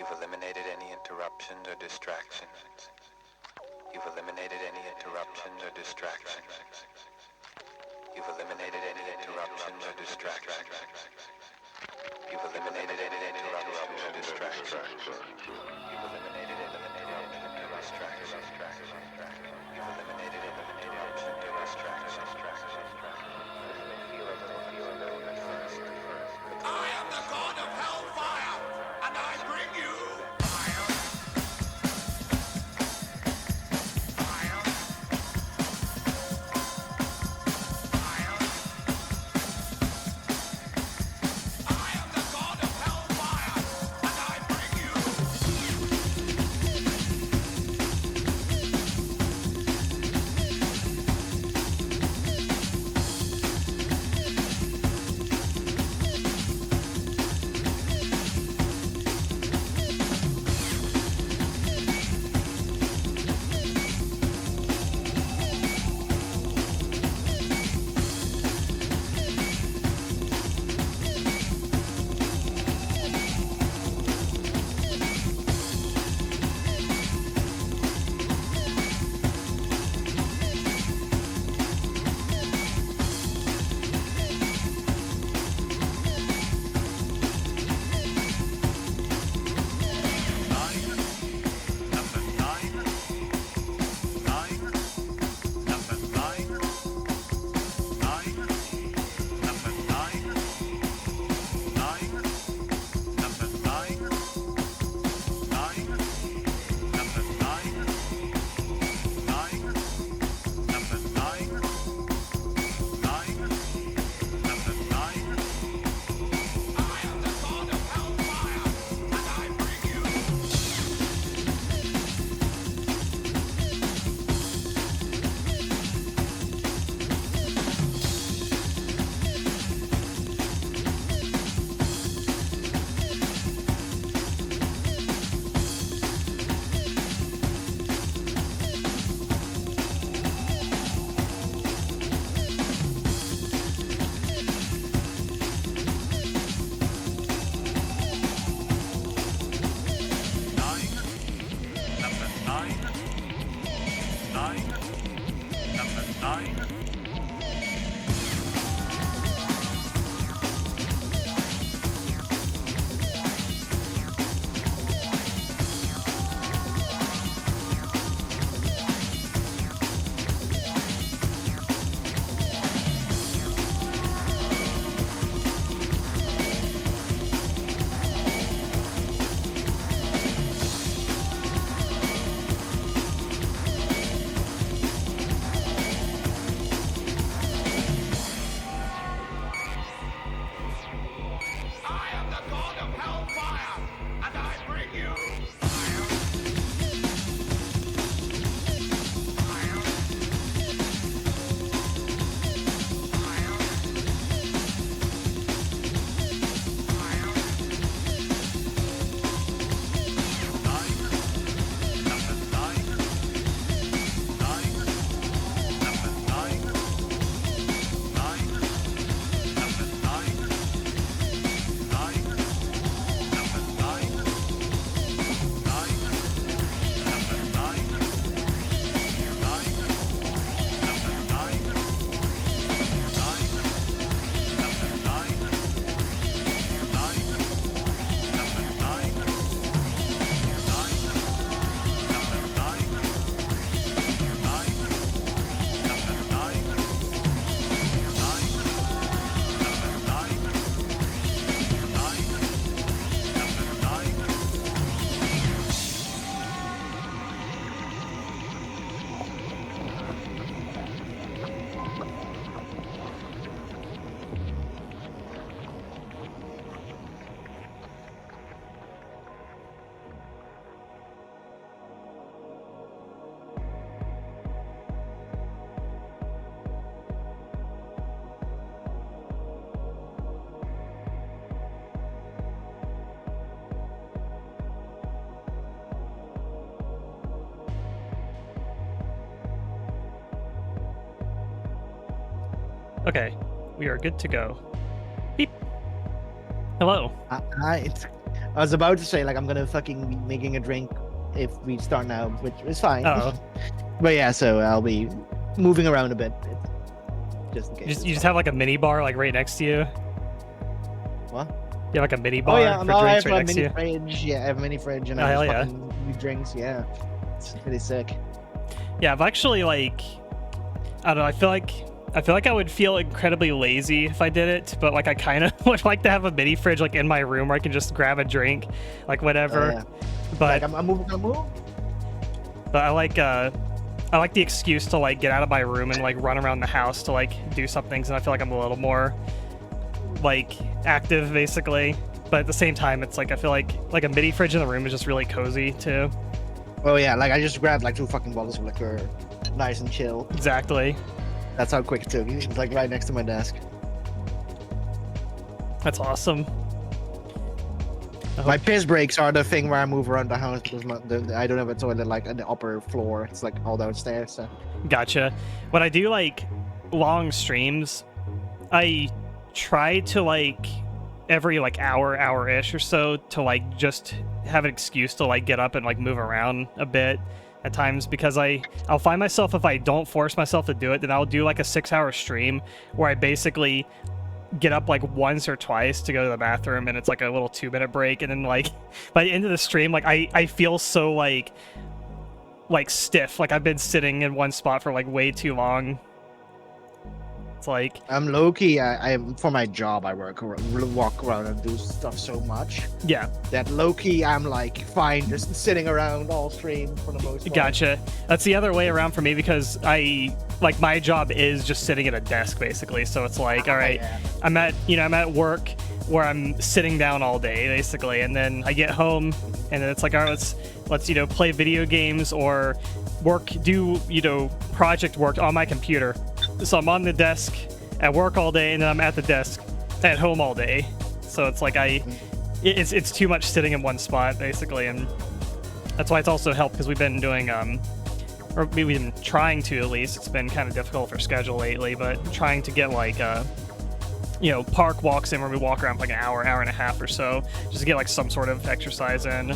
You've eliminated any interruptions or distractions. You've eliminated any interruptions or distractions. You've eliminated any interruptions or distractions. You've eliminated any interruptions or distractions. You've eliminated any interruptions or distractions. You've eliminated any interruptions or distractions. I am the god of hellfire, and I bring you fire. Fire. Fire. I am the god of hellfire, and I bring you. I am the god of hellfire, and I bring you fire. Fire. Fire. Fire. Okay, we are good to go. Beep. Hello. I was about to say like I'm gonna fucking be making a drink if we start now, which is fine. Oh, But yeah, so I'll be moving around a bit, just in case. you just have like a mini bar like right next to you. What? You have like a mini Oh bar yeah, for no, I drinks have right a next to mini you. fridge. Yeah, I have a mini fridge and Oh, I hell just yeah. fucking make drinks. Yeah, it's pretty sick. Yeah, I've actually like, I don't know. I feel like I would feel incredibly lazy if I did it, but like I kind of would like to have a mini fridge like in my room where I can just grab a drink, like whatever. Oh, yeah. But Like I'm moving. but I like the excuse to like get out of my room and like run around the house to like do some things, and I feel like I'm a little more like active basically. But at the same time, it's like I feel like a mini fridge in the room is just really cozy too. Oh yeah, like I just grabbed like 2 fucking bottles of liquor, nice and chill. Exactly. That's how quick it took. It's like right next to my desk. That's awesome. My piss breaks are the thing where I move around the house because I don't have a toilet like on the upper floor. It's like all downstairs. So. Gotcha. When I do like long streams, I try to like every like hour-ish or so to like just have an excuse to like get up and like move around a bit at times, because I'll find myself, if I don't force myself to do it, then I'll do like a 6-hour stream where I basically get up like once or twice to go to the bathroom, and it's like a little 2-minute break, and then like by the end of the stream, like I feel so like stiff, like I've been sitting in one spot for like way too long. It's like I'm low-key, I for my job I walk around and do stuff so much yeah. that low-key I'm like fine just sitting around all stream for the most part. Gotcha. That's the other way around for me, because I like my job is just sitting at a desk basically. So it's like, all right, Yeah. I'm at work where I'm sitting down all day basically, and then I get home and then it's like, all right, let's play video games or do project work on my computer. So I'm on the desk at work all day, and then I'm at the desk at home all day. So it's like it's too much sitting in one spot basically, and that's why it's also helped, because we've been doing or we've been trying to, at least. It's been kind of difficult for schedule lately, but trying to get like park walks in where we walk around for like an hour and a half or so, just to get like some sort of exercise in.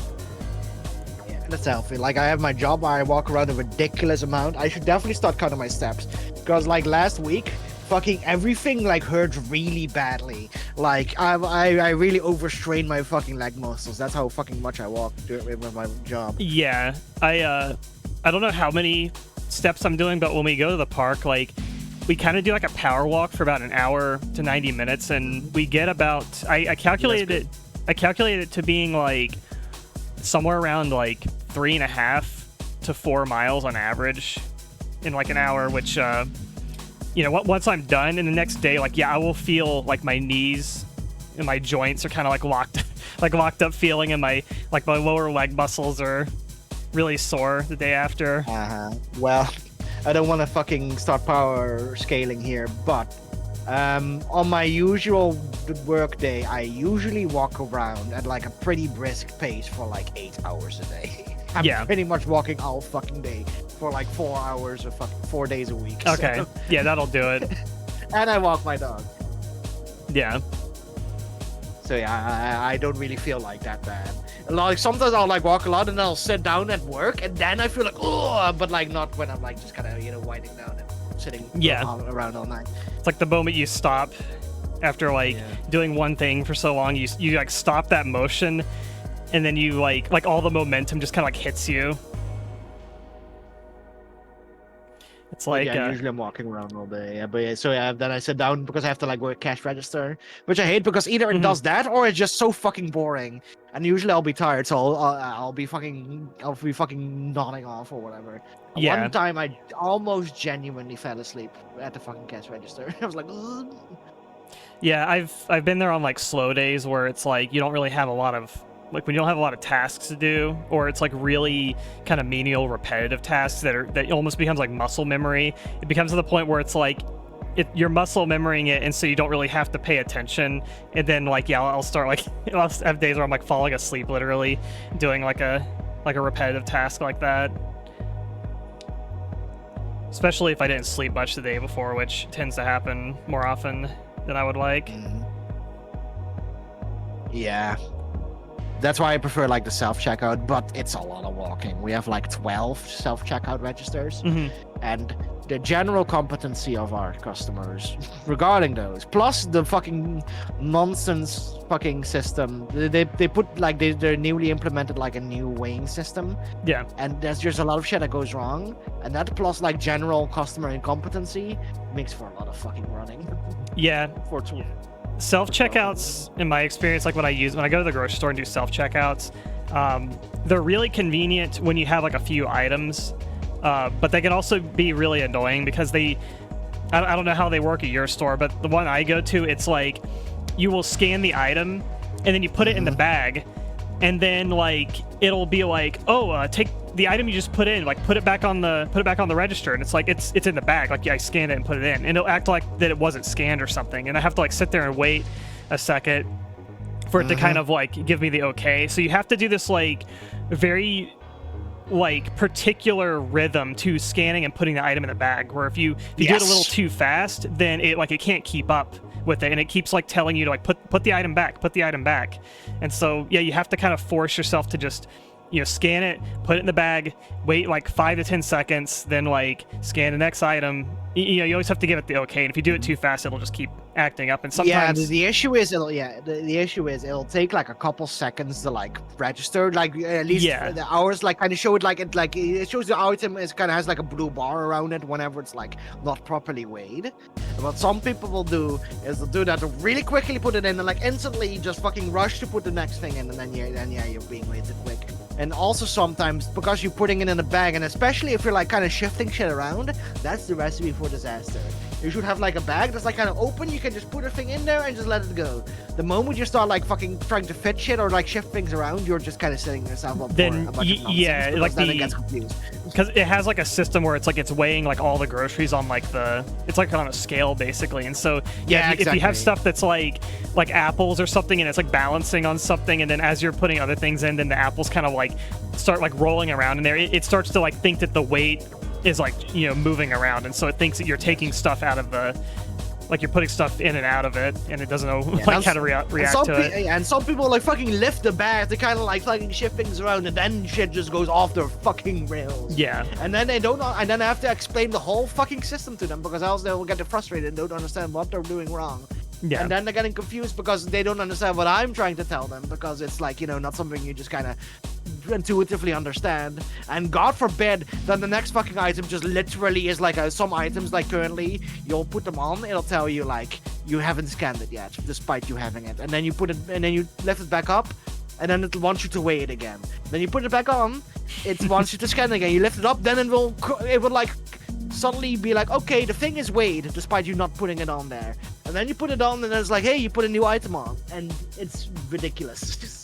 Yeah, that's healthy. Like I have my job where I walk around a ridiculous amount. I should definitely start counting my steps, because like last week, fucking everything like hurt really badly. Like I really overstrained my fucking leg muscles. That's how fucking much I walk with my job. Yeah, I don't know how many steps I'm doing, but when we go to the park, like we kind of do like a power walk for about an hour to 90 minutes, and we get about I calculated it to being like somewhere around like 3.5 to 4 miles on average in like an hour, which once I'm done, and the next day, like I will feel like my knees and my joints are kind of like locked up feeling, and my lower leg muscles are really sore the day after. Well, I don't want to fucking start power scaling here, but on my usual work day, I usually walk around at like a pretty brisk pace for like 8 hours a day. I'm pretty much walking all fucking day for like 4 hours or 4 days a week. Okay, so. Yeah, that'll do it. And I walk my dog. Yeah. So yeah, I don't really feel like that bad. Like sometimes I'll like walk a lot and then I'll sit down at work, and then I feel like oh, but like not when I'm like just kind of winding down and sitting around all night. It's like the moment you stop after doing one thing for so long, you like stop that motion, and then you like all the momentum just kind of like hits you. It's like usually I'm walking around all day. Yeah, but yeah, so yeah, then I sit down because I have to like work cash register, which I hate because either it does that or it's just so fucking boring. And usually I'll be tired, so I'll be fucking nodding off or whatever. Yeah. One time I almost genuinely fell asleep at the fucking cash register. I was like, ugh. Yeah, I've been there on like slow days where it's like you don't really have a lot of when you don't have a lot of tasks to do, or it's like really kind of menial repetitive tasks that almost becomes like muscle memory. It becomes to the point where it's like you're muscle memorying it, and so you don't really have to pay attention. And then I'll start I'll have days where I'm like falling asleep literally doing like a repetitive task like that. Especially if I didn't sleep much the day before, which tends to happen more often than I would like. Yeah. That's why I prefer like the self-checkout, but it's a lot of walking. We have like 12 self-checkout registers, and the general competency of our customers regarding those, plus the fucking nonsense fucking system. They put like they're newly implemented like a new weighing system. Yeah. And there's just a lot of shit that goes wrong, and that plus like general customer incompetency makes for a lot of fucking running. Yeah. For tool. Self-checkouts, in my experience, like when I go to the grocery store and do self-checkouts, they're really convenient when you have like a few items, but they can also be really annoying because I don't know how they work at your store, but the one I go to, it's like you will scan the item and then you put it in the bag, and then like it'll be like, oh, take the item you just put in, like put it back on the register, and it's like it's in the bag, like I scanned it and put it in, and it'll act like that it wasn't scanned or something, and I have to like sit there and wait a second for it to kind of like give me the okay. So you have to do this like very like particular rhythm to scanning and putting the item in the bag, where if you do it a little too fast, then it can't keep up with it, and it keeps like telling you to like put the item back, and so yeah, you have to kind of force yourself to just scan it, put it in the bag, wait like 5 to 10 seconds, then like scan the next item. You always have to give it the okay, and if you do it too fast, it'll just keep acting up. And sometimes the issue is it'll take like a couple seconds to like register, like at least the hours like kind of show it it shows the item is kind of has like a blue bar around it whenever it's like not properly weighed. And what some people will do is they'll do that to really quickly put it in and like instantly just fucking rush to put the next thing in, and then you're being way too quick. And also sometimes because you're putting it in a bag, and especially if you're like kind of shifting shit around, that's the recipe for disaster. You should have like a bag that's like kind of open. You can just put a thing in there and just let it go. The moment you start like fucking trying to fit shit or like shift things around, you're just kind of setting yourself up then for a bunch of nonsense, like then it gets confused. Because it has like a system where it's weighing like all the groceries on like it's like on a scale basically, and so if you have stuff that's like apples or something, and it's like balancing on something, and then as you're putting other things in, then the apples kind of like start like rolling around in there. It starts to like think that the weight is like moving around, and so it thinks that you're taking stuff out of like you're putting stuff in and out of it, and it doesn't know like how to react to it. And some people like fucking lift the bag, they kind of like fucking shift things around, and then shit just goes off their fucking rails. Yeah. And then and then I have to explain the whole fucking system to them, because else they will get frustrated and don't understand what they're doing wrong. Yeah. And then they're getting confused because they don't understand what I'm trying to tell them, because it's like, not something you just kind of intuitively understand. And God forbid then the next fucking item just literally is like some items like currently you'll put them on, it'll tell you like you haven't scanned it yet despite you having it, and then you put it and then you lift it back up, and then it wants you to weigh it again, then you put it back on, it wants you to scan it again, you lift it up, then it will like suddenly be like, okay, the thing is weighed despite you not putting it on there, and then you put it on and it's like, hey, you put a new item on, and it's ridiculous.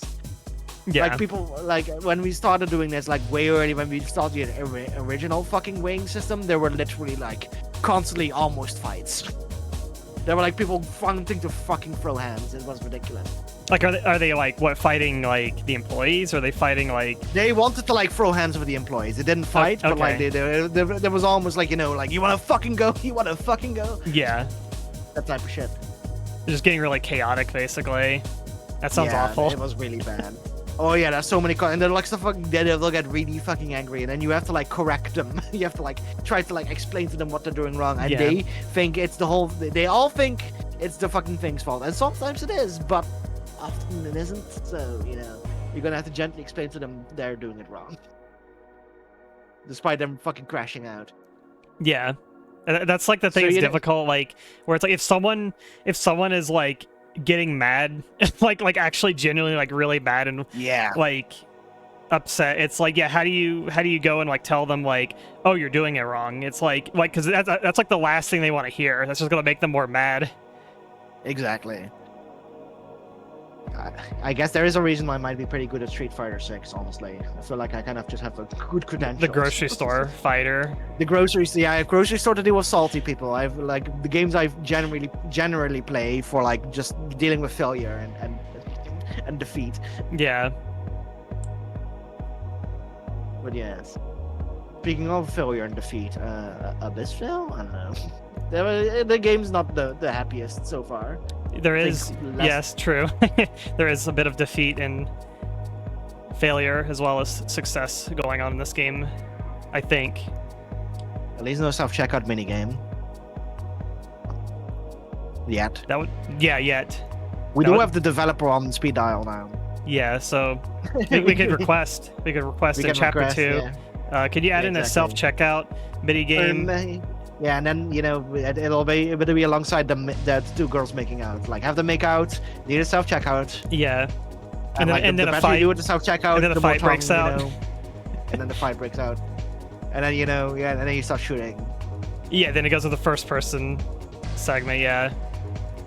Yeah. Like people, like when we started doing this, like way early when we started the original fucking weighing system, there were literally like constantly almost fights. There were like people wanting to fucking throw hands. It was ridiculous. Like are they like fighting like the employees, or are they fighting like they wanted to like throw hands with the employees? They didn't fight, but like there was almost like like you want to fucking go, yeah, that type of shit. Just getting really chaotic basically. That sounds awful. It was really bad. Oh yeah, there's so many and they're like stuff fucking they'll get really fucking angry, and then you have to like correct them. You have to like try to like explain to them what they're doing wrong, and they think it's they all think it's the fucking thing's fault, and sometimes it is, but often it isn't. So you're gonna have to gently explain to them they're doing it wrong, despite them fucking crashing out. Yeah, that's like the thing that's difficult, like where it's like if someone is like getting mad, like actually genuinely like really mad and like upset, it's like how do you go and like tell them like, oh, you're doing it wrong? It's like because that's like the last thing they want to hear. That's just gonna make them more mad. Exactly. I guess there is a reason why I might be pretty good at Street Fighter 6, honestly. I feel like I kind of just have a good credentials. The grocery store fighter. The grocery store to deal with salty people. I've like the games I've generally play for like just dealing with failure and defeat. Yeah. But yes. Speaking of failure and defeat, Abyssville? I don't know. The game's not the happiest so far. There is, yes, true. There is a bit of defeat in failure as well as success going on in this game, I think. At least no self-checkout minigame. Yet. That would, yeah, yet. We That do would- have the developer on speed dial now. Yeah, so we could request. We could request We in can chapter request, 2. yeah. Could you add Yeah, in a exactly. self-checkout mini game? Yeah, and then it'll be alongside the two girls making out. Like have them make out, need a self checkout, Yeah, and, then- and the then a better you fight- do with the self checkout, and then the more fight breaks tongue, out. And then the fight breaks out, and then and then you start shooting. Yeah, then it goes to the first-person segment. Yeah,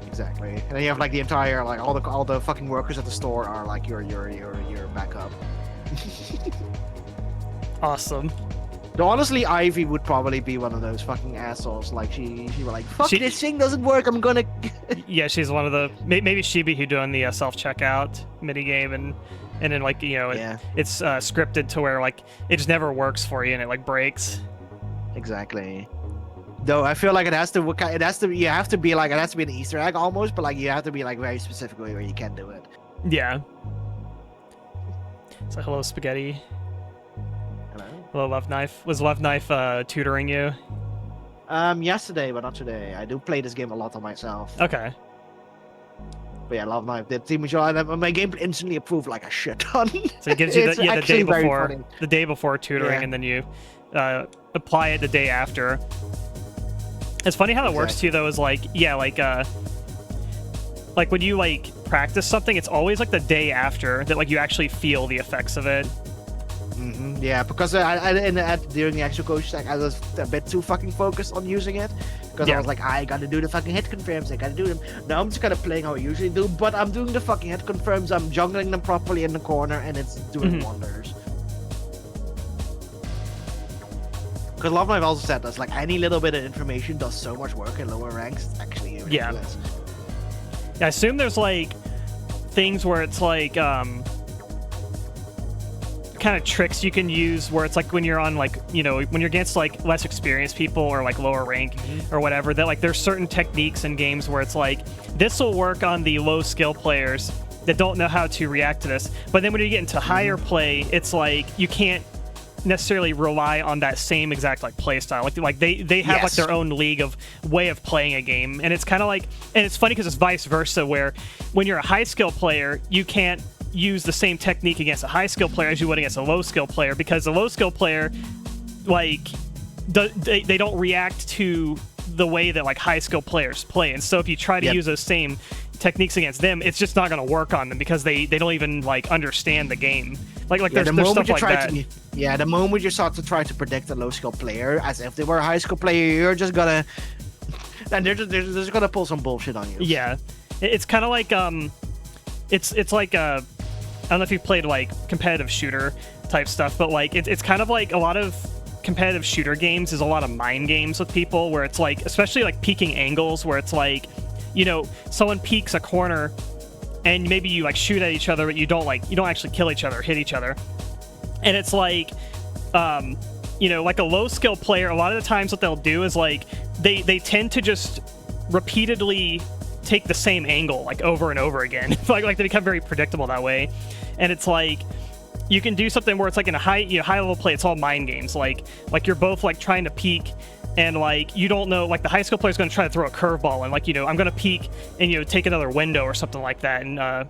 Exactly, and then you have like the entire like all the fucking workers at the store are like your backup. awesome. Though honestly, Ivy would probably be one of those fucking assholes. Like she was like, "Fuck, She- this thing doesn't work. I'm gonna." Yeah, she's one of the maybe she be who doing the self-checkout mini game, and then like Yeah. it's scripted to where like it just never works for you and it like breaks. Exactly. Though I feel like it has to you have to be like it has to be an Easter egg almost, but like you have to be like very specific where you can do it. Yeah. It's like, hello, spaghetti. Hello? Hello, Love Knife. Was Love Knife tutoring you? Yesterday, but not today. I do play this game a lot on myself. Okay. But yeah, Love Knife did team show, and my game instantly improved like a shit ton. So it gives you It's the day actually very before, funny. the day before tutoring, Yeah. and then you apply it the day after. It's funny how that works too, though. Is like, yeah, like when you like practice something, it's always like the day after that, like you actually feel the effects of it. Yeah, because during the actual coach stack, I was a bit too fucking focused on using it. Because Yeah. I was like, I gotta do the fucking hit confirms, I gotta do them. Now I'm just kind of playing how I usually do, but I'm doing the fucking hit confirms, I'm juggling them properly in the corner, and it's doing wonders. Because Love Knife also said that's like any little bit of information does so much work in lower ranks. It's actually ridiculous. I assume there's like things where it's like kind of tricks you can use where it's like when you're on like when you're against like less experienced people or like lower rank or whatever, that like there's certain techniques in games where it's like this will work on the low skill players that don't know how to react to this, but then when you get into higher play, it's like you can't necessarily rely on that same exact like play style. Like they have like Yes. their own league of way of playing a game, and it's kind of like, and it's funny because it's vice versa, where when you're a high skill player, you can't use the same technique against a high skill player as you would against a low skill player, because the low skill player like they don't react to the way that like high skill players play, and so if you try to Yep. use those same techniques against them, it's just not going to work on them because they don't even like understand the game. Like Yeah, there's stuff like that. The moment you start to try to predict a low skill player as if they were a high skill player, you're just gonna, and they're just gonna pull some bullshit on you. Yeah, it's kind of like it's like I don't know if you've played like competitive shooter type stuff, but like it's kind of like a lot of competitive shooter games is a lot of mind games with people, where it's like, especially like peeking angles, where it's like, someone peeks a corner and maybe you like shoot at each other, but you don't actually kill each other, hit each other, and it's like like a low skill player, a lot of the times what they'll do is like they tend to just repeatedly take the same angle like over and over again. like they become very predictable that way, and it's like you can do something where it's like in a high level play, it's all mind games, like you're both like trying to peek, and like you don't know, like the high skill player is going to try to throw a curveball, and like I'm going to peek and take another window or something like that, and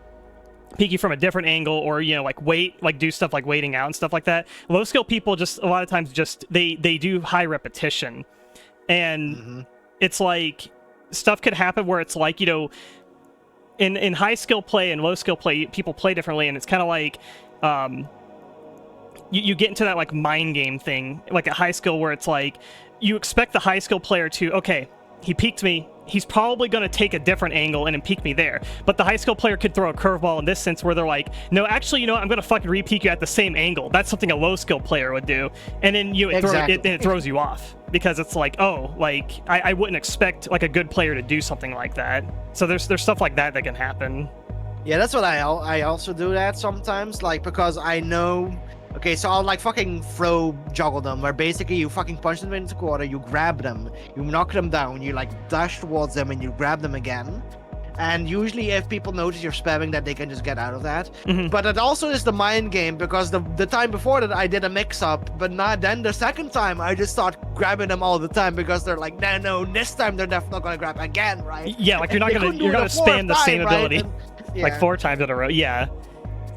peek you from a different angle, or like wait, like do stuff like waiting out and stuff like that. Low skill people just a lot of times just they do high repetition, and it's like stuff could happen where it's like in high skill play and low skill play, people play differently, and it's kind of like you get into that like mind game thing, like a high skill, where it's like you expect the high skill player to, okay, he peeked me, he's probably going to take a different angle and then peek me there. But the high skill player could throw a curveball in this sense where they're like, no, actually, I'm going to fucking re-peek you at the same angle. That's something a low skill player would do. And then it throws you off, because it's like, oh, like I wouldn't expect like a good player to do something like that. So there's stuff like that can happen. Yeah, that's what I also do that sometimes, like, because I know. Okay, so I'll like fucking juggle them, where basically you fucking punch them into quarter, you grab them, you knock them down, you like dash towards them, and you grab them again, And usually if people notice you're spamming that, they can just get out of that. Mhm. But it also is the mind game, because the time before that I did a mix-up, but not then the second time I just start grabbing them all the time, because they're like, no, this time they're definitely not gonna grab again, right? Yeah, like you're not They gonna couldn't do you're it gonna a fourth spam the same time, right? ability And- like yeah. 4 times in a row. Yeah,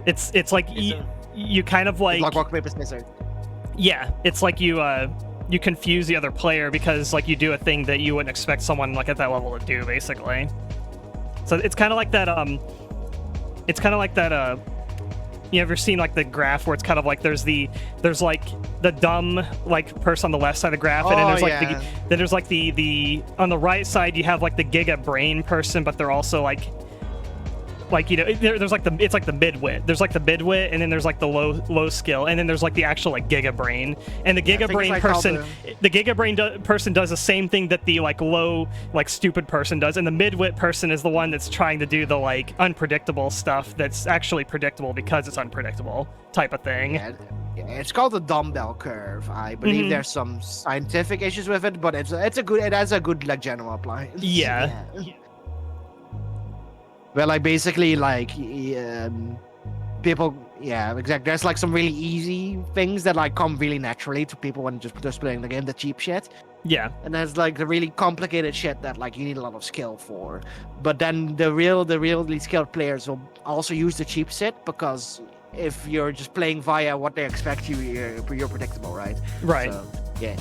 it's like you kind of like rock paper scissors. yeah, it's like you confuse the other player because like you do a thing that you wouldn't expect someone like at that level to do, basically. So it's kind of like that. You ever seen like the graph where it's kind of like there's like the dumb like person on the left side of the graph, and then there's like the on the right side you have like the giga brain person, but they're also like you know there's like it's like the midwit. There's like the midwit, and then there's like the low skill, and then there's like the actual like giga brain. And the giga brain person, the giga brain person does the same thing that the like low like stupid person does, and the midwit person is the one that's trying to do the like unpredictable stuff that's actually predictable because it's unpredictable type of thing. Yeah, it's called the dumbbell curve. I believe there's some scientific issues with it, but it has a good like general appliance. Yeah. Well, like basically, like people, yeah, exactly. There's like some really easy things that like come really naturally to people when just playing the game, the cheap shit. Yeah. And there's like the really complicated shit that like you need a lot of skill for. But then the really skilled players will also use the cheap shit, because if you're just playing via what they expect you're predictable, right? Right. So, yeah.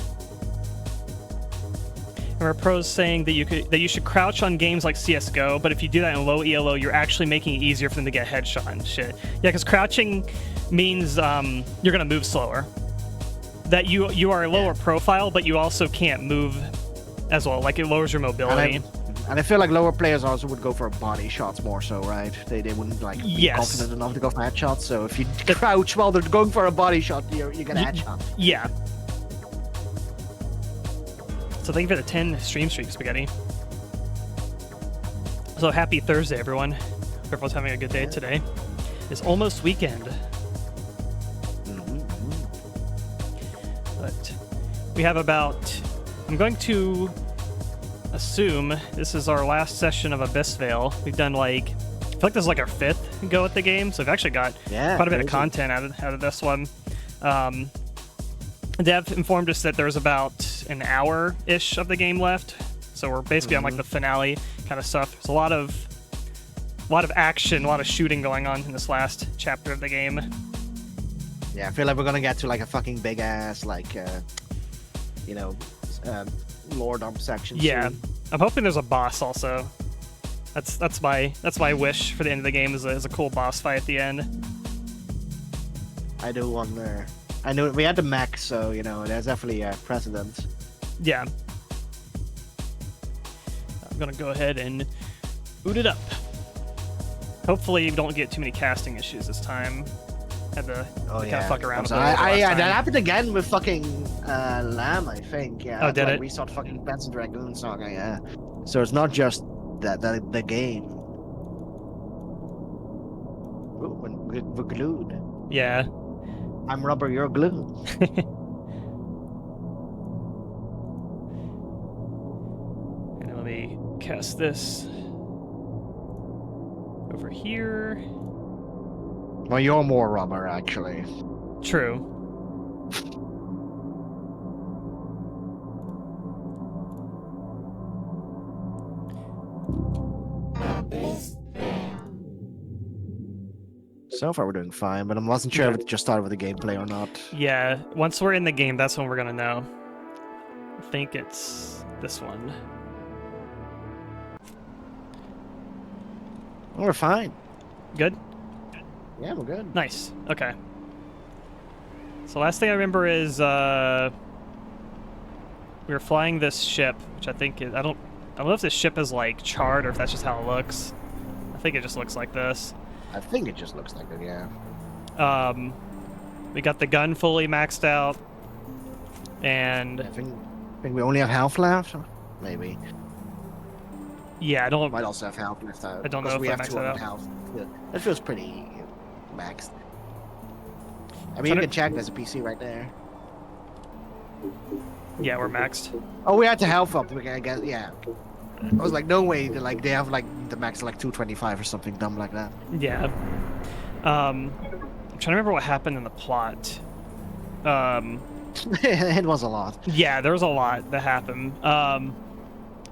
Or pros saying that you should crouch on games like CS:GO, but if you do that in low ELO, you're actually making it easier for them to get headshot and shit. Yeah, because crouching means you're gonna move slower. That you are a lower profile, but you also can't move as well. Like it lowers your mobility. And I feel like lower players also would go for body shots more so, right? They wouldn't like be confident enough to go for headshots. So if you crouch while they're going for a body shot, you get a headshot. Yeah. So thank you for the 10 stream streak, Spaghetti. So happy Thursday, everyone. Hope everyone's having a good day today. It's almost weekend. But we have about... I'm going to assume this is our last session of Abyssvale. We've done like... I feel like this is like our 5th go at the game, so we've actually got quite a bit of content out of this one. Dev informed us that there's about an hour-ish of the game left, so we're basically on like the finale kind of stuff. There's a lot of action, a lot of shooting going on in this last chapter of the game. Yeah, I feel like we're gonna get to like a fucking big ass like lore dump section. Yeah, soon. I'm hoping there's a boss also. That's my wish for the end of the game is a cool boss fight at the end. I do wonder. I know we had the mech, so there's definitely a precedent. Yeah. I'm gonna go ahead and boot it up. Hopefully you don't get too many casting issues this time. Had to kind of fuck around with it. That happened again with fucking Lamb, I think. Yeah. Oh, did it? We saw fucking Pets and Dragoon Saga, yeah. So it's not just the game. Ooh, we're glued. Yeah. I'm rubber, you're glue. And let me cast this over here. Well, you're more rubber, actually. True. So far, we're doing fine, but I wasn't sure if it just started with the gameplay or not. Yeah, once we're in the game, that's when we're gonna know. I think it's this one. We're fine. Good? Yeah, we're good. Nice. Okay. So last thing I remember is we were flying this ship, which I think is I don't know if this ship is like charred or if that's just how it looks. I think it just looks like this. I think it just looks like it, yeah. We got the gun fully maxed out, and I think we only have health left. Maybe. Yeah, I don't. Might also have health left out. I don't know if we I have maxed 200 that out. health. Yeah, that feels pretty maxed. I mean, you can check. There's a PC right there. Yeah, we're maxed. Oh, we had to health up. We can get, yeah. I was like, no way. Like they have like the max like 225 or something dumb like that. Yeah. I'm trying to remember what happened in the plot. It was a lot. Yeah, there was a lot that happened.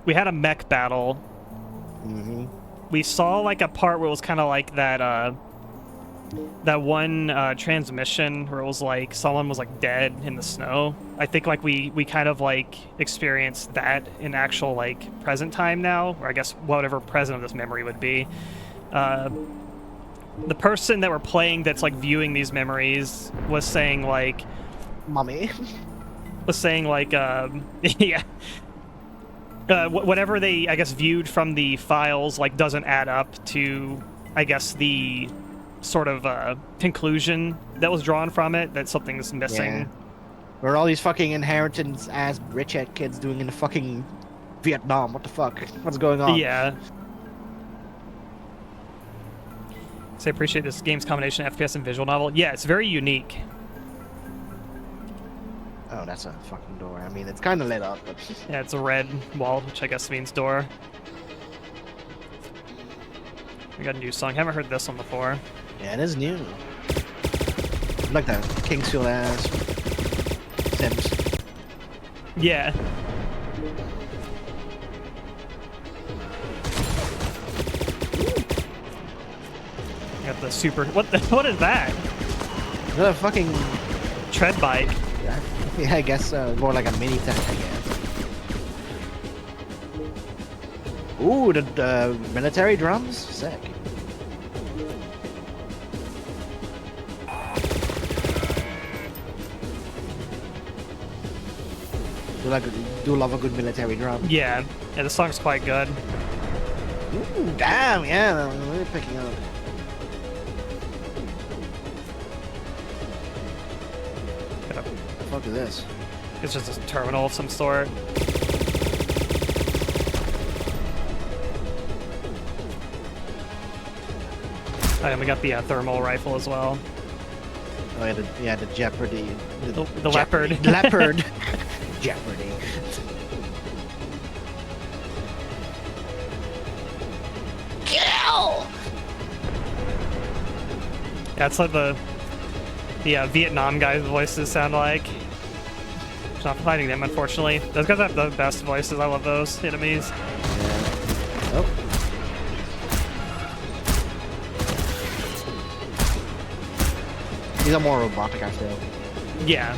We had a mech battle. Mm-hmm. We saw like a part where it was kind of like that that one transmission where it was like someone was like dead in the snow. I think like we kind of like experienced that in actual like present time now, or I guess whatever present of this memory would be. The person that we're playing that's like viewing these memories was saying like Mommy. yeah. Whatever they, I guess, viewed from the files, like, doesn't add up to, I guess, the sort of conclusion that was drawn from it, that something's missing. Yeah. Where are all these fucking inheritance-ass rich-head kids doing in the fucking Vietnam? What the fuck? What's going on? Yeah. So I appreciate this game's combination of FPS and visual novel. Yeah, it's very unique. Oh, that's a fucking door. I mean, it's kind of lit up, but... Yeah, it's a red wall, which I guess means door. We got a new song. Haven't heard this one before. Yeah, it is new. I like that Kingsfield ass Sims. Yeah. Got the super... What is that? Is that a fucking... Tread bike. Yeah, I guess more like a mini tank, I guess. Ooh, the military drums? Sick. Do love a good military drum. Yeah. Yeah, the song's quite good. Ooh, damn, yeah, we're picking up. Got a- The fuck is this? It's just a terminal of some sort. Oh, and we got the thermal rifle as well. Oh yeah, the Jeopardy. The leopard. Leopard. Jeopardy. Kill! That's like the Vietnam guys' voices sound like. It's not fighting them, unfortunately. Those guys have the best voices. I love those enemies. Oh. These are more robotic, I feel. Yeah.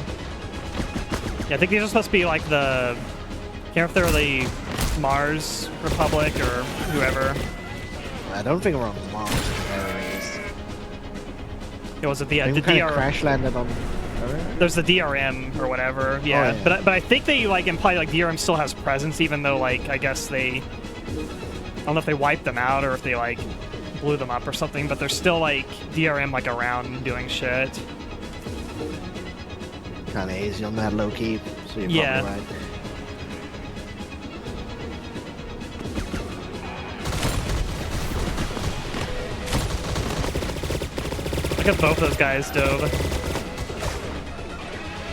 Yeah, I think these are supposed to be like the... I can't remember if they're the Mars Republic or whoever. I don't think we're on Mars at the very least. It was the We DR... crash landed on. There's the DRM or whatever. Yeah, Oh, yeah. but I think they like imply like DRM still has presence, even though like I guess they... I don't know if they wiped them out or if they like blew them up or something, but there's still like DRM like around doing shit. Kind of easy on that low key, so you're Yeah. probably right. Look at both those guys dove.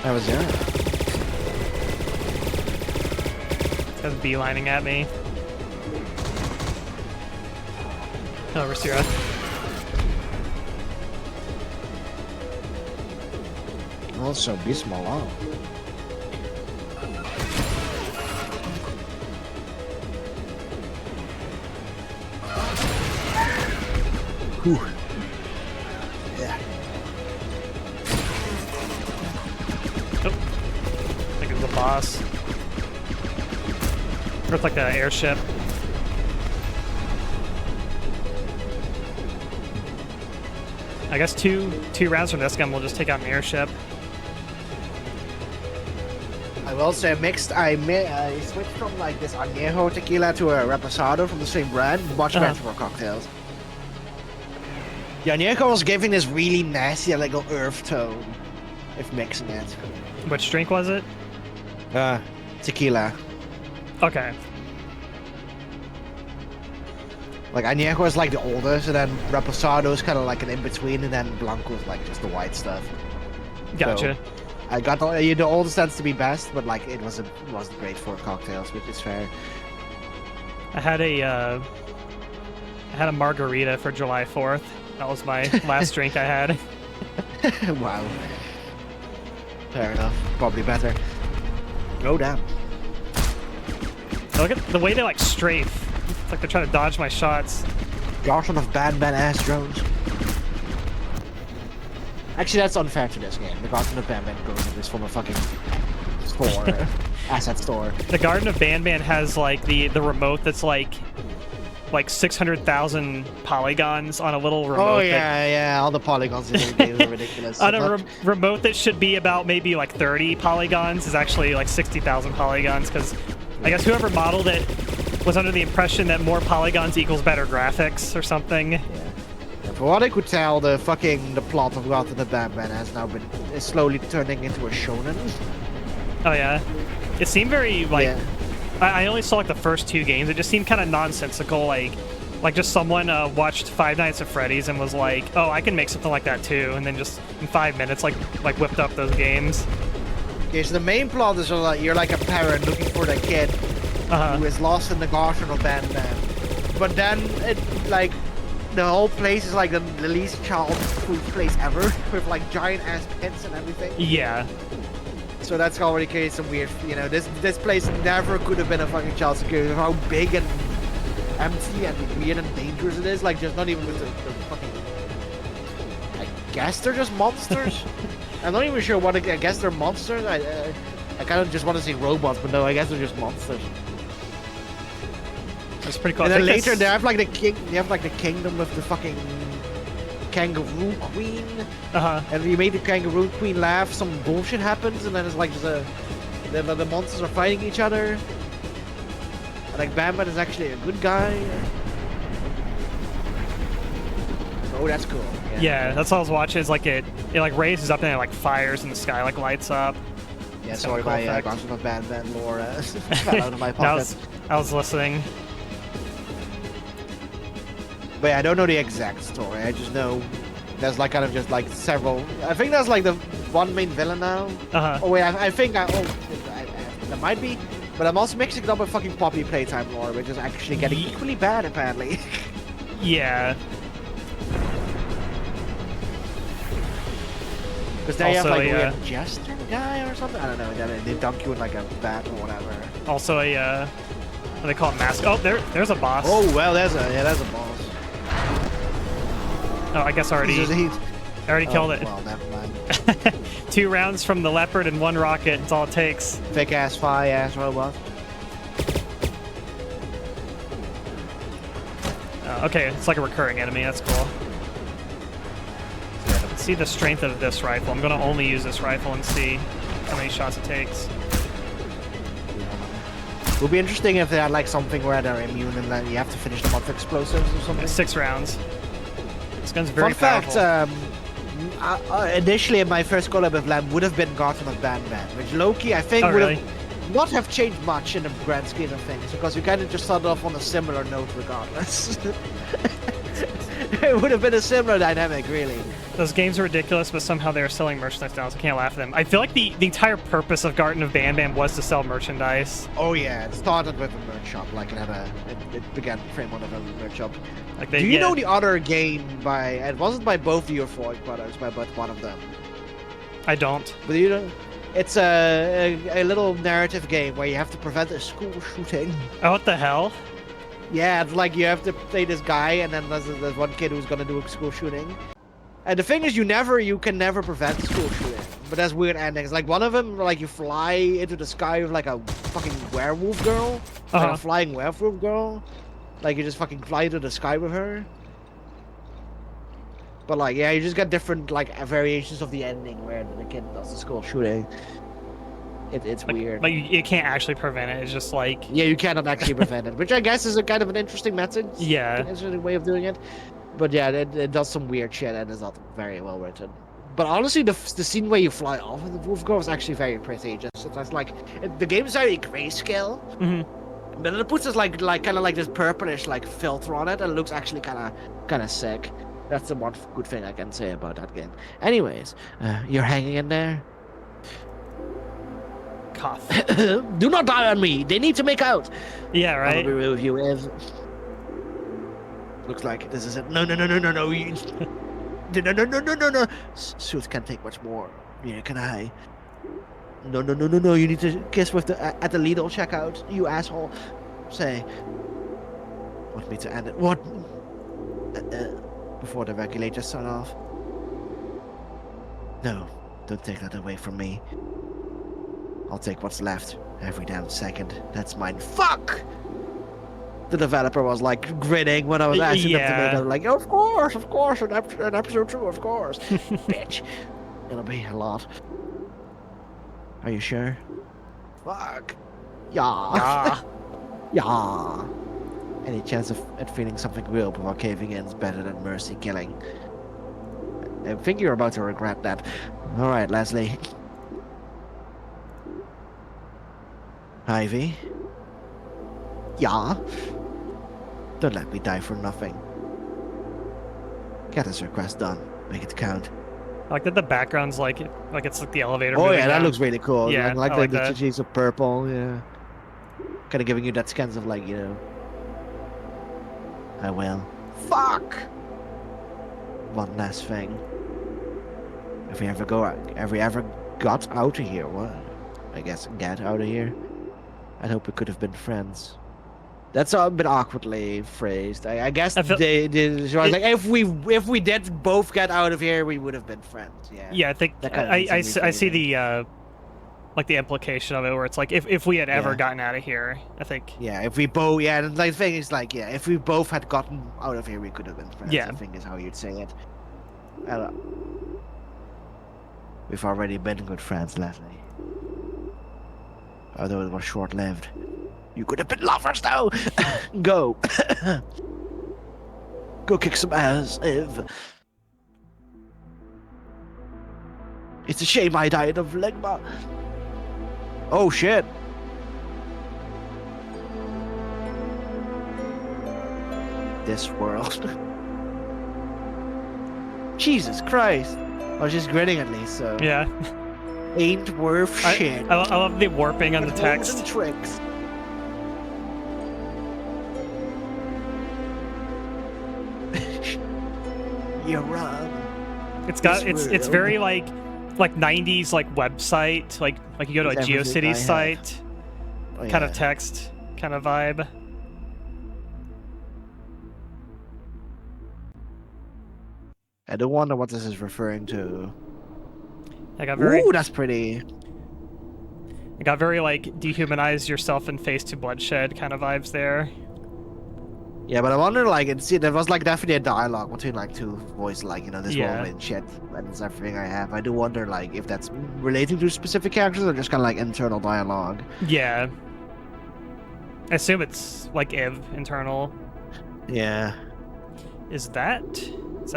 That was it. This guy's beelining at me. Oh, Rasira. Also, be small out. Whew. Yeah. Oh. I think it's the boss. Or it's like an airship. I guess two rounds from this gun we'll just take out an airship. I will say I switched from like this añejo tequila to a reposado from the same brand. Much better for cocktails. The añejo was giving this really nasty, like a earth tone, if mixing it. Which drink was it? Tequila. Okay. Like añejo is like the oldest, and then reposado is kind of like an in between, and then blanco is like just the white stuff. Gotcha. So, I got the oldest tends to be best, but like it wasn't great for cocktails, which is fair. I had a margarita for July 4th. That was my last drink I had. Wow. Fair enough. Probably better. Oh, damn. Look at the way they like strafe. It's like they're trying to dodge my shots. Garson of bad ass drones. Actually, that's unfair to this game. The Garden of Ban goes in this from a fucking store, asset store. The Garden of Ban has like the remote that's like 600,000 polygons on a little remote. Oh yeah, all the polygons in the game are ridiculous. On a remote that should be about maybe like 30 polygons is actually like 60,000 polygons because I guess whoever modeled it was under the impression that more polygons equals better graphics or something. Yeah. For what I could tell, the plot of Garden of Ban has now been slowly turning into a shonen. Oh yeah, it seemed very like. Yeah. I only saw like the first 2 games. It just seemed kind of nonsensical, like just someone watched Five Nights at Freddy's and was like, "Oh, I can make something like that too," and then just in 5 minutes, like whipped up those games. Okay, so the main plot is like you're like a parent looking for the kid who is lost in the Garden of Ban, but then it like the whole place is like the least child-proof place ever with like giant ass pits and everything. Yeah. So that's already created some weird, you know, this place never could have been a fucking child security. How big and empty and weird and dangerous it is. Like, just not even with the fucking. I guess they're just monsters. I'm not even sure what. I guess they're monsters. I kind of just want to say robots, but no, I guess they're just monsters. That's pretty cool. And then later they have like the king. They have like the kingdom with the fucking kangaroo queen. And if you made the kangaroo queen laugh, some bullshit happens, and then it's like just the monsters are fighting each other. And like Bambat is actually a good guy. Oh, that's cool. Yeah, that's all I was watching. Is like it like raises up and it like fires in the sky, like lights up. Yeah, It's sorry, cool my effect. Garden of Ban lore fell out of my I pocket. was listening. But yeah, I don't know the exact story. I just know there's like kind of just like several. I think there's like the one main villain now. Oh wait, I think there might be, but I'm also mixing it up with fucking Poppy Playtime lore, which is actually getting equally bad apparently. Yeah. Because they have Also, like a weird jester guy or something. I don't know. They dunk you in like a bat or whatever. Also a what do they call it, mask? Oh, there's a boss. Oh well, there's a boss. Oh, I guess I already killed it. Well, never mind. 2 rounds from the leopard and 1 rocket. It's all it takes. Fake ass, fly ass robot. Okay, it's like a recurring enemy. That's cool. Let's see the strength of this rifle. I'm gonna only use this rifle and see how many shots it takes. It would be interesting if they had like something where they're immune and then you have to finish them off explosives or something. 6 rounds. This gun's very Fun powerful. fact, initially my first collab with Lamb would have been Garden of Ban, which Loki I think would have not have changed much in the grand scheme of things because we kind of just started off on a similar note regardless. It would have been a similar dynamic, really. Those games are ridiculous, but somehow they're selling merchandise now, so I can't laugh at them. I feel like the entire purpose of Garden of Ban was to sell merchandise. Oh yeah, it started with a merch shop, like it began frame one of a merch shop. Like Do you know the other game by, it wasn't by both of your Freud brothers, but one of them. I don't. But you know, it's a little narrative game where you have to prevent a school shooting. Oh, what the hell? Yeah, it's like you have to play this guy, and then there's one kid who's gonna do a school shooting. And the thing is, you can never prevent school shooting. But there's weird endings. Like one of them, like you fly into the sky with like a fucking werewolf girl, like a flying werewolf girl. Like you just fucking fly into the sky with her. But like, yeah, you just get different like variations of the ending where the kid does the school shooting. It's weird. Like you can't actually prevent it. It's just like yeah, you cannot actually prevent it, which I guess is a kind of an interesting message. Yeah, an interesting way of doing it. But yeah, it does some weird shit and it's not very well written. But honestly, the scene where you fly off of the wolf girl is actually very pretty. It's like the game's very grayscale, but it puts this like kind of like this purplish like filter on it, and it looks actually kind of sick. That's the one good thing I can say about that game. Anyways, you're hanging in there. Cough. Do not die on me. They need to make out. Yeah, I'll right? be real with you, Ev. Looks like this is it. No. No. Suits can't take much more. Yeah, can I? No. You need to kiss with the at the Lidl checkout. You asshole. Say. Want me to end it? What? Before the regulators turn off. No, don't take that away from me. I'll take what's left every damn second. That's mine. Fuck! The developer was like grinning when I was asking them to make it. Like, of course, an episode 2, of course. Bitch. It'll be a lot. Are you sure? Fuck. Yeah. Yeah. Any chance of it feeling something real before caving in is better than mercy killing. I think you're about to regret that. Alright, Leslie. Ivy? Yeah? Don't let me die for nothing. Get this request done. Make it count. I like that the background's like it's like the elevator. Oh moving yeah, that down. looks really cool. Yeah, like I the like that. shades of purple, yeah. Kind of giving you that sense of like, you know. I will. Fuck! One last thing. If we ever got out of here, what? I guess get out of here. I hope we could have been friends. That's a bit awkwardly phrased. I guess I feel- like if we did both get out of here, we would have been friends. Yeah. Yeah, I think That kinda I needs to be see treated. the like the implication of it, where it's like if we had ever Yeah. gotten out of here, I think. Yeah, if we both, yeah, and the thing is like, yeah, if we both had gotten out of here, we could have been friends. Yeah. I think is how you'd say it. We've already been good friends, Leslie. Although it was short-lived. You could have been lovers, though. Go. Go kick some ass, Ev. It's a shame I died of ligma. Oh shit. This world. Jesus Christ. I was just grinning at least, so. Yeah, Ain't worth shit. I love the warping on the With golden text. tricks. You're wrong. It's very like 90s like website, like you go to a It's everything I GeoCities have. site Oh, kind of yeah. text kind of vibe. I don't wonder what this is referring to. I got very Ooh, that's pretty. like dehumanize yourself and face to bloodshed kind of vibes there. Yeah, but I wonder, like, there was like definitely a dialogue between like two voices, like, you know, this Yeah. woman and shit, and it's everything I have. I do wonder, like, if that's relating to specific characters or just kind of like internal dialogue. Yeah. I assume it's like Ev internal. Yeah, Is that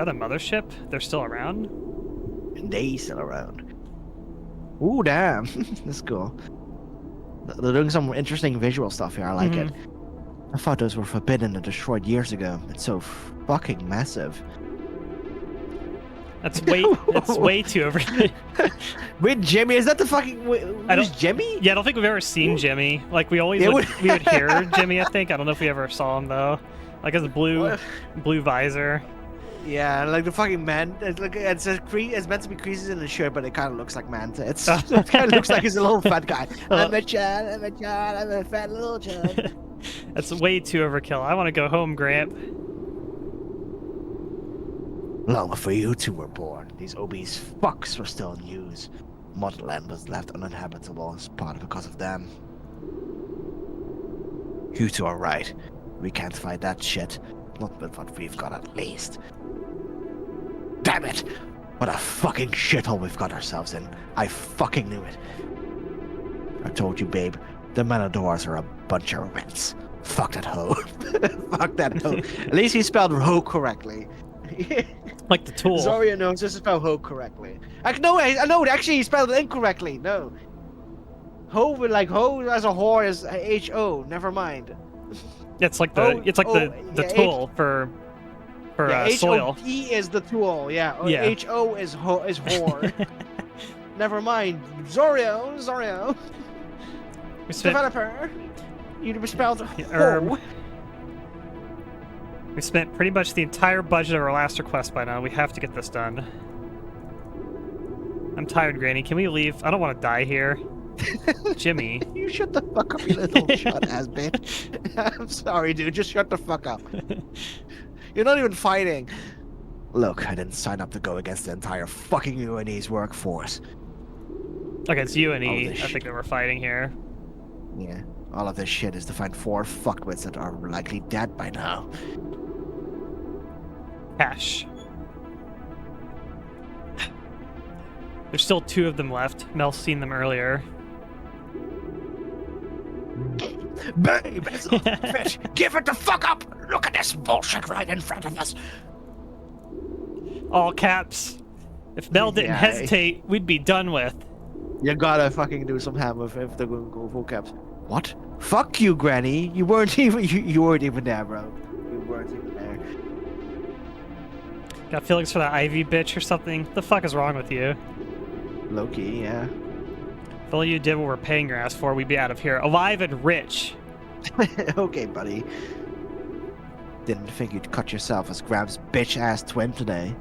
a mothership? They're still around? and they still around. Ooh, damn, that's cool. They're doing some interesting visual stuff here. I like it. I thought those were forbidden and destroyed years ago. It's so fucking massive. That's way too over. Wait, Jimmy, is that the fucking? I Who's don't- Jimmy? Yeah, I don't think we've ever seen Jimmy. Like we always Yeah, we would hear Jimmy. I think I don't know if we ever saw him though. Like his blue What? visor. Yeah, like the fucking man. It's like it's meant to be creases in his shirt, but it kind of looks like man tits. Oh. It kind of looks like he's a little fat guy. Oh. I'm a child. I'm a fat little child. That's way too overkill. I want to go home, Gramp. Long before you two were born, these obese fucks were still in use. Motherland was left uninhabitable, part because of them. You two are right. We can't fight that shit. Not with what we've got, at least. Damn it! What a fucking shithole we've got ourselves in. I fucking knew it. I told you, babe. The Manadors are a bunch of rats. Fuck that hoe. Fuck that hoe. At least he spelled hoe correctly. Like the tool. Zoria knows this is spelled hoe correctly. I know, actually he spelled it incorrectly. No. Hoe with like hoe as a whore is H-O. Never mind. It's like Oh, the yeah, tool for Yeah, soil. H-O-E is the tool. Yeah. Yeah. H-O is whore. Never mind. Zorio. We spent Developer, you misspelled herb. hoe. We spent pretty much the entire budget of our last request by now. We have to get this done. I'm tired, Granny. Can we leave? I don't want to die here. Jimmy. You shut the fuck up, you little shut ass bitch. I'm sorry, dude. Just shut the fuck up. You're not even fighting. Look, I didn't sign up to go against the entire fucking UNE's workforce. Okay, it's you and All E. this I think that we're fighting here. Yeah, all of this shit is to find 4 fuckwits that are likely dead by now. Cash. There's still 2 of them left. Mel's seen them earlier. Babe, it's not fish. Give it the fuck up! Look at this bullshit right in front of us. All caps. If Mel didn't Yeah. hesitate, we'd be done with. You gotta fucking do some ham if they're gonna go full caps. What? Fuck you, Granny. You weren't even you weren't even there, bro. You weren't even there. Got feelings for that Ivy bitch or something? The fuck is wrong with you? Loki, yeah. If only you did what we're paying your ass for, we'd be out of here. Alive and rich. Okay, buddy. Didn't think you'd cut yourself as Grab's bitch ass twin today.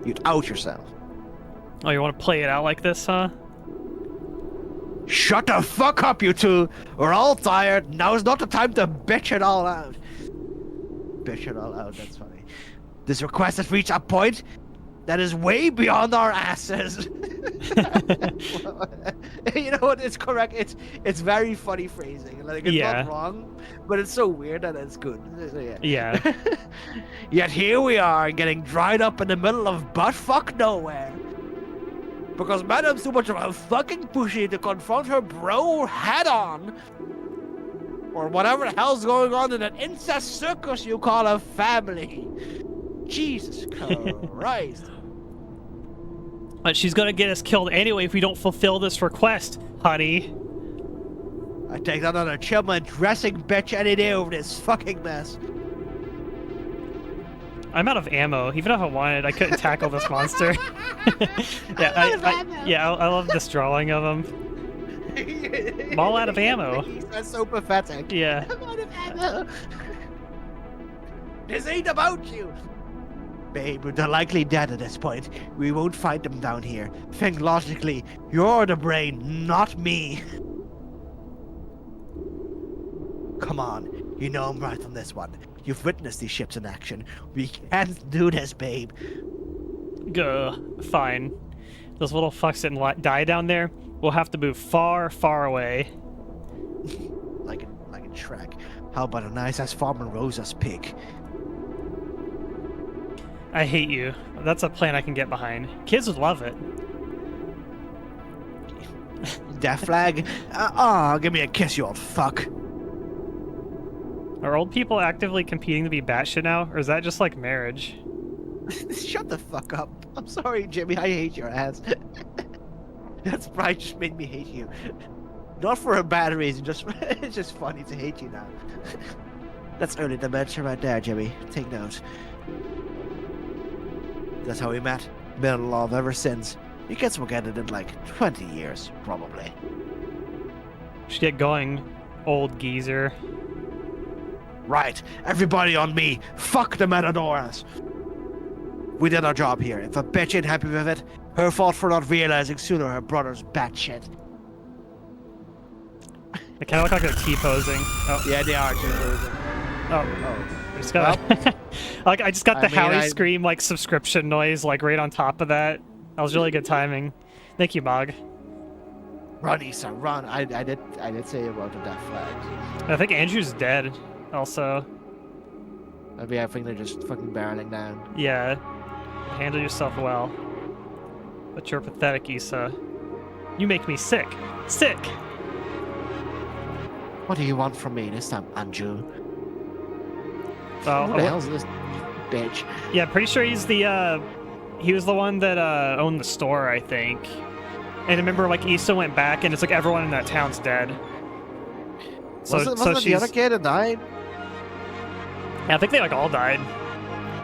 You'd out yourself. Oh, you want to play it out like this, huh? Shut the fuck up, you two! We're all tired. Now's not the time to bitch it all out. Bitch it all out, that's funny. This request has reached a point that is way beyond our asses. You know what? It's correct. It's very funny phrasing. Like, it's Yeah. not wrong, but it's so weird that it's good. So, yeah. Yeah. Yet here we are, getting dried up in the middle of buttfuck nowhere. Because Madame's too much of a fucking pussy to confront her bro head on. Or whatever the hell's going on in that incest circus you call a family. Jesus Christ. But she's gonna get us killed anyway if we don't fulfill this request, honey. I take that on a chum and dressing bitch any day over this fucking mess. I'm out of ammo. Even if I wanted, I couldn't tackle this monster. I love this drawing of him. I'm all out of ammo. That's so pathetic. Yeah. I'm out of ammo. This ain't about you. Babe, they're likely dead at this point. We won't find them down here. Think logically. You're the brain, not me. Come on. You know I'm right on this one. You've witnessed these ships in action. We can't do this, babe. Gah, fine. Those little fucks didn't die down there. We'll have to move far, far away. Like a Shrek. How about a nice-ass Farmer Rosa's pig? I hate you. That's a plan I can get behind. Kids would love it. Death flag? Give me a kiss, you old fuck. Are old people actively competing to be batshit now, or is that just like marriage? Shut the fuck up. I'm sorry, Jimmy. I hate your ass. That's pride just made me hate you. Not for a bad reason, just it's just funny to hate you now. That's early dementia right there, Jimmy. Take note. That's how we met. Been in love ever since. You kids will get it in like 20 years, probably. Should get going, old geezer. Right, everybody on me. Fuck the Matadoras. We did our job here. If a bitch ain't happy with it, her fault for not realizing sooner her brother's batshit. They kind of look like they're T-posing. Oh, Yeah, they are too. I just got, like, I just got the Howie Scream like subscription noise like right on top of that. That was really good timing. Thank you, Mog. Run, Issa, run. I did say about the death flags. I think Andrew's dead. Also, I think they're just fucking barreling down. yeah. Handle yourself well. But you're pathetic, Issa. You make me sick. Sick! What do you want from me this time, Andrew? Oh, Who the hell's this bitch? yeah, pretty sure he's the, he was the one that, owned the store, I think. And I remember, like, Issa went back, and it's like everyone in that town's dead. So, Wasn't it the other kid that died? Yeah, I think they, like, all died.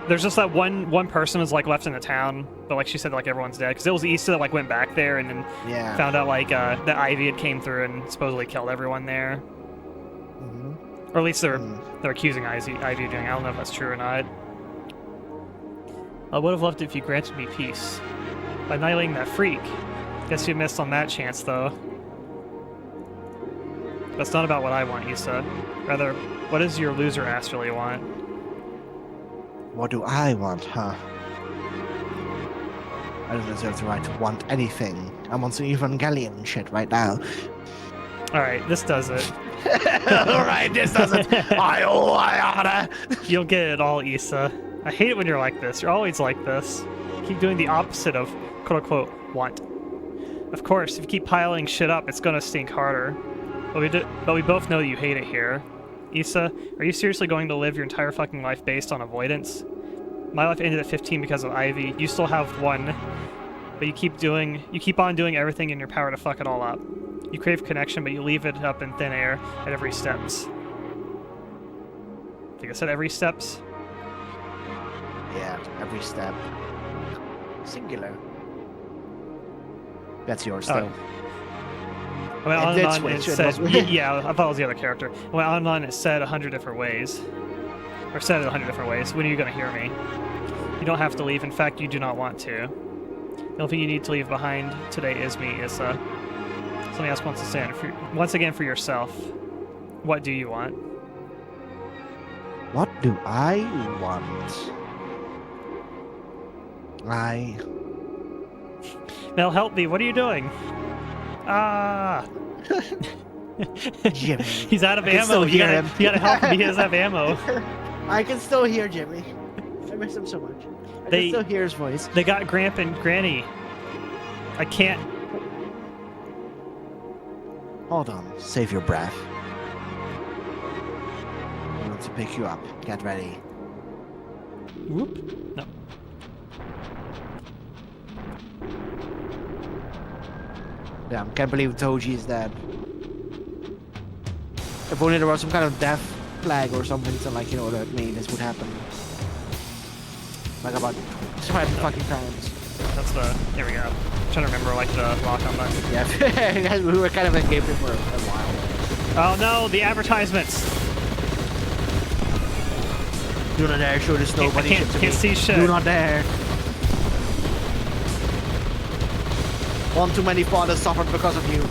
There's just that one person who's like left in the town, but like she said, like everyone's dead because it was Issa that like went back there and then Yeah. found out like that Ivy had came through and supposedly killed everyone there, or at least they're accusing Ivy of doing. I don't know if that's true or not. I would have loved it if you granted me peace by annihilating that freak. Guess you missed on that chance though. That's not about what I want, Issa. Rather, what does your loser ass really want? What do I want, huh? I don't deserve the right to want anything. I'm on some Evangelion shit right now. Alright, this does it. Alright, this doesn't. I oughta. You'll get it all, Issa. I hate it when you're like this. You're always like this. Keep doing the opposite of quote-unquote want. Of course, if you keep piling shit up, it's gonna stink harder. But we both know you hate it here. Issa, are you seriously going to live your entire fucking life based on avoidance? My life ended at 15 because of Ivy. You still have one, but you keep on doing everything in your power to fuck it all up. You crave connection, but you leave it up in thin air at every steps. I think I said every steps. Yeah, every step. Singular. That's yours, though. I went on and did on, switch, and it it said, wasn't- yeah, I thought it was the other character. I went on and on, and it said 100 different ways. Or said it 100 different ways. When are you going to hear me? You don't have to leave. In fact, you do not want to. The only thing you need to leave behind today is me, Issa. So let me ask once again for yourself. What do you want? What do I want? Mel, help me. What are you doing? Ah! Jimmy. He's out of I can ammo. still You hear gotta, him. you gotta help him. He doesn't have ammo. I can still hear Jimmy. I miss him so much. I They- can still hear his voice. They got Gramp and Granny. I can't. Hold on. Save your breath. I want to pick you up. Get ready. Whoop. No. Damn, can't believe Toji is dead. If only there was some kind of death flag or something to, like, you know, that mean this would happen. Like about 20 fucking times. That's the. Here we go. I'm trying to remember like the lock on button. Yeah, we were kind of in game for a while. Oh no, the advertisements. Do not dare show this nobody can't- shit to can't me. see shit. Do not dare. One too many fathers suffered because of you.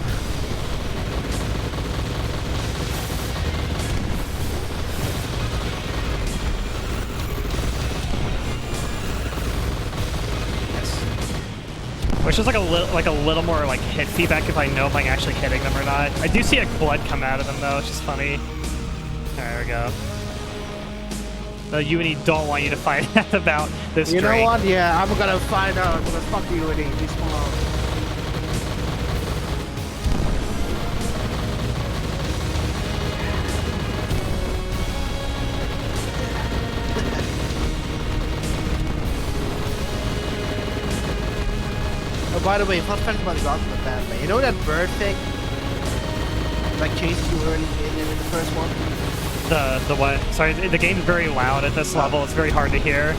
Wish there's like a little more like hit feedback if I know if I'm actually hitting them or not. I do see like blood come out of them though, it's just funny. There we go. Uni don't want you to find out about this You know drink. what? Yeah, I'm gonna find out. I'm gonna fuck you with these tomorrow. Oh, by the way, fun fact about Gotham and Batman. You know that bird thing? Like chases you early in the first one? The what? Sorry, the game's very loud at this level. It's very hard to hear.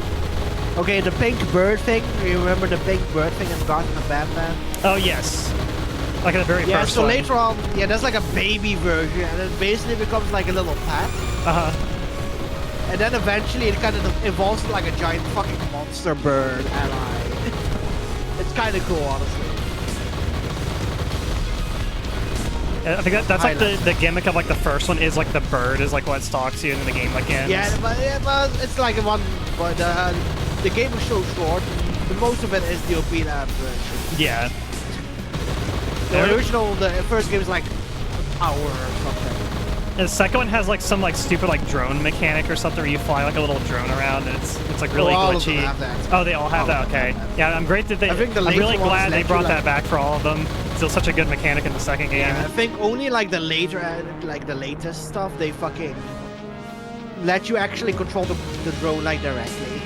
Okay, the pink bird thing. You remember the pink bird thing in Gotham and Batman? Oh yes. Like the very Yeah, first so one. later on, yeah, there's like a baby version, and it basically becomes like a little pet. And then eventually it kind of evolves to like a giant fucking monster bird ally. It's kind of cool, honestly. I think that's like the gimmick of like the first one is like the bird is like what stalks you and then the game like ends. Yeah, but it's like one, but the game is so short. The most of it is the Opina version. Yeah. The original, the first game is like an hour or something. And the second one has like some like stupid like drone mechanic or something where you fly like a little drone around and it's like really all of glitchy. them have that. Oh, they all have All that. of them Okay. have that. Yeah, I'm great that they. I think the I'm later really ones glad they let you, brought like- that back for all of them. Still such a good mechanic in the second game. Yeah, I think only like the later, like the latest stuff, they fucking let you actually control the drone like directly.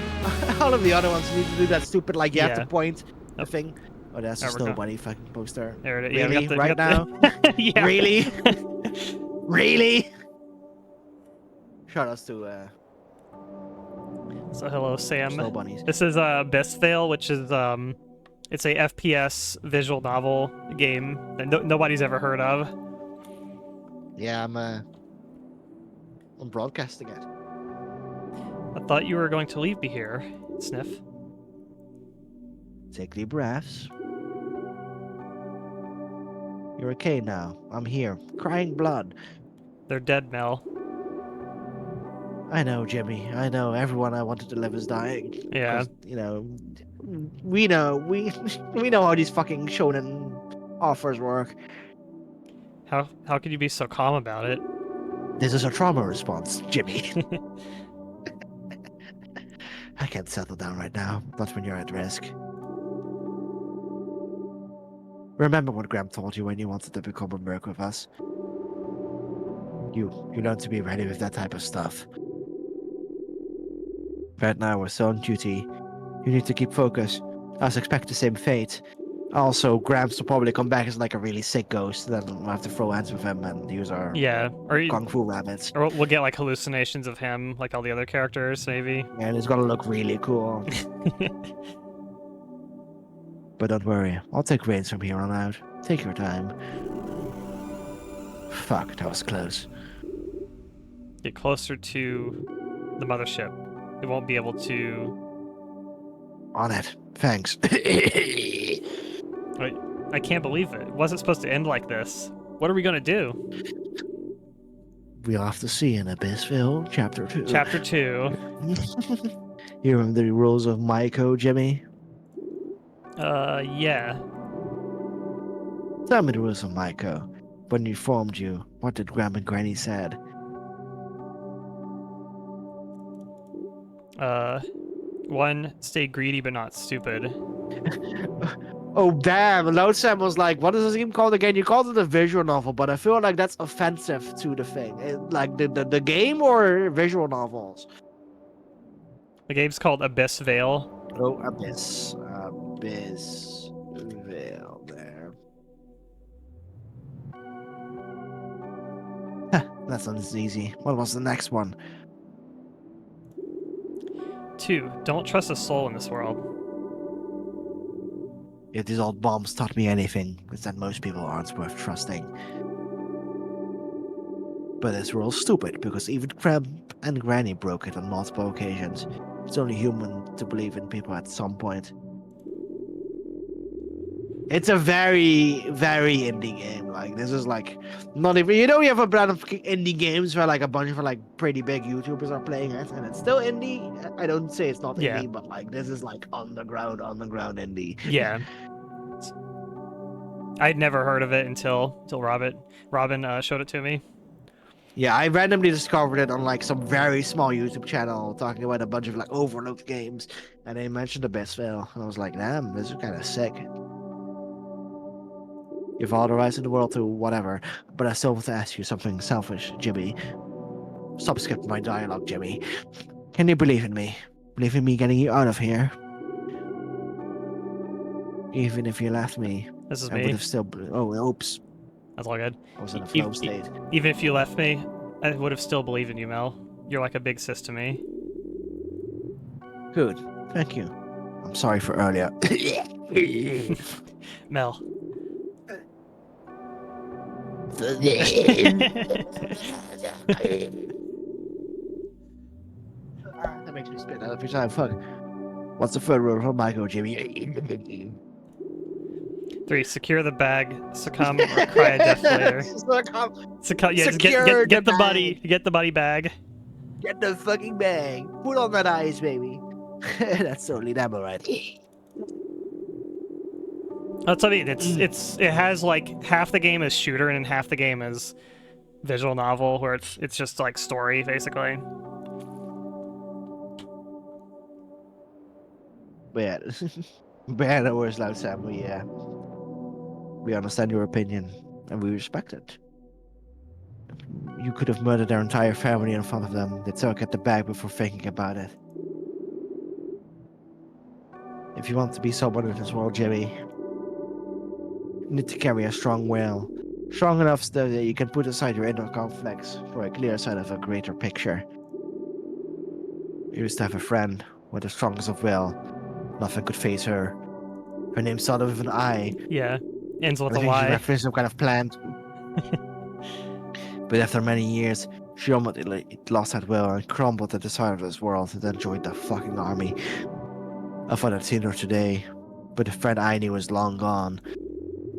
All of the other ones need to do that stupid like you have Yeah. to point the Nope. thing. Oh, that's There just we go. nobody fucking poster. There it is. Yeah, Really? we got Right now? yeah. Really? Really? Shout outs to So hello, Sam. Snow bunnies. This is Best Veil, which is it's a FPS visual novel game that nobody's ever heard of. Yeah, I'm broadcasting it. I thought you were going to leave me here, Sniff. Take deep breaths. You're okay now. I'm here. Crying blood. They're dead, Mel. I know, Jimmy. I know. Everyone I wanted to live is dying. Yeah. 'Cause, you know, we know. We know how these fucking shonen offers work. How could you be so calm about it? This is a trauma response, Jimmy. I can't settle down right now. Not when you're at risk. Remember what Graham told you when you wanted to become a merc with us? You learn to be ready with that type of stuff. Right now we're still on duty. You need to keep focus. I expect the same fate. Also, Gramps will probably come back as like a really sick ghost. Then we'll have to throw hands with him and use our Yeah, kung fu rabbits. or we'll get like hallucinations of him, like all the other characters, maybe. And it's gonna look really cool. But don't worry, I'll take reins from here on out. Take your time. Fuck, that was close. Get closer to the mothership. It won't be able to. On it. Thanks. I can't believe it. It wasn't supposed to end like this. What are we gonna do? We'll have to see in Abyssville, Chapter 2. Chapter 2. You remember the rules of MeenaCrowe, Jimmy? Yeah. Tell me the rules of MeenaCrowe. When we formed you, what did Grandma and Granny said? 1, stay greedy but not stupid. Oh damn, Loud Sam was like, what is this game called again? You called it a visual novel, but I feel like that's offensive to the thing. Like the game or visual novels? The game's called Abyss Veil. Oh, Abyssville there. That sounds easy. What was the next one? 2, don't trust a soul in this world. If these old bombs taught me anything, it's that most people aren't worth trusting. But this rule's stupid, because even Grandpa and Granny broke it on multiple occasions. It's only human to believe in people at some point. It's a very, very indie game. Like, this is like, not even, you know, you have a brand of indie games where like a bunch of like pretty big YouTubers are playing it, and it's still indie. I don't say it's not Yeah. indie, but like, this is like underground indie. Yeah. I'd never heard of it until Robin showed it to me. Yeah, I randomly discovered it on like some very small YouTube channel talking about a bunch of like overlooked games, and they mentioned Abyssville, and I was like, damn, this is kind of sick. You've all the rights in the world to whatever, but I still want to ask you something selfish, Jimmy. Stop skipping my dialogue, Jimmy. Can you believe in me? Believe in me getting you out of here? Even if you left me, This is I would me. have still. Oh, oops. That's all good. I was in a E- flow e- state. Even if you left me, I would have still believed in you, Mel. You're like a big sis to me. Good. Thank you. I'm sorry for earlier. Mel. That makes me spit out every time. Fuck. What's the third rule from Michael, Jimmy? 3, secure the bag, succumb or cry a death later. Yeah, just Secure get the the buddy, get the buddy bag. Get the fucking bag. Put on that ice, baby. That's totally damn alright. That's what I mean. It has like half the game is shooter and half the game is visual novel, where it's just like story basically. But yeah, bad words, Loud Sam. We understand your opinion and we respect it. You could have murdered their entire family in front of them. They took at the bag before thinking about it. If you want to be someone in this world, Jimmy, you need to carry a strong will. Strong enough so that you can put aside your inner conflicts for a clear sight of a greater picture. She used to have a friend with the strongest of will. Nothing could face her. Her name started with an I. Yeah. Ends with I a think she Y. referenced some kind of plant. But after many years, she ultimately lost that will and crumbled at the side of this world and then joined the fucking army. I thought I'd seen her today, but the friend I knew is long gone.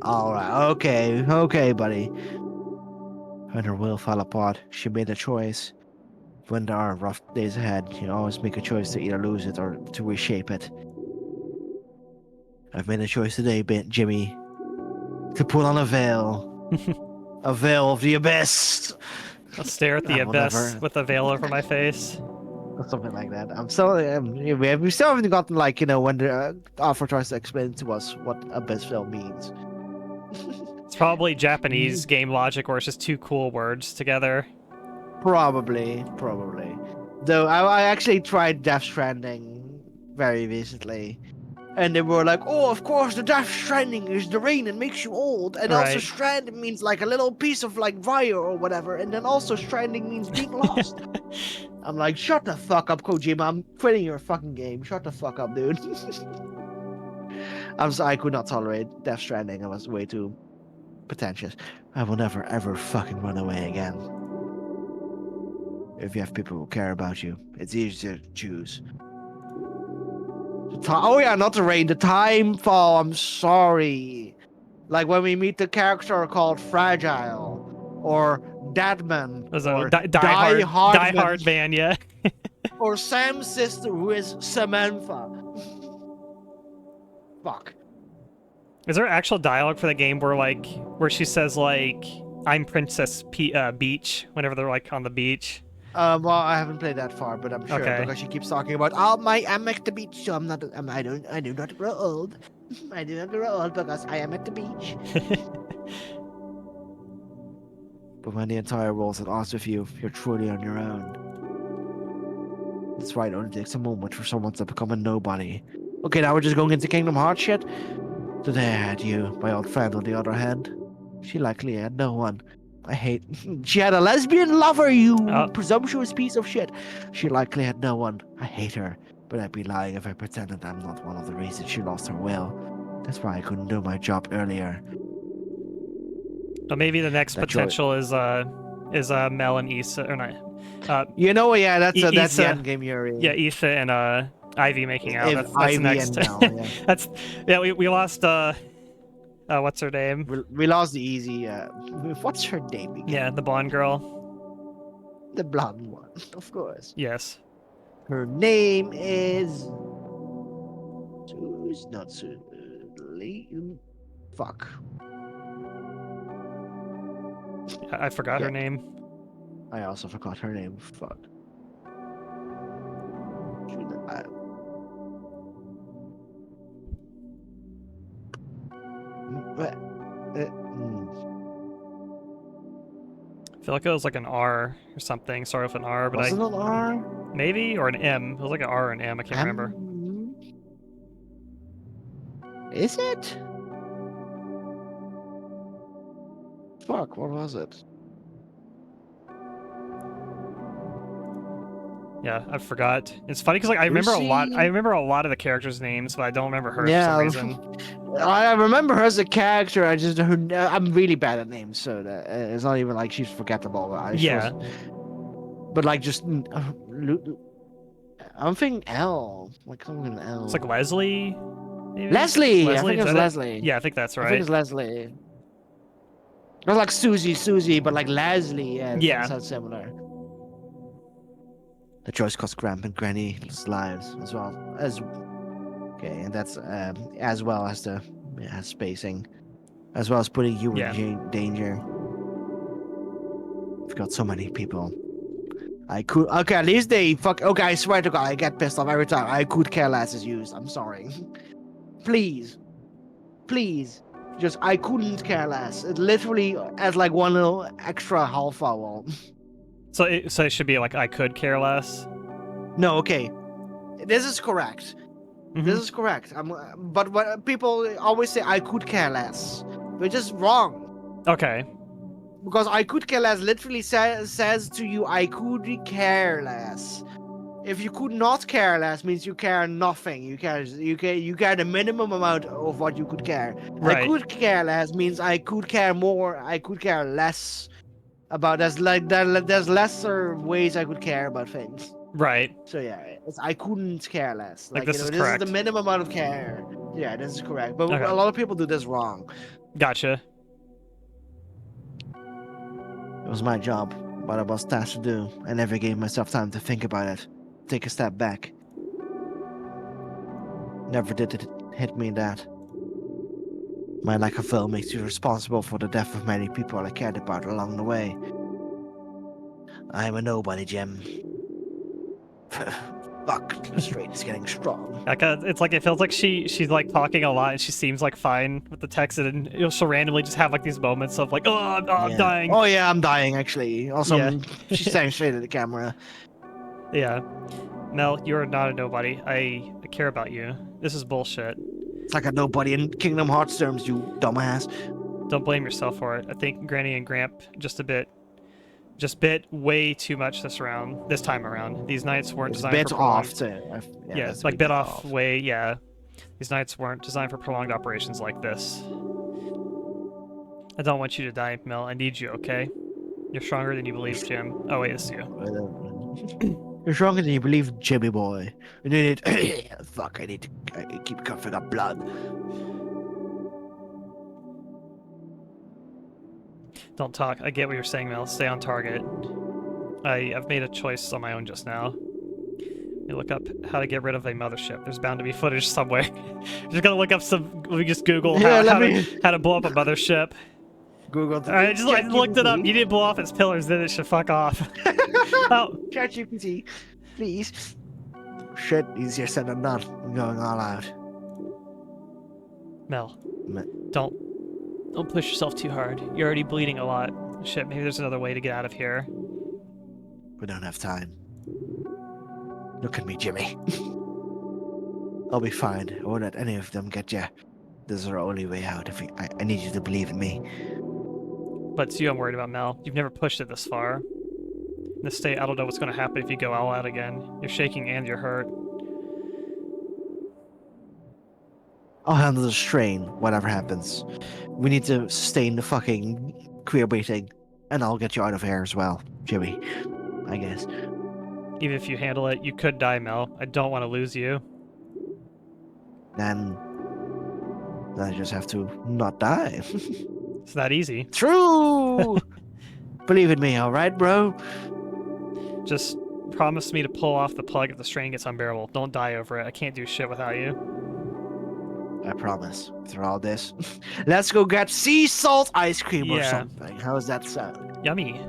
Alright, okay, buddy. When her will fell apart, she made a choice. When there are rough days ahead, you always make a choice to either lose it or to reshape it. I've made a choice today, Jimmy, to put on a veil. A veil of the abyss! I'll stare at the I will abyss never- with a veil over my face. Or something like that. We still haven't gotten, like, when the author tries to explain to us what abyss veil means. It's probably Japanese game logic where it's just two cool words together. Probably. Though I actually tried Death Stranding very recently. And they were like, oh, of course, the Death Stranding is the rain and makes you old. And also Right. stranding means like a little piece of like wire or whatever. And then also stranding means being lost. I'm like, shut the fuck up, Kojima. I'm quitting your fucking game. Shut the fuck up, dude. I'm sorry, I could not tolerate Death Stranding. I was way too pretentious. I will never ever fucking run away again. If you have people who care about you, it's easier to choose. Oh yeah, not the rain, the time fall. I'm sorry. Like when we meet the character called Fragile, or Deadman, There's or a die Hardman, hard man, yeah. or Sam's sister who is Samantha. Fuck. Is there actual dialogue for the game where she says like I'm Princess Beach whenever they're like on the beach? Well, I haven't played that far, but I'm sure Okay. because she keeps talking about, I'm at the beach, so I do not grow old. I do not grow old because I am at the beach. But when the entire world's at odds with you, you're truly on your own. That's right, it only takes a moment for someone to become a nobody. Okay, now we're just going into Kingdom Hearts shit? Today I had you, my old friend, on the other hand. She likely had no one. She had a lesbian lover, you presumptuous piece of shit. She likely had no one. I hate her, but I'd be lying if I pretended I'm not one of the reasons she lost her will. That's why I couldn't do my job earlier. But maybe the next That potential is Mel and Issa, or not? Yeah, that's the Issa. end game Yuri. Yeah, Issa and Ivy making out. That's Ivy the next. and Mel, yeah. We lost what's her name? We lost the easy. What's her name again? Yeah, the blonde girl. The blonde one, of course. Yes. Her name is. Not Fuck. I forgot her name. I also forgot her name. Fuck. I feel like it was like an R or something. Sorry with an R, but Was it an R? maybe or an M. It was like an R or an M. I can't remember. Is it? Fuck, what was it? Yeah, I forgot. It's funny because like I remember a lot. I remember a lot of the characters' names, but I don't remember her for some reason. I remember her as a character. I'm really bad at names, so that, it's not even like she's forgettable. But like just I'm thinking L, like something with an L. It's like Leslie. Maybe? Leslie. I think is it's that it? Leslie. Yeah, I think that's I right. think it's Leslie. Not like Susie, but like Leslie. Yeah. It sounds similar. The choice cost Gramp and Granny's lives as well as. Okay, and that's as well as the spacing, as well as putting you in danger. We've got so many people. I could. Okay, at least they fuck. Okay, I swear to God, I get pissed off every time I could care less is used. I'm sorry. Please. Just I couldn't care less. It literally adds like one little extra half vowel. So it should be like I could care less. No, okay. This is correct. Mhm. This is correct. But what people always say, I could care less, which is wrong. Okay. Because I could care less literally says to you, I could care less. if you could not care less means you care nothing. You care the minimum amount of what you could care. Right. I could care less means I could care more. I could care less about there's lesser ways I could care about things. Right. So yeah, I couldn't care less. Like, this is this correct. is the minimum amount of care. Yeah, this is correct. But Okay. a lot of people do this wrong. Gotcha. It was my job, what I was tasked to do. I never gave myself time to think about it. Take a step back. Never did it hit me that. My lack of will makes you responsible for the death of many people I cared about along the way. I'm a nobody, Jim. Fuck, the strain is getting strong. It's like it feels like she's like talking a lot and she seems like fine with the text, and she'll randomly just have like these moments of like, oh, I'm dying. Oh yeah, I'm dying actually. Also, Yeah. she's staring straight at the camera. Yeah. Mel, you're not a nobody. I care about you. This is bullshit. It's like a nobody in Kingdom Hearts terms, you dumbass. Don't blame yourself for it. I think Granny and Gramp just bit way too much this time around. These nights weren't It's designed bit for off prolonged. too. Yeah, it's like bit off way. Yeah, these nights weren't designed for prolonged operations like this. I don't want you to die, Mel. I need you. Okay? You're stronger than you believe, Jim. Oh wait, this is you. You're stronger than you believe, Jimmy boy. You need fuck, I need to keep coughing up blood. Don't talk. I get what you're saying, Mel. Stay on target. I've made a choice on my own just now. Let me look up how to get rid of a mothership. There's bound to be footage somewhere. Just gonna look up some. We just Google how to blow up a mothership. Google. I looked it up. You didn't blow off its pillars, then it should fuck off. Oh, ChatGPT, please. Shit, easier said than done. I'm going all out. Mel, don't push yourself too hard. You're already bleeding a lot. Shit, maybe there's another way to get out of here. We don't have time. Look at me, Jimmy. I'll be fine. I won't let any of them get you. This is our only way out. I need you to believe in me. But it's you I'm worried about, Mel. You've never pushed it this far. In this state, I don't know what's going to happen if you go all out again. You're shaking and you're hurt. I'll handle the strain, whatever happens. We need to sustain the fucking queer baiting, and I'll get you out of here as well, Jimmy. I guess. Even if you handle it, you could die, Mel. I don't want to lose you. Then I just have to not die. It's that easy. True! Believe in me, alright, bro? Just promise me to pull off the plug if the strain gets unbearable. Don't die over it. I can't do shit without you. I promise. Through all this, let's go get sea salt ice cream or Yeah. something. How's that sound? Yummy.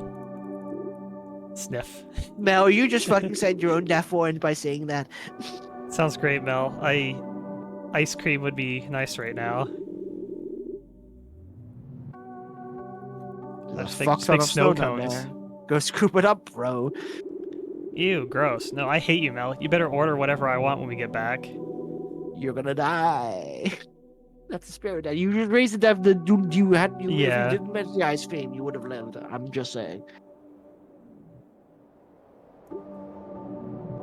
Sniff. Mel, you just fucking said your own death warrant by saying that. Sounds great, Mel. Ice cream would be nice right now. There's big- fuck ton big of snow snow down cones. there. Go scoop it up, bro. Ew, gross. No, I hate you, Mel. You better order whatever I want when we get back. You're gonna die. That's the spirit. That you just raised the death. If you didn't mention the ice cream, you would have lived. I'm just saying.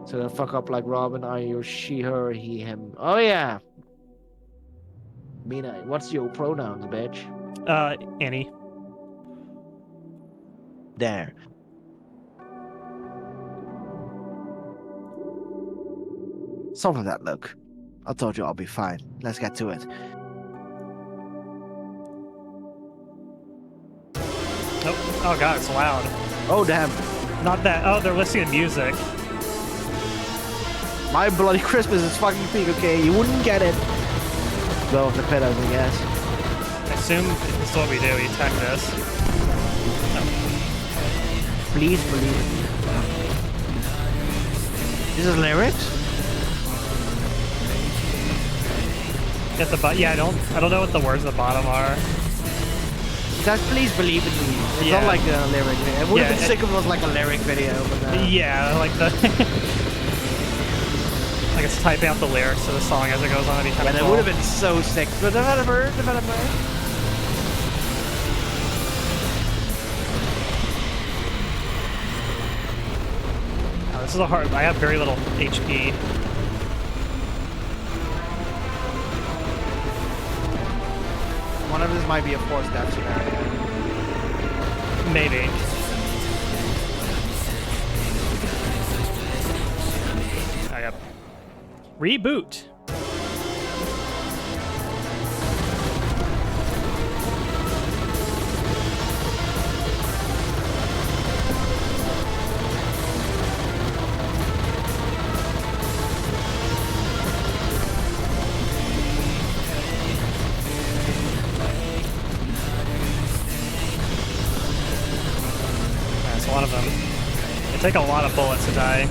So then fuck up like Robin, are you she, her, he, him? Oh yeah. Meena, what's your pronouns, bitch? Annie. There. Soften that look. I told you I'll be fine. Let's get to it. Oh god, it's loud. Oh damn. Not that. Oh, they're listening to music. My bloody Christmas is fucking peak, okay? You wouldn't get it. Blow off the pillows, I guess. I assume this is what we do. We attack this. Please believe it. This is lyrics? Get the yeah, I don't know what the words at the bottom are. That's please believe in me. It's Yeah. not like a lyric video. It would have Yeah, been sick if it was like a lyric video, but Yeah, like the. I guess typing out the lyrics to the song as it goes on. That'd be kind yeah, of that cool. would have been so sick. But developer. This is a hard. I have very little HP. One of this might be a forced death scenario. Maybe. I got reboot. That's one of them. They take a lot of bullets to die.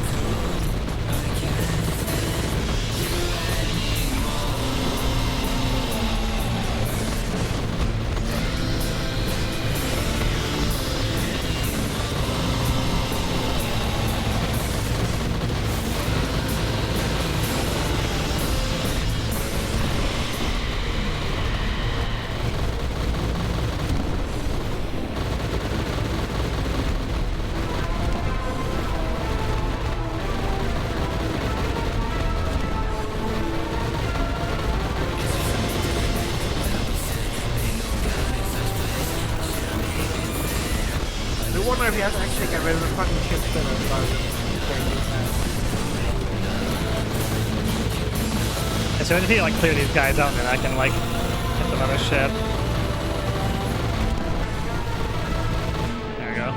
I wonder if you have to actually get rid of the fucking ship spinner. As soon as you like clear these guys out, then I can like hit another ship. There we go.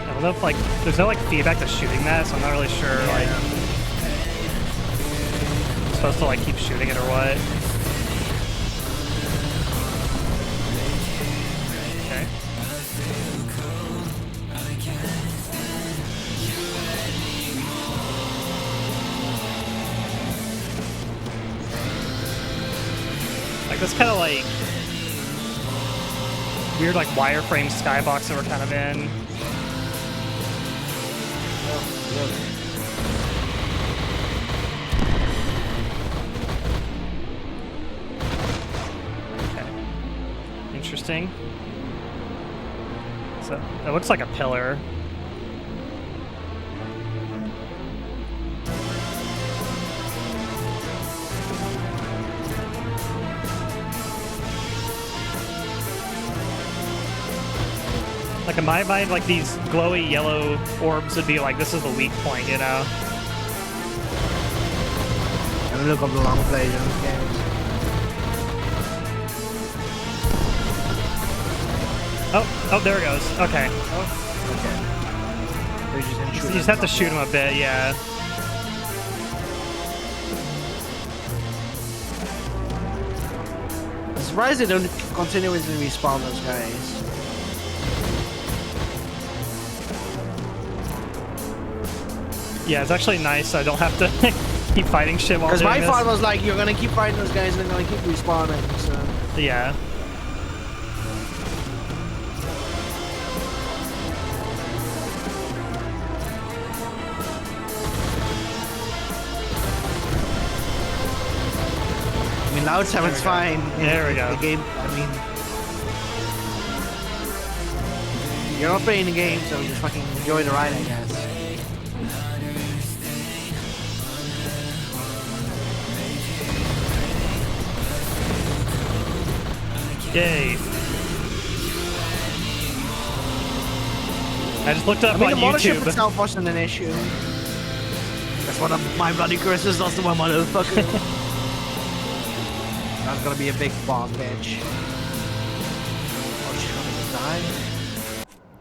I don't know if like there's no like feedback to shooting that, so I'm not really sure like I'm supposed to like keep shooting it or what. Okay. Like this kind of like weird like wireframe skybox that we're kind of in. Okay. Interesting. So it looks like a pillar. Like in my mind, like these glowy yellow orbs would be like, this is the weak point, you know? Let me look up the long plays in this game. Oh, there it goes. Okay. Okay. They just didn't shoot You just him have to shoot him a bit, yeah. I'm surprised they don't continuously respawn those guys. Yeah, it's actually nice. I don't have to keep fighting shit while Because doing my this. thought was like, you're gonna keep fighting those guys and they're gonna keep respawning, so... Yeah. I mean, Loud 7's fine. There we go. The game, I mean... You're not playing the game, so just fucking enjoy the ride, I guess. Yay. I just looked up I mean, on the mothership YouTube. itself wasn't an issue. That's one of my bloody curses, that's the one motherfucker. That's gonna be a big boss, bitch. Oh, she's gonna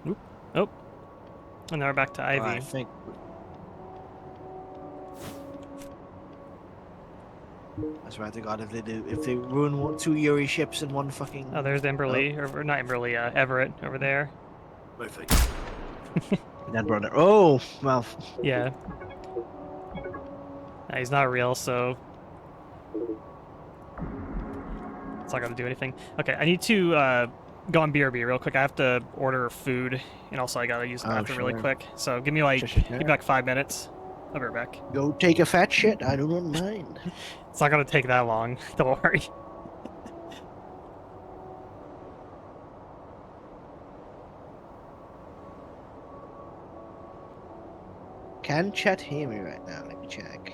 die. Oop. Oh. And now we're back to Ivy. I think. I swear to God, if they ruin two Yuri ships in one fucking. Oh, there's Emberly, or not Emberly, Everett over there. Perfect. That brother. Oh, well. Yeah. He's not real, so it's not gonna do anything. Okay, I need to go on BRB real quick. I have to order food, and also I gotta use the bathroom really quick. So give me like give me like 5 minutes. I'll be right back. Go take a fat shit. I don't mind. It's not gonna take that long. Don't worry. Can chat hear me right now? Let me check.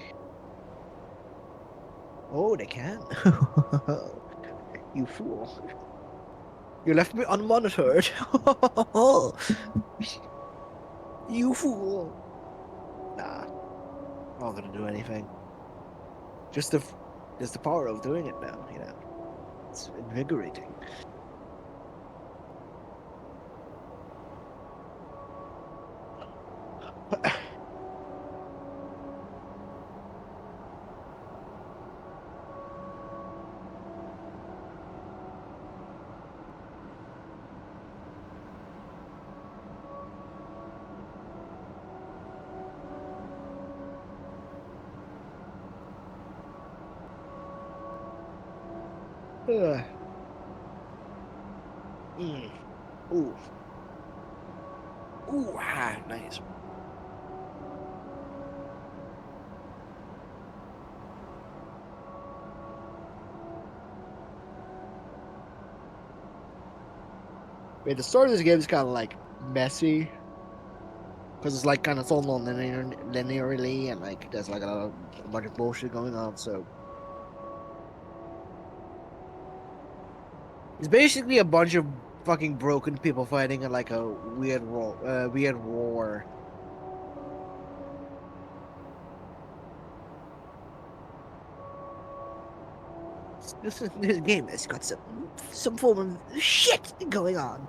Oh, they can. You fool. You left me unmonitored. You fool. Nah, not gonna do anything. Just the power of doing it now, you know. It's invigorating. Ugh. Mm. Ooh. Ooh, ah, nice. Wait, the story of this game is kind of like messy because it's like kind of told linearly and like there's like a bunch of bullshit going on. So it's basically a bunch of fucking broken people fighting in like a weird war. This game has got some form of shit going on.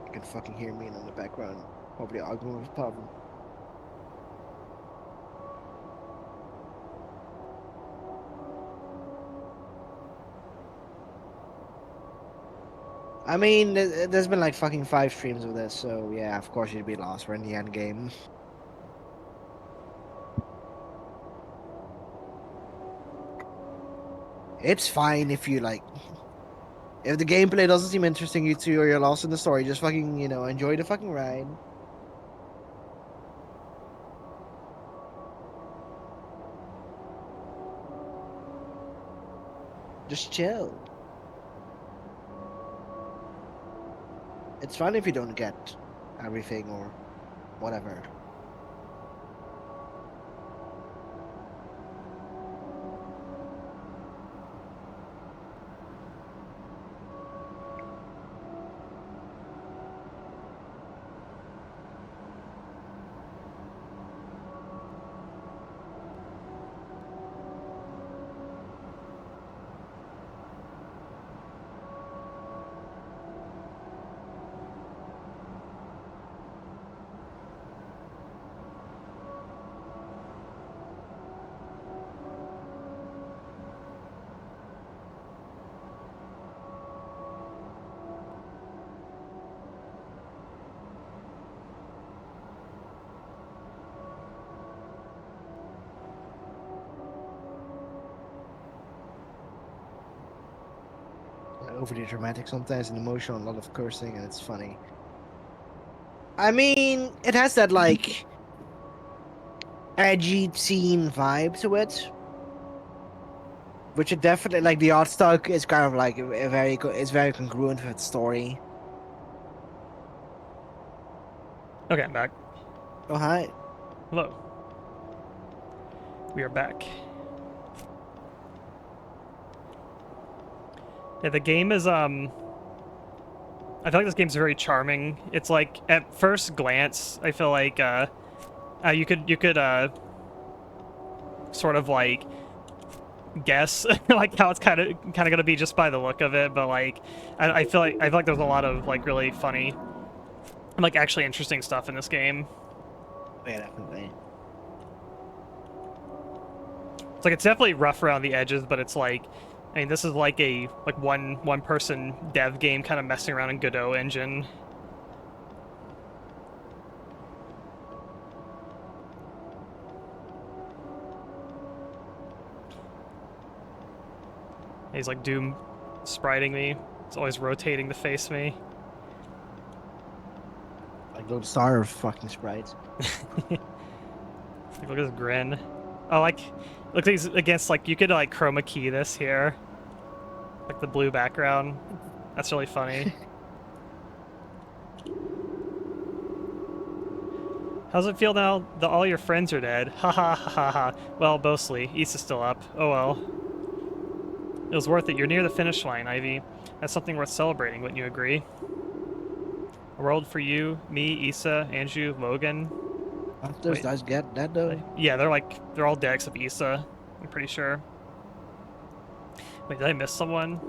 You can fucking hear me in the background, probably arguing with Pavel. I mean, there's been like fucking 5 streams of this, so yeah, of course you'd be lost. We're in the end game. It's fine if you like. If the gameplay doesn't seem interesting you to, or you're lost in the story, just fucking, you know, enjoy the fucking ride. Just chill. It's fine if you don't get everything or whatever. Overly dramatic sometimes and emotional, a lot of cursing, and it's funny. I mean, it has that like edgy teen vibe to it, which it definitely like. The art style is kind of like it's very congruent with the story. Okay, I'm back. Oh hi. Hello. We are back. Yeah, the game is I feel like this game's very charming. It's like at first glance, I feel like you could sort of like guess like how it's kind of gonna be just by the look of it, but like I feel like there's a lot of like really funny and like actually interesting stuff in this game. Yeah, definitely. It's like it's definitely rough around the edges, but it's like, I mean, this is like a one person dev game kind of messing around in Godot engine. He's like Doom spriting me. It's always rotating to face me. Like Lone Star of fucking sprites. Look at this grin. Oh, like, looks like he's against, like, you could, like, chroma key this here. Like the blue background. That's really funny. How's it feel now that all your friends are dead? Ha ha ha ha ha. Well, mostly. Issa's still up. Oh well. It was worth it. You're near the finish line, Ivy. That's something worth celebrating, wouldn't you agree? A world for you, me, Issa, Andrew, Logan. Aren't those guys get dead though? Yeah, they're all dead except Issa. I'm pretty sure. Wait, did I miss someone?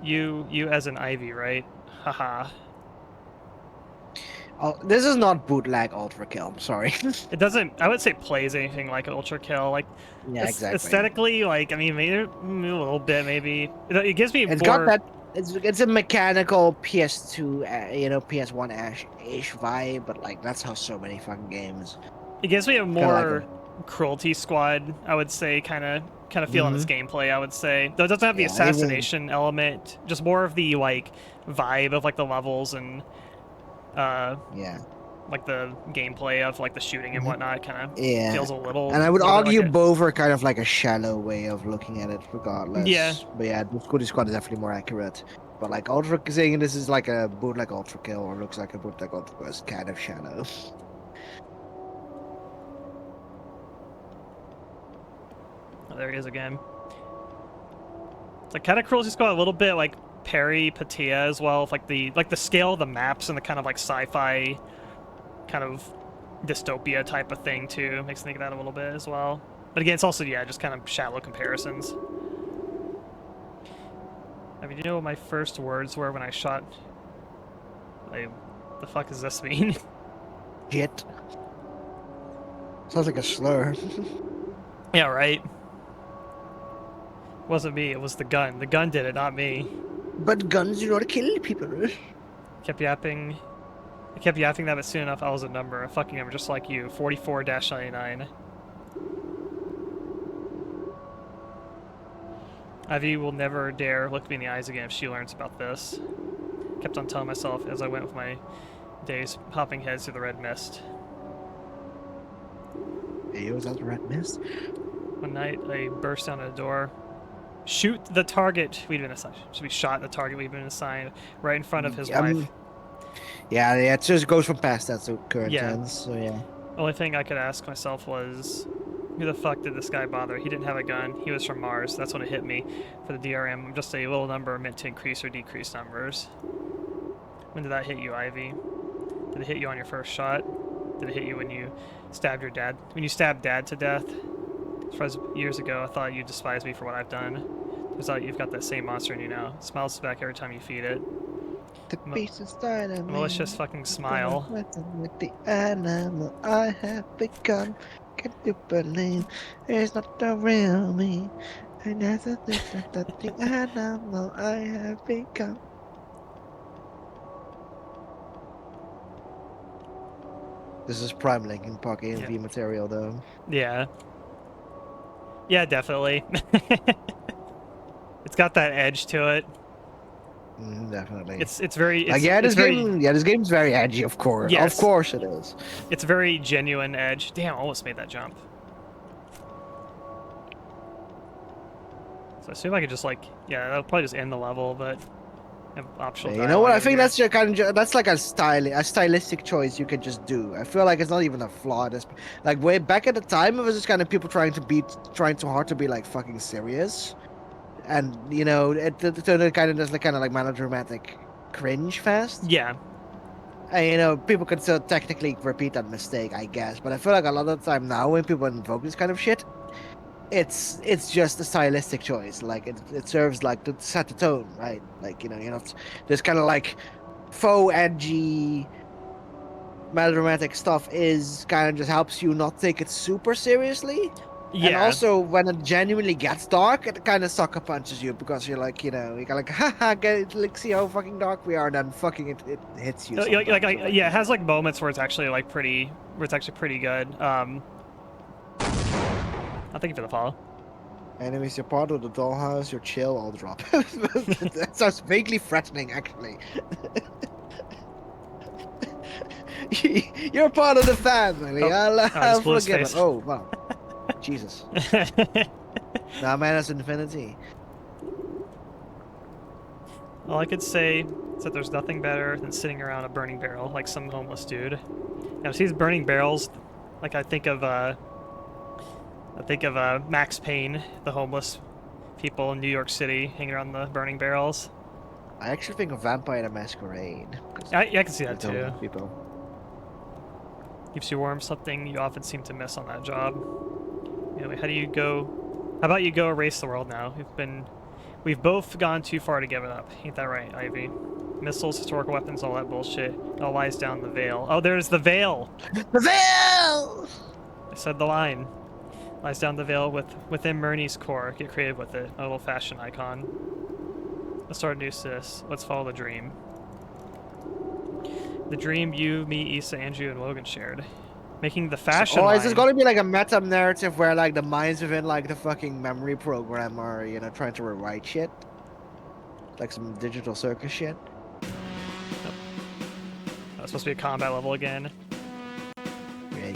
You as an Ivy, right? Haha. Oh, this is not bootleg Ultra Kill. I'm sorry. It doesn't. I would say plays anything like Ultra Kill. Like, Yeah, exactly. Aesthetically, like, I mean, maybe a little bit, maybe. It gives me It's more. got that. It's a mechanical PS2, PS1-ish vibe, but like that's how so many fucking games. It gives me a Kinda more like Cruelty Squad, I would say, kind of feel in its gameplay. I would say, though it doesn't have the Yeah, assassination element, just more of the like vibe of like the levels and Yeah. like the gameplay of like the shooting and whatnot. Kind of Yeah. feels a little. And I would little bit argue like both are kind of like a shallow way of looking at it, regardless. Yeah. But yeah, the Cruelty Squad is definitely more accurate. But like Ultra saying this is like a bootleg Ultra Kill or looks like a bootleg Ultra Kill is kind of shallow. Oh, there he is again. It's like kind of Cruelty Squad a little bit like Perry Patia as well, with like the scale of the maps and the kind of like sci-fi kind of dystopia type of thing too. Makes me think of that a little bit as well. But again, it's also just kind of shallow comparisons. I mean, you know what my first words were when I shot? Like, the fuck does this mean? Shit. Sounds like a slur. Yeah, right. It wasn't me, it was the gun. The gun did it, not me. But guns do not kill people. Kept yapping. I kept yapping that, but soon enough I was a number. A fucking number just like you. 44-99. Ivy will never dare look me in the eyes again if she learns about this. Kept on telling myself as I went with my days popping heads through the red mist. Hey, was that the red mist? One night I burst down a door. Shoot the target we'd been assigned. Should be shot the target we'd been assigned right in front of his wife. Yeah, it just goes from past that to current Yeah. tense, so yeah. Only thing I could ask myself was, who the fuck did this guy bother? He didn't have a gun. He was from Mars. That's when it hit me. For the DRM, I'm just a little number meant to increase or decrease numbers. When did that hit you, Ivy? Did it hit you on your first shot? Did it hit you when you stabbed your dad? When you stabbed Dad to death? As far as years ago, I thought you despised me for what I've done. Turns out you've got that same monster in you now. It smiles back every time you feed it. The beast inside of me. Malicious fucking smile. With the animal I have become. Can you believe it's not the real me? And that's the animal I have become. This is prime Linkin Park AMV material, though. Yeah. Yeah, definitely. It's got that edge to it. Definitely. It's very. It's, like, yeah, it's this game's very edgy, of course. Yes. Of course it is. It's very genuine edge. Damn, I almost made that jump. So I assume I could just like, that'll probably just end the level, but have optional. You know what? I dialogue in think here. that's your kind of that's like a stylistic choice you could just do. I feel like it's not even a flaw. This like way back at the time, it was just kind of people trying too hard to be like fucking serious, and you know, it kind of just like melodramatic cringe fest. Yeah. And you know, people could still technically repeat that mistake, I guess. But I feel like a lot of the time now, when people invoke this kind of shit, it's just a stylistic choice. Like it serves like to set the tone, right? Like, you know, this kind of like faux edgy melodramatic stuff is kind of just helps you not take it super seriously. Yeah. And also, when it genuinely gets dark, it kind of sucker punches you because you're like, you know, you're like, haha, like, see how fucking dark we are, and then fucking it hits you. Yeah, it has like moments where it's actually like pretty good. Thank you for the follow. Enemies, you're part of the dollhouse, you're chill, I'll drop. That sounds vaguely threatening, actually. You're part of the family, I'll just blew his forgive it. face. Oh, wow. Jesus. Nah, man, that's infinity. All I could say is that there's nothing better than sitting around a burning barrel like some homeless dude. Now, see these burning barrels, like I think of Max Payne, the homeless people in New York City hanging around the burning barrels. I actually think of Vampire the Masquerade. Yeah, I can see that the too. homeless people. Keeps you warm, something you often seem to miss on that job. Anyway, how about you go erase the world now? We've both gone too far to give it up. Ain't that right, Ivy? Missiles, historical weapons, all that bullshit. It all lies down the veil. Oh, there's the veil! The veil! I said the line. Lies down the veil within Murney's core. Get creative with it. A little fashion icon. Let's start a new sis. Let's follow the dream. The dream you, me, Issa, Andrew, and Logan shared. Making the fashion Oh, line. is this gonna be like a meta narrative where like the minds within like the fucking memory program are, you know, trying to rewrite shit? Like some digital circus shit? It's supposed to be a combat level again. Yeah,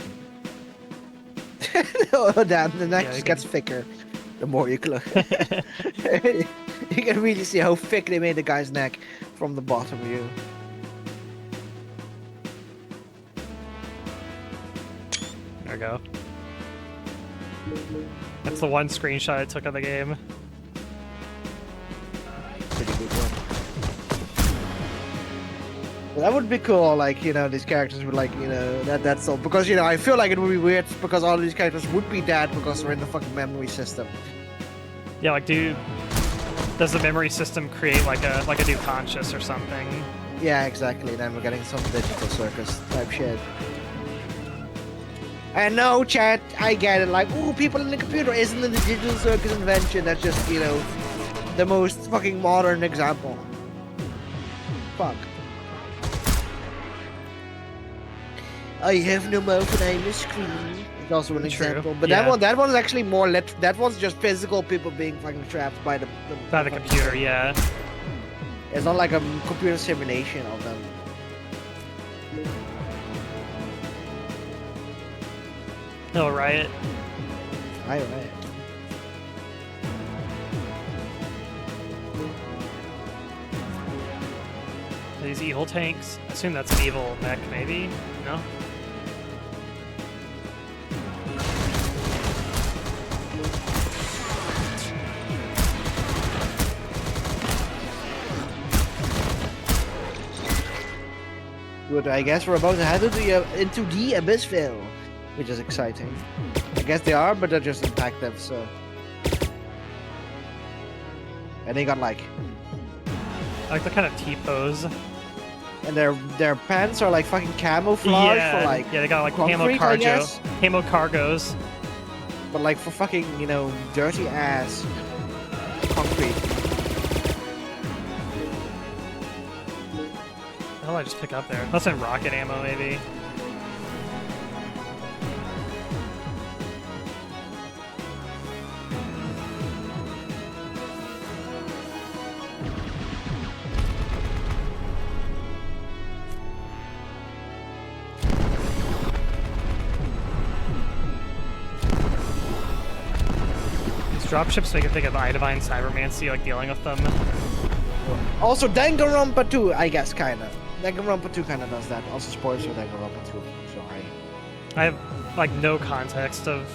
oh, damn, the neck Yeah, just you gets thicker the more you look. You can really see how thick they made the guy's neck from the bottom view. There we go. That's the one screenshot I took of the game. Pretty good one. Well, that would be cool, like, you know, these characters would, like, you know, that's all. Because, you know, I feel like it would be weird because all of these characters would be dead because they're in the fucking memory system. Yeah, like, does the memory system create like a new conscious or something? Yeah, exactly. Then we're getting some digital circus type shit. And no, chat, I get it. Like, ooh, people in the computer isn't a digital circus invention. That's just, you know, the most fucking modern example. Fuck. I have no mouth and I'm a screen. It's also an True. example. But Yeah. that one's actually more that one's just physical people being fucking trapped by the Computer, yeah. It's not like a computer simulation of them. No, Riot. Right. Are these evil tanks? I assume that's an evil mech, maybe? No? Good, I guess we're about to head into the Abyssville, which is exciting. I guess they are, but they're just inactive, so. And they got like, I like the kind of T-pose. and their pants are like fucking camouflage for like, yeah, they got like camo concrete, I guess. cargos. But like for fucking, you know, dirty ass concrete. What the hell did I just pick up there? That's in rocket ammo, maybe. Dropships make it think of Idivine Cybermancy, like dealing with them. Also, Danganronpa 2, I guess, kinda. Danganronpa 2 kinda does that. Also, spoilers for Danganronpa 2. Sorry. I have like no context of.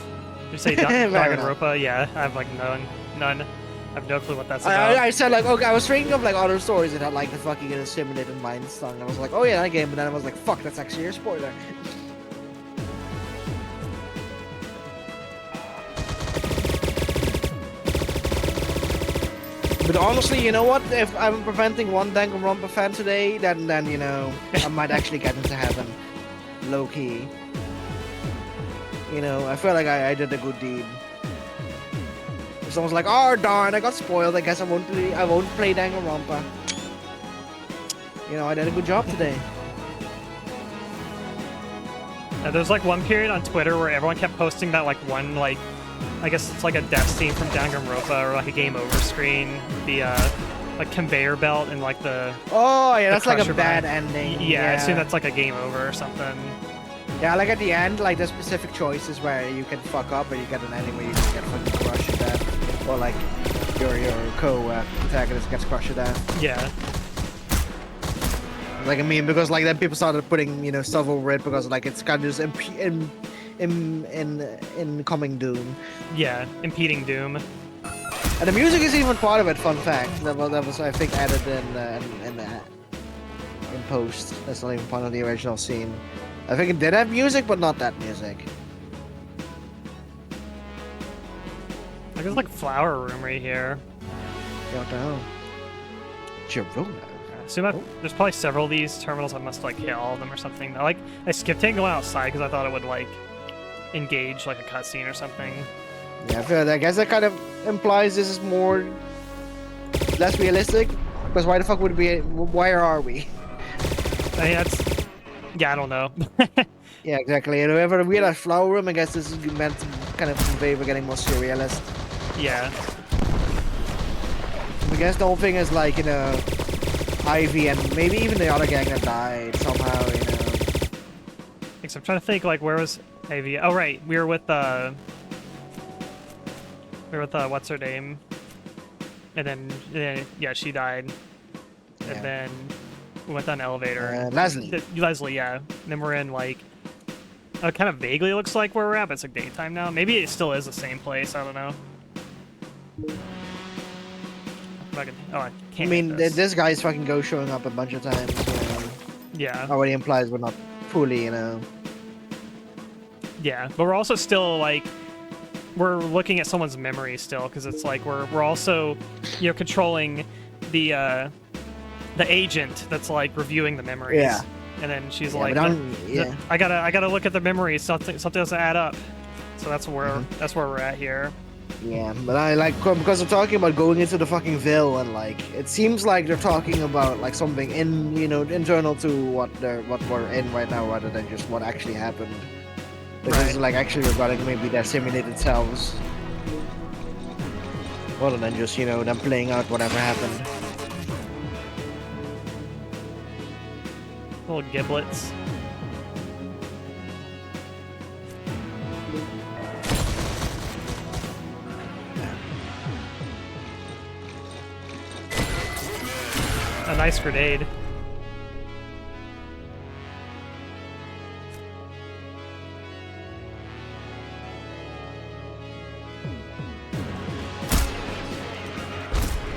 You say Fair Danganronpa? Yeah, I have like none. I have no clue what that's about. I said like, okay, I was thinking of like other stories that had like the fucking simulated mind song. I was like, oh yeah, that game, but then I was like, fuck, that's actually a spoiler. But honestly, you know what? If I'm preventing one Danganronpa fan today, then you know, I might actually get into heaven, low key. You know, I feel like I did a good deed. If someone's like, "Oh darn, I got spoiled. I guess I won't play Danganronpa." You know, I did a good job today. There's like one period on Twitter where everyone kept posting that like one like. I guess it's like a death scene from Danganronpa or like a game over screen. The like conveyor belt and like the Oh yeah, that's like a crusher bad bar. ending. Yeah, I assume that's like a game over or something. Yeah, like at the end, like there's specific choices where you can fuck up, or you get an ending where you just get fucking crushed to death, or like your co-protagonist gets crushed to death. Yeah. Like I mean, because like then people started putting stuff over it because like it's kind of just incoming doom. Yeah, impeding doom. And the music is even part of it. Fun fact that was I think added in post. That's not even part of the original scene. I think it did have music, but not that music. Like there's like flower room right here. Yeah, what the hell? Girona. So there's probably several of these terminals. I must like hit all of them or something. I skipped it going outside because I thought it would like engage like a cutscene or something. Yeah, I guess that kind of implies this is less realistic. Because why the fuck would it be? Where are we? I mean, yeah, I don't know. Yeah, exactly. And whenever we had a flower room, I guess this is meant to kind of convey we're getting more surrealist. Yeah. I guess the whole thing is like Ivy and maybe even the other gang that died somehow. I'm trying to think like where was Ivy? Oh right, we were with what's her name? And then yeah, she died. Yeah. And then we went on an elevator. Leslie. Leslie, yeah. And then we're in like it kind of vaguely looks like where we're at, but it's like daytime now. Maybe it still is the same place. I don't know. I can't. I mean, this guy's fucking ghost showing up a bunch of times. Yeah. Already implies we're not fully, Yeah, but we're also still like we're looking at someone's memory still because it's like we're also controlling the agent that's like reviewing the memories. Yeah. And then she's Yeah, like, but I gotta look at the memories. Something doesn't add up. So that's where we're at here. Yeah, but I like because they're talking about going into the fucking Ville and like it seems like they're talking about like something internal to what we're in right now rather than just what actually happened. This is like actually regarding maybe their simulated selves, rather than just them playing out whatever happened. Little giblets. A nice grenade.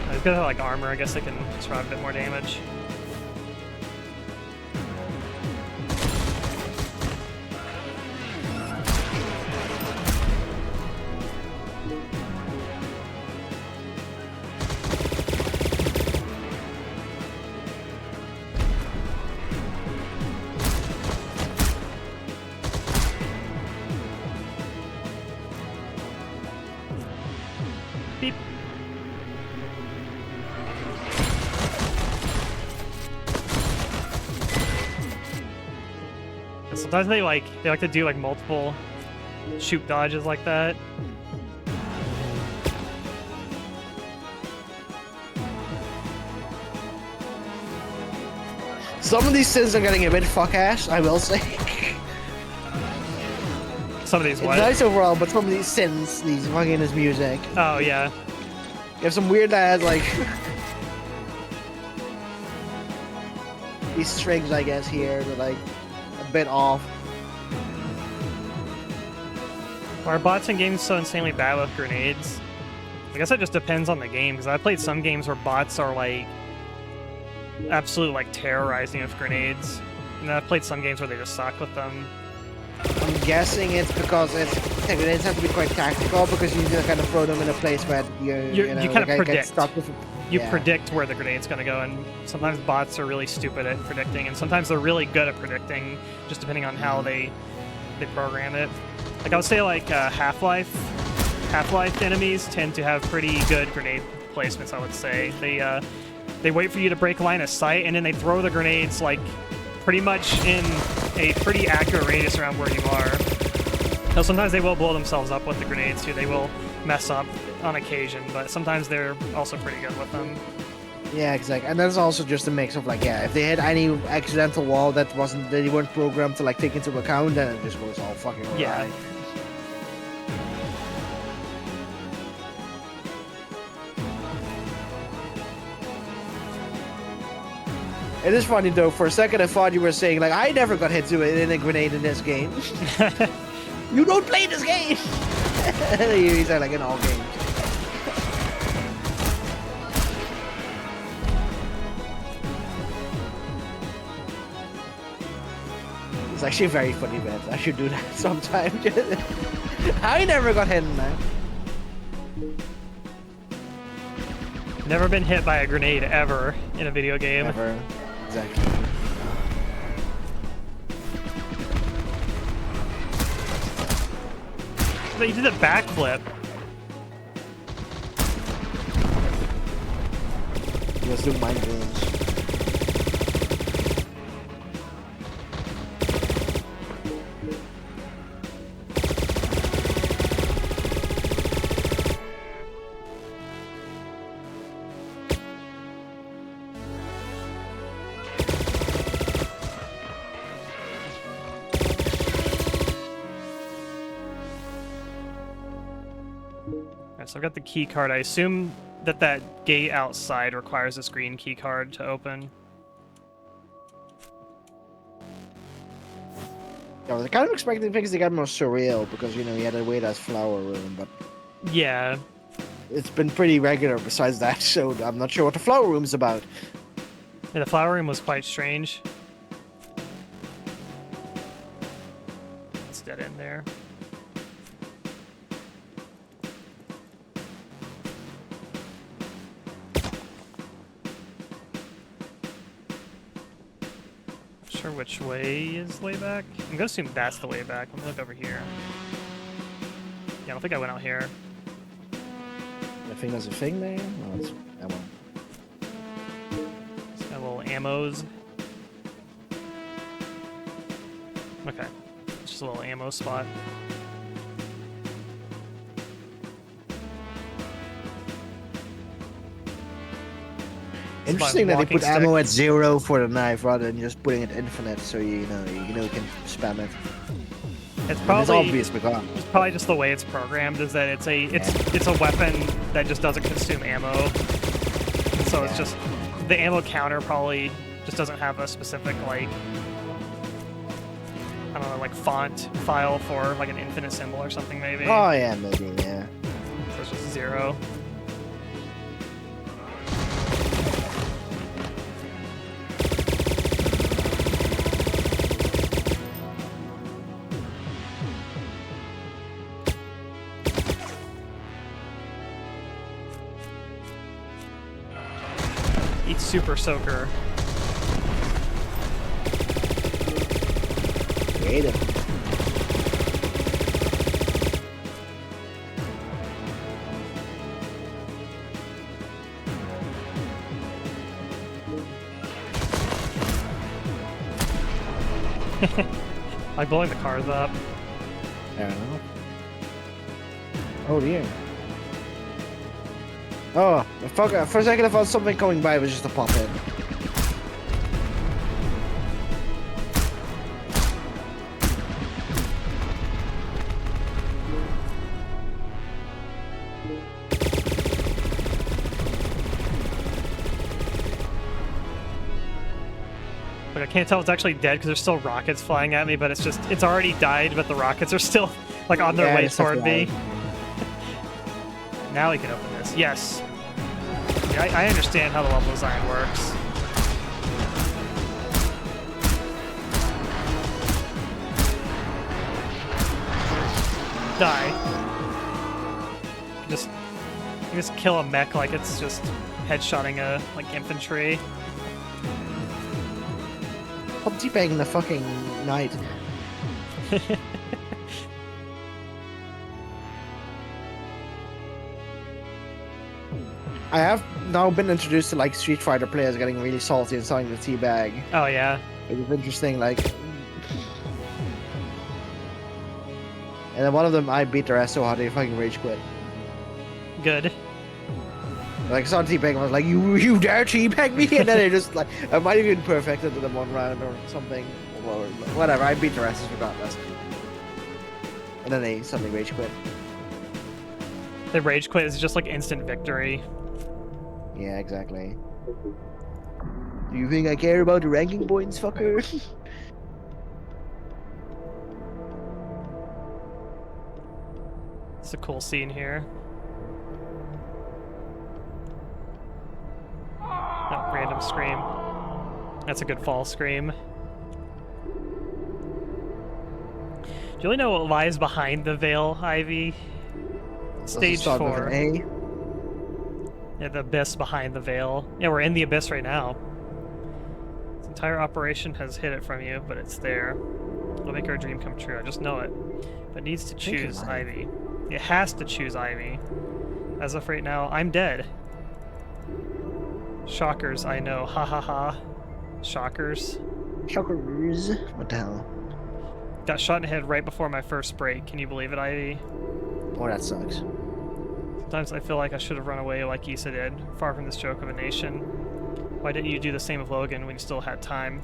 I've got like armor. I guess I can survive a bit more damage. Beep. Sometimes they like to do like multiple shoot dodges like that. Some of these sins are getting a bit fuck-ass, I will say. Some of these It's what? nice overall, but some of these sins, these fucking this music. Oh yeah. You have some weird ass like these strings, I guess here, that like a bit off. Are bots in games so insanely bad with grenades? I guess that just depends on the game, because I played some games where bots are like absolute like terrorizing with grenades, and I've played some games where they just suck with them. I'm guessing it's because the grenades have to be quite tactical because you need to kind of throw them in a place where you kind of get predict. stuck with. You Yeah. predict where the grenade's going to go, and sometimes bots are really stupid at predicting, and sometimes they're really good at predicting, just depending on how they program it. Like I would say, like Half-Life enemies tend to have pretty good grenade placements. I would say they wait for you to break line of sight, and then they throw the grenades like pretty much in a pretty accurate radius around where you are. Now sometimes they will blow themselves up with the grenades too. They will mess up on occasion, but sometimes they're also pretty good with them. Yeah, exactly. And that's also just a mix of like, yeah, if they hit any accidental wall that they weren't programmed to like take into account, then it just goes all fucking awry. Yeah. It is funny though. For a second, I thought you were saying like, I never got hit to it in a grenade in this game. You don't play this game. You said like in all games. It's actually a very funny bit. I should do that sometime. I never got hit in that. Never been hit by a grenade ever in a video game. Never. Exactly. But you did a backflip. Let's do mind games. So I've got the key card. I assume that that gate outside requires this green key card to open. I was kind of expecting things to get more surreal because, you know, he had a weird ass flower room, but Yeah. it's been pretty regular besides that, so I'm not sure what the flower room's about. Yeah, the flower room was quite strange. It's dead end there. Not sure which way is the way back. I'm gonna assume that's the way back. Let me look over here. Yeah, I don't think I went out here. I think there's a thing there. No, it's that one. It's got little ammos. Okay. It's just a little ammo spot. Interesting that they walking put ammo stick. at 0 for the knife rather than just putting it infinite, so you know you can spam it. It's It's probably obvious because it's probably just the way it's programmed is that it's a weapon that just doesn't consume ammo. And so it's just the ammo counter probably just doesn't have a specific like I don't know like font file for like an infinite symbol or something maybe. oh yeah, maybe yeah. So it's just 0. Eat Super Soaker. Creative. Like blowing the cars up. I don't know. Oh dear. Oh, fuck! For a second I thought something coming by was just a pop in. Like I can't tell if it's actually dead because there's still rockets flying at me, but it's already died, but the rockets are still like on their Yeah, way it's stuff toward me. flying. Now we can open this. Yes. Yeah, I understand how the level design works. Die. You just kill a mech like it's just headshotting a like infantry. Stop teabagging the fucking knight. I have now been introduced to like Street Fighter players getting really salty and starting to teabag. Oh yeah. It was interesting, like. And then one of them, I beat their ass so hard they fucking rage quit. Good. Like, I saw teabag, I was like, you dare teabag me? And then they just, like, I might have even perfected them 1 round or something. Or whatever, I beat their asses regardless. And then they suddenly rage quit. The rage quit is just like instant victory. Yeah, exactly. Do you think I care about the ranking points, fucker? It's a cool scene here. Oh, random scream. That's a good fall scream. Do you really know what lies behind the veil, Ivy? Stage 4. A. Yeah, the abyss behind the veil. Yeah, we're in the abyss right now. This entire operation has hid it from you, but it's there. It'll make our dream come true. I just know it. But it needs to choose Ivy. It has to choose Ivy. As of right now, I'm dead. Shockers, I know. Ha ha ha. Shockers. Shockers. What the hell? Got shot in the head right before my first break. Can you believe it, Ivy? Oh, that sucks. Sometimes I feel like I should have run away like Issa did, far from this joke of a nation. Why didn't you do the same with Logan when you still had time?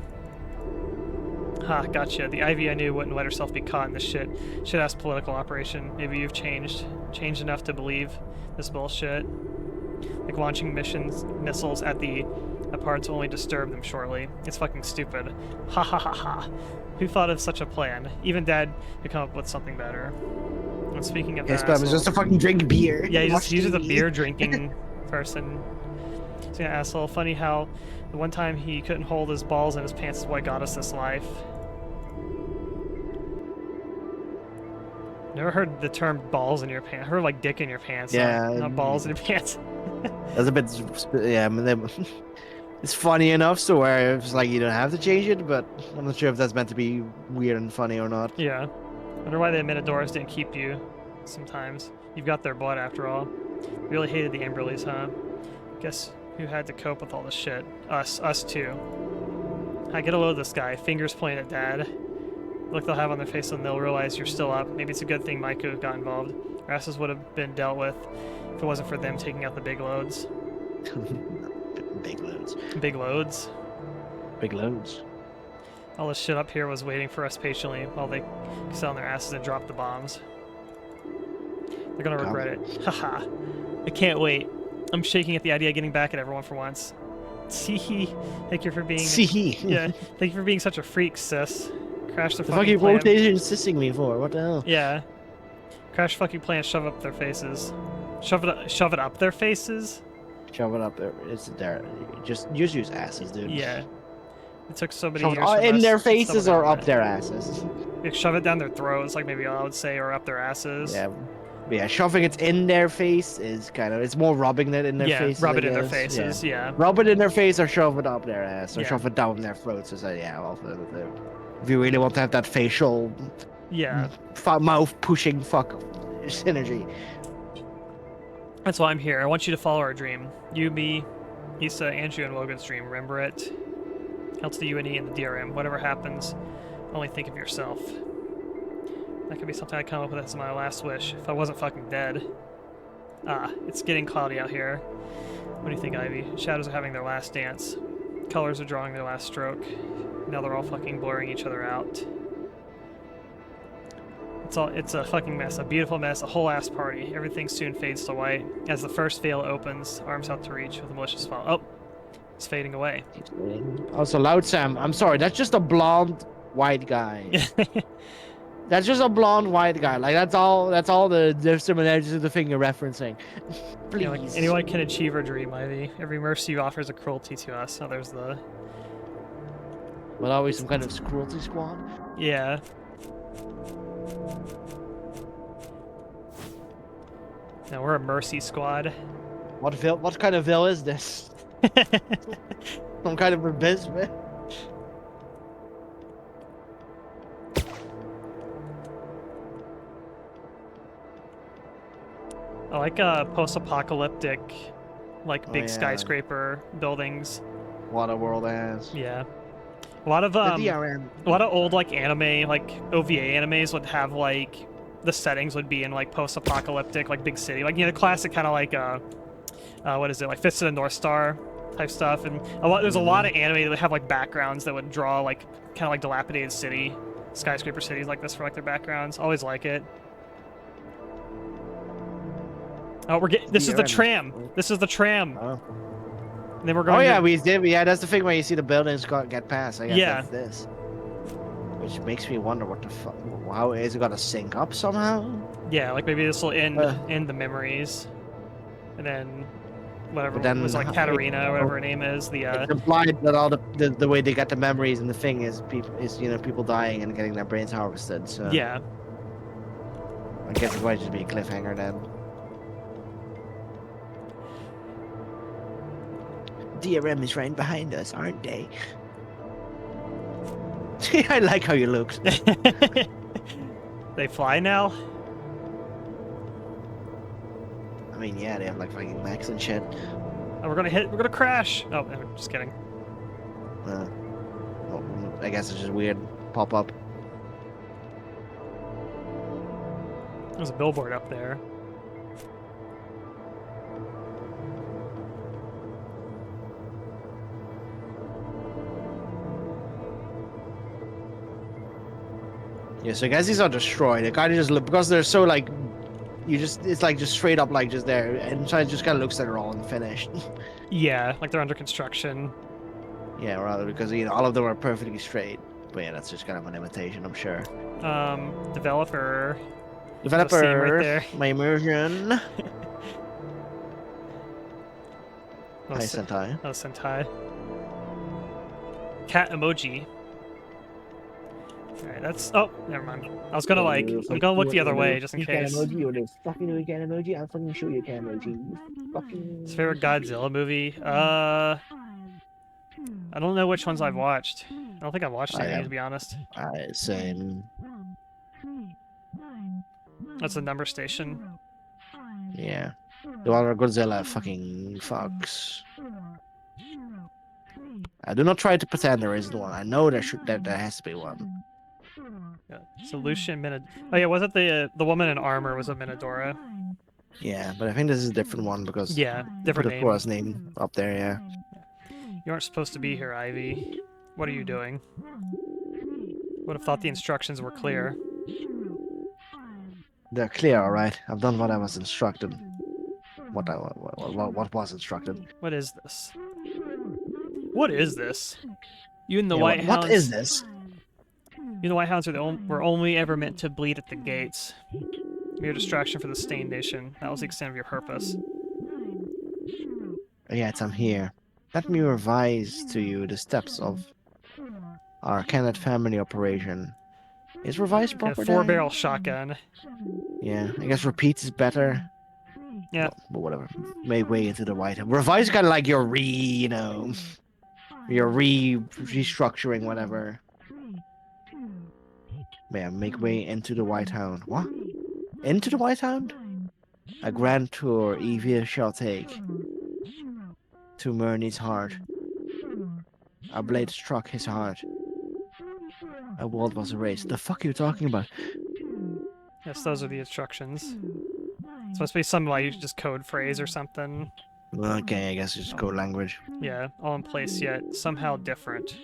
Ha, gotcha. The Ivy I knew wouldn't let herself be caught in this shit-ass political operation. Maybe you've changed. Changed enough to believe this bullshit. Like launching missiles at the parts will only disturb them shortly. It's fucking stupid. Ha ha ha ha. Who thought of such a plan? Even Dad could come up with something better. And speaking of Yes, that, but it's just a fucking drink beer. yeah, he just Watch uses a TV. beer drinking person. So yeah, asshole. Funny how the one time he couldn't hold his balls in his pants is what got us this life. Never heard the term balls in your pants. I heard like dick in your pants. Yeah. Not balls in your pants. That's a bit, yeah. I mean, it's funny enough, so where it's like you don't have to change it, but I'm not sure if that's meant to be weird and funny or not. Yeah. Wonder why the Minotaurs didn't keep you sometimes. You've got their blood after all. Really hated the Amberleys, huh? Guess who had to cope with all this shit? Us too. I get a load of this guy. Fingers pointed at Dad. Look they'll have on their face and they'll realize you're still up. Maybe it's a good thing Maiku got involved. Our asses would have been dealt with if it wasn't for them taking out the big loads. Big loads. Big loads? Big loads. All this shit up here was waiting for us patiently while they sat on their asses and dropped the bombs. They're gonna regret it. Haha. I can't wait. I'm shaking at the idea of getting back at everyone for once. See, thank you for being. See. Yeah, thank you for being such a freak, sis. Crash the The fucking fucking plan. what are you insisting me for? What the hell? Yeah. Crash fucking plan. Shove up their faces. Shove it up their faces. Shove it up there. It's there. Just use asses, dude. Yeah. It took so many Shove years. it from in us their to stumble faces down or up that. their asses. Like, shove it down their throats, like maybe I would say, or up their asses. Yeah. Yeah, shoving it in their face is kind of, it's more rubbing it in their Yeah, faces. rub I it in their guess. faces. Yeah. Rub it in their face or shove it up their ass or Yeah. shove it down their throats. So yeah, well, if you really want to have that facial Yeah. mouth pushing fuck synergy. That's why I'm here. I want you to follow our dream. You, me, Issa, Andrew, and Logan's dream. Remember it? Counts to UNE and the DRM. Whatever happens, only think of yourself. That could be something I'd come up with as my last wish if I wasn't fucking dead. Ah, it's getting cloudy out here. What do you think, Ivy? Shadows are having their last dance. Colors are drawing their last stroke. Now they're all fucking blurring each other out. It's a fucking mess, a beautiful mess, a whole ass party. Everything soon fades to white as the first veil opens, arms out to reach with a malicious fall. Oh, it's fading away. Also, Loud Sam, I'm sorry, that's just a blonde white guy. That's just a blonde white guy. Like that's all the similarities of the thing you're referencing. Please. You know, like, anyone can achieve her dream, Ivy. Every mercy you offer is a cruelty to us. Oh, there's the... But always some kind of cruelty squad. Yeah. Now we're a mercy squad. What kind of Vil is this? Some kind of abysmal. I like post-apocalyptic, like big yeah. skyscraper buildings. What a world has. Yeah. A lot of The DRM. a lot of old like anime, like OVA animes would have like the settings would be in like post-apocalyptic, like big city, like the classic kind of like what is it, like Fist of the North Star type stuff, and there's a lot of anime that would have like backgrounds that would draw like kind of like dilapidated skyscraper cities like this for like their backgrounds. Always like it. Oh, this is the tram. This is the tram. Oh. And then we're going. Oh yeah, we did. Yeah, that's the thing where you see the buildings get past. I guess Yeah. that's this. Which makes me wonder what the fuck. How is it gonna sync up somehow? Yeah, like maybe this will end the memories, and then whatever But then was like Katarina or whatever her name is. It's implied that all the way they get the memories and the thing is people dying and getting their brains harvested. So Yeah. I guess it might just be a cliffhanger then. DRM is right behind us, aren't they? I like how you look. They fly now. I mean, yeah, they have like fucking mechs and shit. Oh, we're gonna crash. Oh, no, just kidding. Well, I guess it's just weird pop up. There's a billboard up there. Yeah, so I guess these are destroyed. They kind of just look, because they're so like, it's like just straight up like just there, and so it just kind of looks like they're all unfinished. Yeah, like they're under construction. Yeah, rather because all of them are perfectly straight. But yeah, that's just kind of an imitation, I'm sure. Developer. Developer, right there. my immersion. Oh, Hi, Sentai. Oh, Sentai. Cat emoji. Alright, that's... Oh, never mind. I was gonna like... I'm gonna look the other way, just in case. Emoji or this fucking cat emoji? I'll fucking show you a cat emoji. Fucking... His favorite Godzilla movie? I don't know which ones I've watched. I don't think I've watched any, to be honest. Same. That's the number station. Yeah. The one where Godzilla fucking fucks. I do not try to pretend there isn't one. I know there has to be one. Yeah. Solution Oh yeah, was it the woman in armor was a Minadora? Yeah, but I think this is a different one because Yeah, different put name. the chorus name up there. Yeah. You aren't supposed to be here, Ivy. What are you doing? Would have thought the instructions were clear. They're clear, all right. I've done what I was instructed. What was instructed? What is this? What is this? You and the Yeah, White Hounds. what is this? You and the White Hounds were only ever meant to bleed at the gates. Mere distraction for the Stain Nation. That was the extent of your purpose. Yes, I'm here. Let me revise to you the steps of our Kenneth family operation. Is revised proper? A 4-barrel shotgun. Yeah, I guess repeat is better. Yeah. But whatever. Make way into the White House. Revise kind of like you're restructuring whatever. Man, make way into the White Hound. What? Into the White Hound? A grand tour Evia shall take to Murney's heart. Our blade struck his heart. A world was erased. The fuck are you talking about? Yes, those are the instructions. It's supposed to be some like just code phrase or something. Okay, I guess it's just code language. Yeah, all in place yet somehow different.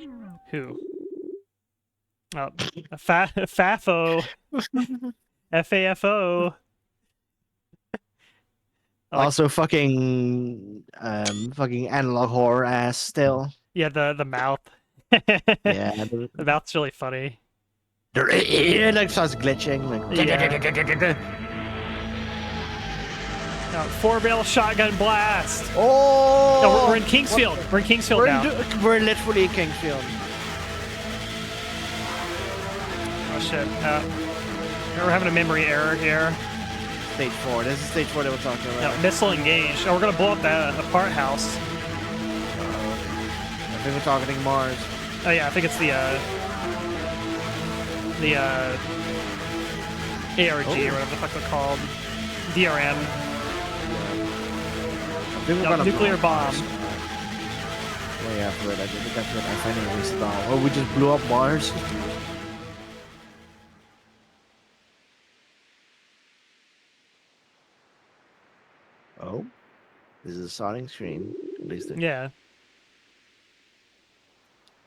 Who? Oh, FAFO. FAFO. Also, fucking analog horror ass still. Yeah, the mouth. Yeah, The mouth's really funny. it like starts glitching. Like, Yeah. 4-barrel shotgun blast. oh! No, we're in Kingsfield. We're in Kingsfield now. We're literally in Kingsfield. Oh shit. We're having a memory error here. Stage 4. This is stage 4 that we're talking about. No, missile engaged. Oh, we're gonna blow up that apart house. I think we're targeting Mars. Oh yeah, I think it's the ARG or whatever the fuck they're called. DRM. I think we're No, gonna nuclear blow bomb. up Mars. Oh yeah, I think that's what I finally wasted on. Oh, we just blew up Mars. Oh. This is a starting screen. At least it. Yeah.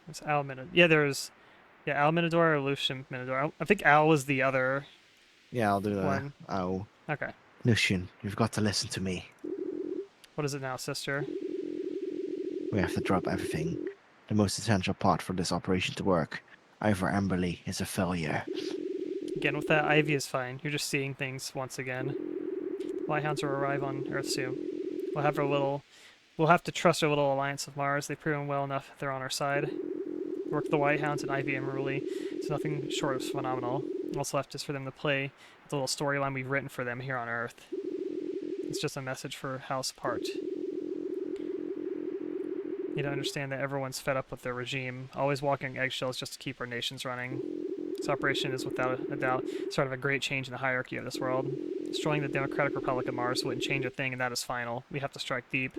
There's Al Minador. Yeah, there's Al Minador or Lucian Minador. I think Al was the other Yeah, I'll do that. one. Oh, Okay. Lucian, you've got to listen to me. What is it now, sister? We have to drop everything. The most essential part for this operation to work. Ivor Amberley is a failure. Again, with that, Ivy is fine. You're just seeing things once again. Lighthounds will arrive on Earth soon. We'll have to trust our little alliance of Mars. They've proven well enough they're on our side. Work with the White Hounds and Ivy Emerly. It's nothing short of phenomenal. What's left is for them to play the little storyline we've written for them here on Earth. It's just a message for House Part. You don't understand that everyone's fed up with their regime, always walking eggshells just to keep our nations running. This operation is without a doubt sort of a great change in the hierarchy of this world. Destroying the Democratic Republic of Mars wouldn't change a thing, and that is final. We have to strike deep.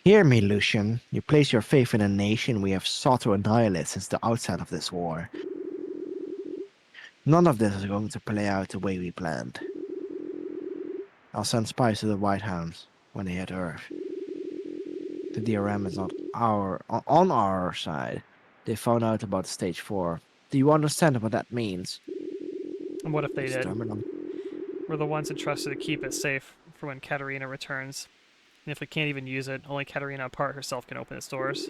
Hear me, Lucian. You place your faith in a nation we have sought to annihilate since the outset of this war. None of this is going to play out the way we planned. I'll send spies to the White Hounds when they hit Earth. The DRM is not on our side. They found out about Stage 4. Do you understand what that means? And what if they did? Exterminate them. We're the ones entrusted to keep it safe for when Katerina returns. And if we can't even use it, only Katerina apart herself can open its doors.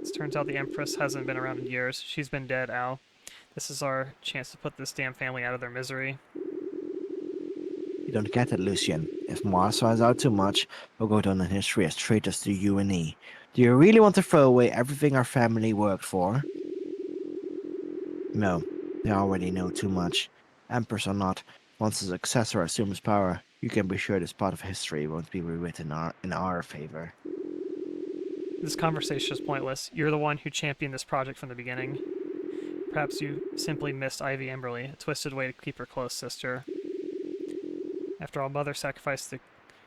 It turns out the Empress hasn't been around in years. She's been dead, Al. This is our chance to put this damn family out of their misery. You don't get it, Lucian. If Mars finds out too much, we'll go down in history as traitors to you and E. Do you really want to throw away everything our family worked for? No, they already know too much. Empress or not, once the successor assumes power, you can be sure this part of history won't be rewritten in our favor. This conversation is pointless. You're the one who championed this project from the beginning. Perhaps you simply missed Ivy Emberly, a twisted way to keep her close, sister. After all, Mother sacrificed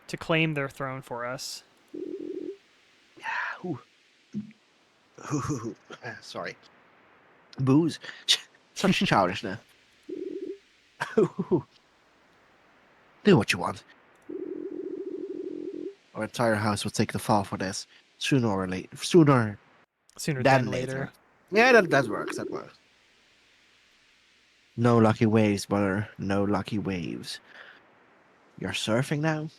to claim their throne for us. Ooh. Sorry. Booze. Such childishness. Do what you want. Our entire house will take the fall for this. Sooner or later. Sooner Than than later. later. Yeah, that works. That works. No lucky waves, brother. No lucky waves. You're surfing now?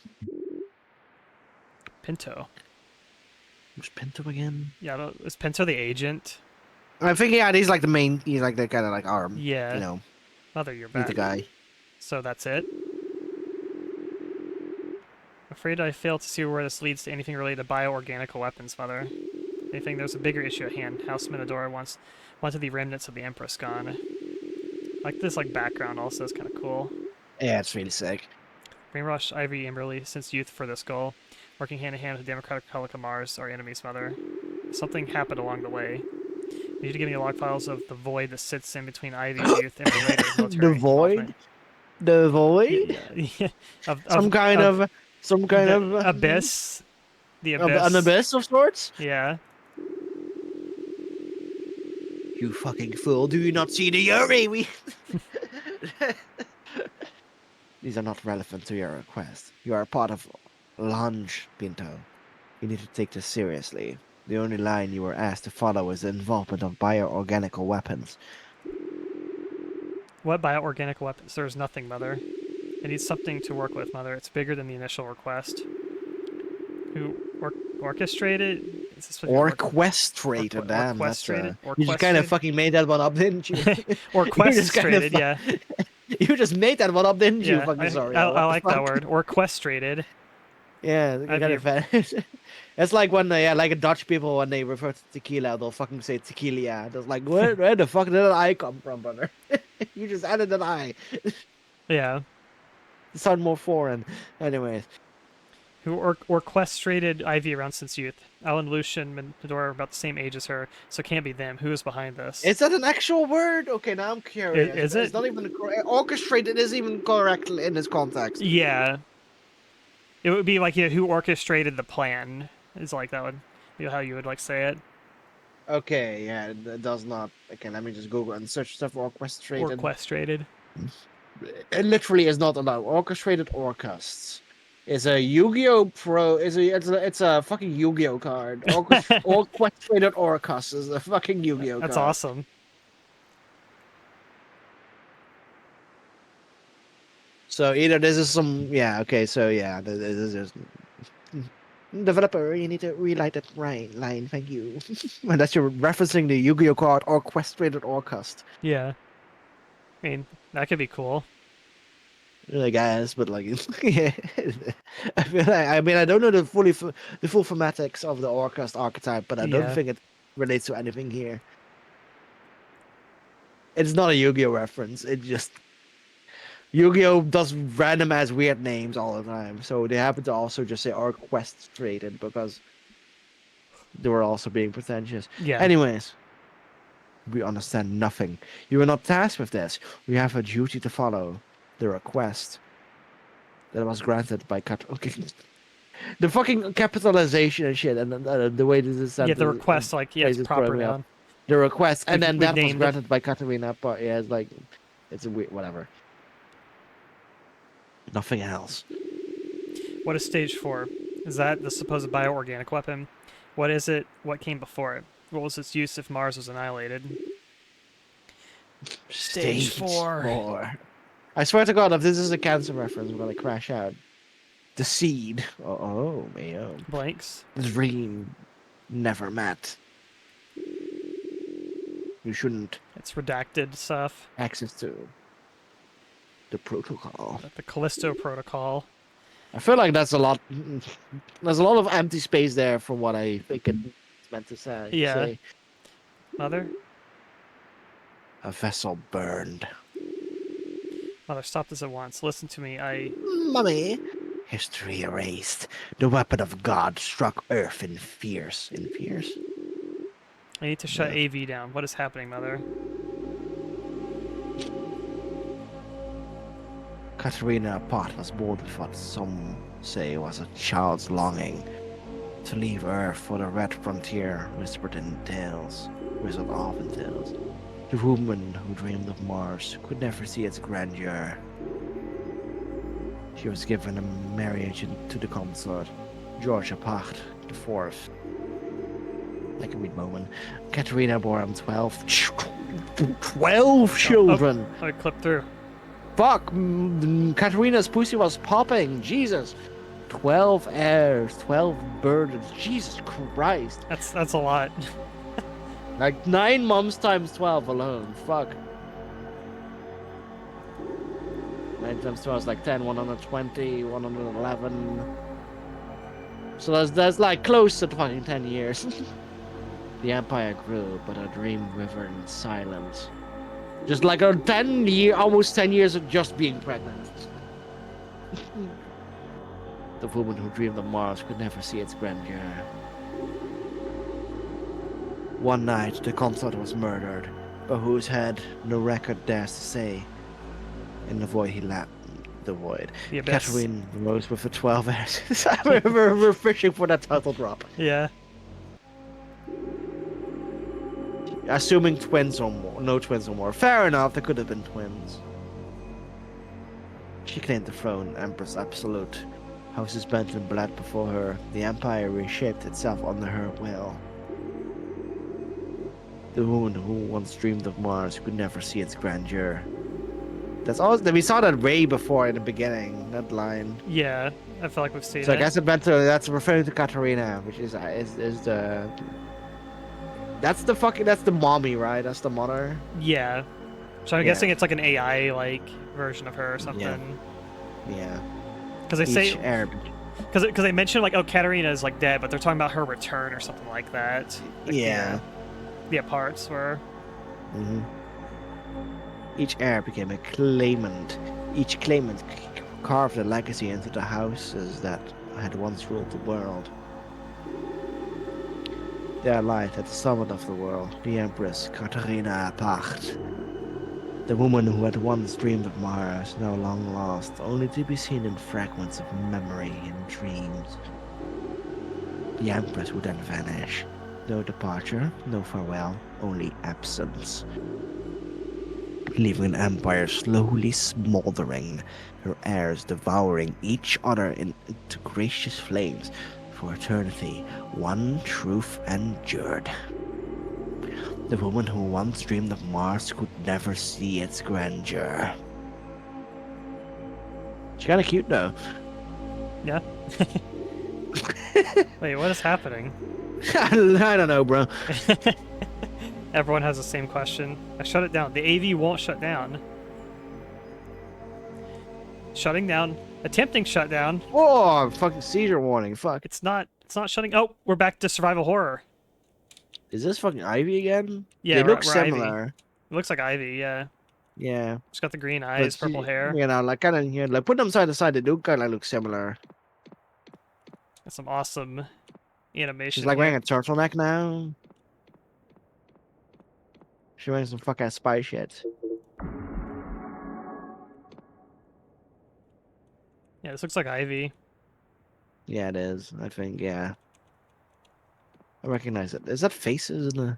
Pinto. Who's Pinto again? Yeah, is Pinto the agent? I think, yeah, he's like the main, he's like the kind of like arm. Yeah. You know, Mother, you're he's back. the guy. So that's it? Afraid I fail to see where this leads to anything related to bioorganical weapons, Mother. Anything, there's a bigger issue at hand. House Minador wanted the remnants of the Empress gone. Like this background also is kind of cool. Yeah, it's really sick. Brainwashed Ivy Emberly since youth for this goal, working hand in hand with the Democratic Republic of Mars, our enemy's Mother. Something happened along the way. You need to give me the log files of the void that sits in between Ivy's youth and related military. The void? The void? Yeah. Some kind of abyss. The abyss. An abyss of sorts? Yeah. You fucking fool, do you not see the Yuri? These are not relevant to your request. You are a part of Lunge, Pinto. You need to take this seriously. The only line you were asked to follow is the involvement of bioorganical weapons. What bioorganic weapons? There's nothing, Mother. It needs something to work with, Mother. It's bigger than the initial request. Who orchestrated? Is this what you're Orchestrated, damn. orchestrated? You just kind of fucking made that one up, didn't you? Orchestrated, yeah. You just made that one up, didn't you? Yeah, Fucking sorry. I like that word. Orchestrated. Yeah, it's like when like Dutch people when they refer to tequila, they'll fucking say tequila. It's like where the fuck did an I come from, brother? You just added an I. Yeah. It sounded more foreign. Anyways. Who orchestrated Ivy around since youth. Alan, Lucian, and Medora are about the same age as her, so it can't be them. Who is behind this? Is that an actual word? Okay, now I'm curious. Is it? It's not even orchestrated. Is even correct in this context. Yeah. It would be like, who orchestrated the plan? Is like that would be how you would say it. Okay, yeah, it does not. Okay, let me just Google and search stuff for orchestrated. Orchestrated. It literally is not allowed. Orchestrated Orcasts. It's a Yu-Gi-Oh! Pro. It's a fucking Yu-Gi-Oh! Card. Orchestrated Orcust is a fucking Yu-Gi-Oh! That's card. awesome. So either this is some so this is just developer, you need to relight that line, thank you. And that's you're referencing the Yu-Gi-Oh card Orchestrated Orcust. Yeah. I mean, that could be cool. I guess, but like yeah. I feel like, I mean I don't know the full thematics of the Orcust archetype, but I don't Yeah. think it relates to anything here. It's not a Yu-Gi-Oh reference, it just Yu-Gi-Oh does random ass weird names all the time, so they happen to also just say orchestrated because they were also being pretentious. Yeah. Anyways, we understand nothing. You are not tasked with this. We have a duty to follow. The request that was granted by okay. The fucking capitalization and shit, and the way this is sent. Yeah, the request, like, yeah, it's phrases proper growing up. now. The request, and then We've that was named it. granted by Katarina. But yeah, it's like, it's a weird whatever. Nothing else. What is stage 4? Is that the supposed bioorganic weapon? What is it? What came before it? What was its use if Mars was annihilated? Stage 4. I swear to God, if this is a cancer reference, I'm gonna crash out. The seed. Oh, man. Blanks. Dream never met. You shouldn't It's redacted stuff. access to the protocol. The Callisto Protocol. I feel like that's a lot. There's a lot of empty space there from what I think it's meant to say. Yeah. Mother? A vessel burned. Mother, stop this at once. Listen to me. Mummy. History erased. The weapon of God struck Earth in fierce. I need to shut AV down. What is happening, Mother? Katarina Pot was born with what some say was a child's longing to leave Earth for the red frontier, whispered in tales. The woman who dreamed of Mars could never see its grandeur. She was given a marriage to the consort, George Apacht IV. I can read Bowman. Katarina bore him 12 children! I clipped through. Fuck! Katarina's pussy was popping! Jesus! 12 heirs, 12 burdens. Jesus Christ! That's a lot. Like 9 moms times 12 alone. Fuck. 9 times 12 is like 10, 120, 111. So that's like close to fucking 10 years. The empire grew, but her dream withered in silence. Just like a almost 10 years of just being pregnant. The woman who dreamed of Mars could never see its grandeur. One night, the consort was murdered, but whose head no record dares to say. In the void he lapped the void. The abyss. Catherine rose with the 12 heirs. we're fishing for that title drop. Yeah. Assuming twins or more. No twins or more. Fair enough, there could have been twins. She claimed the throne, Empress Absolute. Houses bent and bled before her. The empire reshaped itself under her will. The woman who once dreamed of Mars could never see its grandeur. That's all. We saw that way before in the beginning. That line. Yeah. I feel like we've seen So it. I guess that's referring to Katarina, which is the. That's the mommy, right? That's the mother. Yeah. So I'm guessing it's like an AI like version of her or something. Yeah. Because they say heir. because they mention like, oh, Katarina is like dead, but they're talking about her return or something like that. Like, Yeah. The parts were. hmm Each heir became a claimant. Each claimant carved a legacy into the houses that had once ruled the world. There light at the summit of the world, the Empress Katarina Pacht. The woman who had once dreamed of Mars, now long lost, only to be seen in fragments of memory and dreams. The Empress would then vanish. No departure, no farewell, only absence. leaving an empire slowly smoldering, her heirs devouring each other into gracious flames. For eternity, one truth endured. The woman who once dreamed of Mars could never see its grandeur. She's kind of cute though. Yeah. Wait, what is happening? I don't know, bro. Everyone has the same question. I shut it down. The AV won't shut down. Shutting down. Attempting shutdown. Oh, fucking seizure warning. Fuck. It's not shutting. Oh, we're back to survival horror. Is this fucking Ivy again? Yeah, they look we're Ivy. similar. It looks like Ivy, yeah. Yeah. She's got the green But eyes, purple hair. You know, like kind of, you know, like put them side to side. They do kind of look similar. Got some awesome animation. She's like here. wearing a turtleneck now. She's wearing some fuck ass spy shit. Yeah, this looks like Ivy. Yeah, it is. I think. Yeah. I recognize it. Is that faces in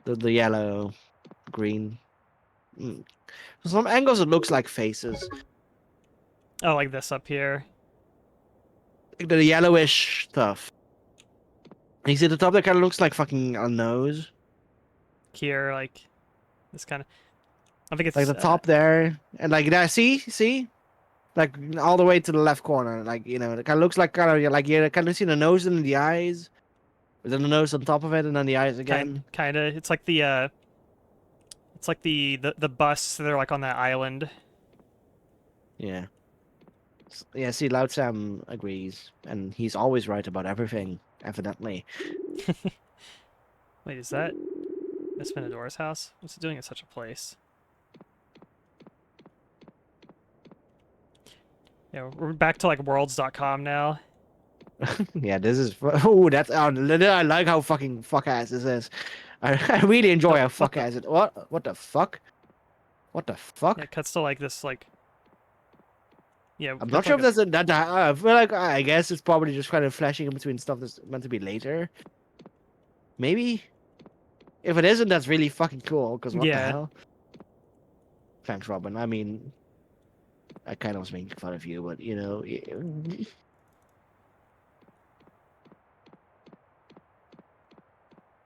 the yellow, green? Mm. From some angles, it looks like faces. Oh, like this up here. Like the yellowish stuff. You see the top that kind of looks like fucking a nose. Here, like this kind of. I think it's Like the top there, and like that. See, like all the way to the left corner. Like you know, it kind of looks like kind of like you kind of see the nose and the eyes. But then the nose on top of it, and then the eyes again. Kind of. It's like the. It's like the bus. They're like on that island. Yeah. Yeah. See, Loud Sam agrees, and he's always right about everything. Evidently. Wait, is that Miss Minodora's house? What's it doing at such a place? Yeah, we're back to like worlds.com now. Yeah, this is. Oh, that's. I like how fucking fuck ass this is. I really enjoy how fuck ass it. What? What the fuck? What the fuck? Yeah, it cuts to like this like. Yeah, I'm not sure if that's that. I feel like I guess it's probably just kind of flashing in between stuff that's meant to be later. Maybe. If it isn't, that's really fucking cool. Because what the hell? Thanks, Robin. I mean, I kind of was making fun of you, but you know.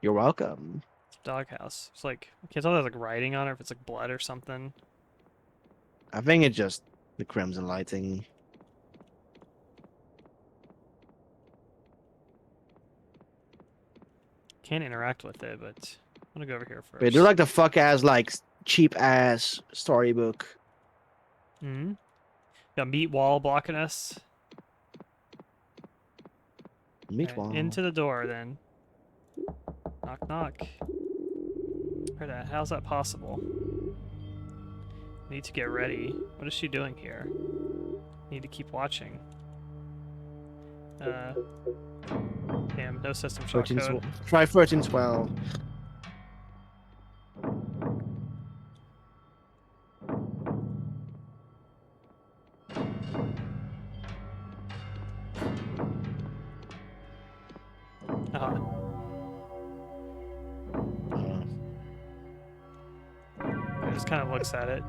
You're welcome. Doghouse. It's like I can't tell if there's like writing on it, or if it's like blood or something. I think it's just the crimson lighting. Can't interact with it, but I'm gonna go over here first. They do like the fuck ass, like cheap ass storybook. Hmm. Got meat wall blocking us. Meat Alright, wall. into the door then. Knock knock. How's that possible? Need to get ready. What is she doing here? Need to keep watching. Damn, no system shot 13, code. try 1312. Uh-huh. It just kind of looks at it.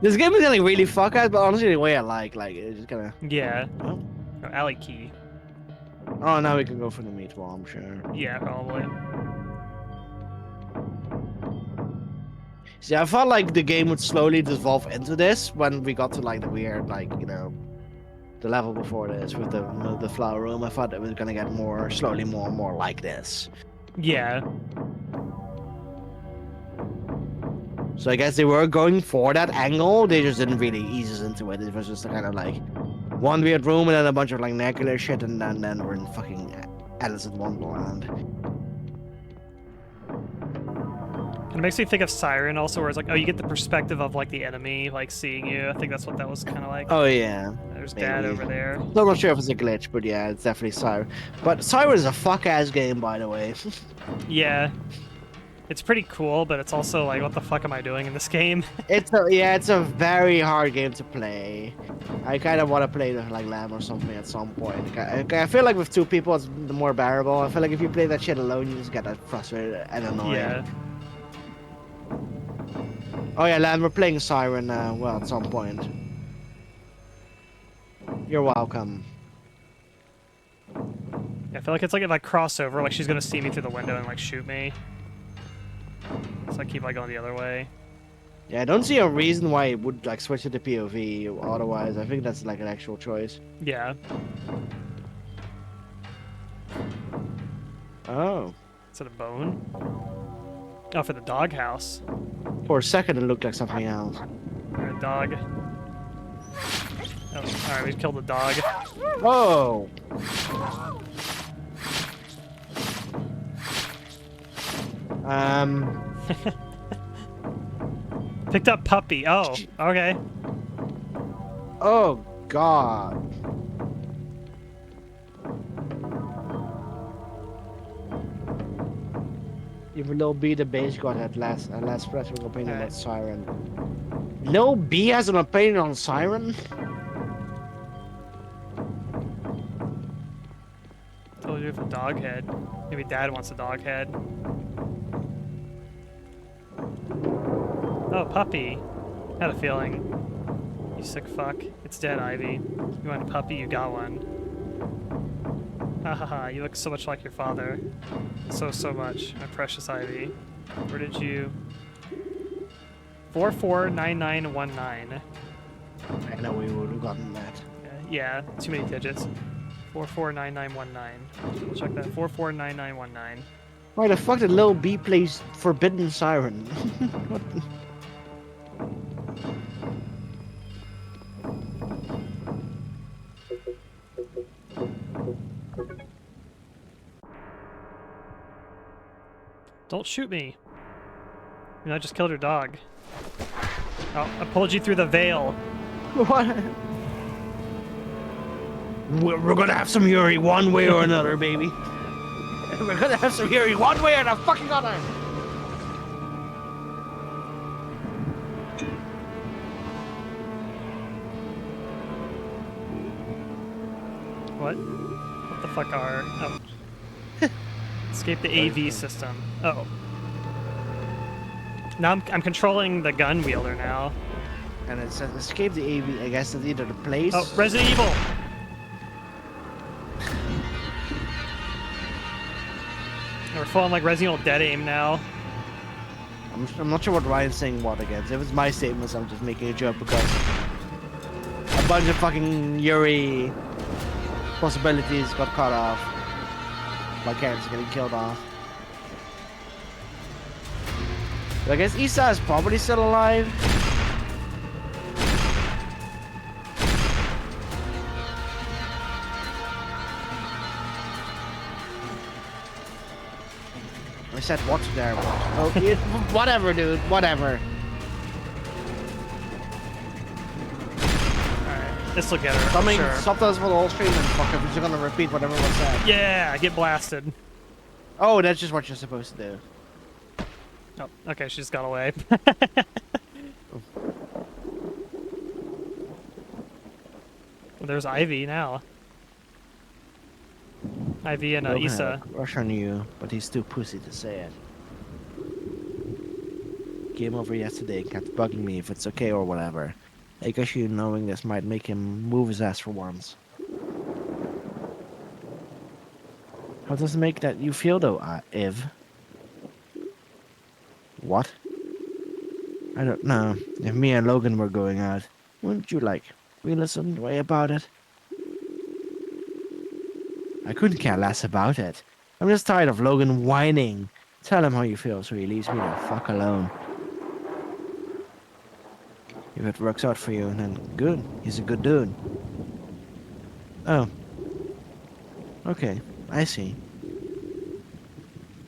This game is like really fuck ass, but honestly, the way I like it's just kind of. Yeah. Oh. Oh, alley key. Oh, now we can go for the meat wall, I'm sure. Yeah, probably. See, I felt like the game would slowly devolve into this when we got to like the weird, like you know, the level before this with the flower room. I thought it was gonna get more slowly, more and more like this. Yeah. So I guess they were going for that angle. They just didn't really ease us into it. It was just a kind of like one weird room and then a bunch of like nebula shit, and then we're in fucking Alice in Wonderland. It makes me think of Siren also, where it's like, oh, you get the perspective of like the enemy like seeing you. I think that's what that was kind of like. Oh yeah. There's Dad maybe. over there. I'm not sure if it's a glitch, but yeah, it's definitely Siren. But Siren is a fuck ass game, by the way. Yeah. It's pretty cool, but it's also like, what the fuck am I doing in this game? It's a very hard game to play. I kind of want to play with like Lamb or something at some point. I feel like with two people it's more bearable. I feel like if you play that shit alone, you just get that frustrated and annoyed. Yeah. Oh yeah, Lan, we're playing Siren well, at some point. You're welcome. Yeah, I feel like it's like a crossover. Like she's gonna see me through the window and like shoot me. So I keep like going the other way. Yeah, I don't see a reason why it would like switch to the POV otherwise. I think that's like an actual choice. Yeah. Oh. Is it a bone? Oh, for the doghouse. For a second it looked like something else. Alright, dog. Oh, alright, we killed the dog. Oh! Picked up puppy. Oh, okay. Oh god. Even Lil B, the base god, had last pressing opinion about Siren. Lil B has an opinion on Siren? Told you with a dog head. Maybe Dad wants a dog head. Oh, puppy. Had a feeling. You sick fuck. It's dead, Ivy. You want a puppy? You got one. Ha ha ha, you look so much like your father. So much. My precious Ivy. Where did you... 449919. I know we would have gotten that. Yeah, too many digits. 449919. We'll check that. 449919. Why the fuck did Lil B plays Forbidden Siren? What the... Don't shoot me. I mean, I just killed your dog. Oh, I pulled you through the veil. What? We're gonna have some Yuri one way or another, baby. We're gonna have some Yuri one way or the fucking other. What the fuck are... Oh. Escape the AV system. Oh. Now I'm controlling the gun wielder now. And it says escape the AV. I guess it's either the place. Oh, Resident Evil! We're full on like Resident Evil dead aim now. I'm not sure what Ryan's saying what against. If it's my statements, I'm just making a joke because a bunch of fucking Yuri possibilities got cut off. My character's getting killed off. But I guess Issa is probably still alive. I said what there? What? Oh, whatever, dude. Whatever. Alright, this will get her. Something, Sure. subtitles for the whole stream, and fuck if you're gonna repeat whatever was said. Yeah, get blasted. Oh, that's just what you're supposed to do. Oh, okay, she just got away. Well, there's Ivy now. Ivy and Logan Issa. had a crush on you, but he's too pussy to say it. Came over yesterday and kept bugging me if it's okay or whatever. I guess you knowing this might make him move his ass for once. How does it make that you feel though, Iv? What? I don't know. If me and Logan were going out, wouldn't you like feel a certain way about it? I couldn't care less about it. I'm just tired of Logan whining. Tell him how you feel so he leaves me the fuck alone. If it works out for you, then good. He's a good dude. Oh. Okay, I see.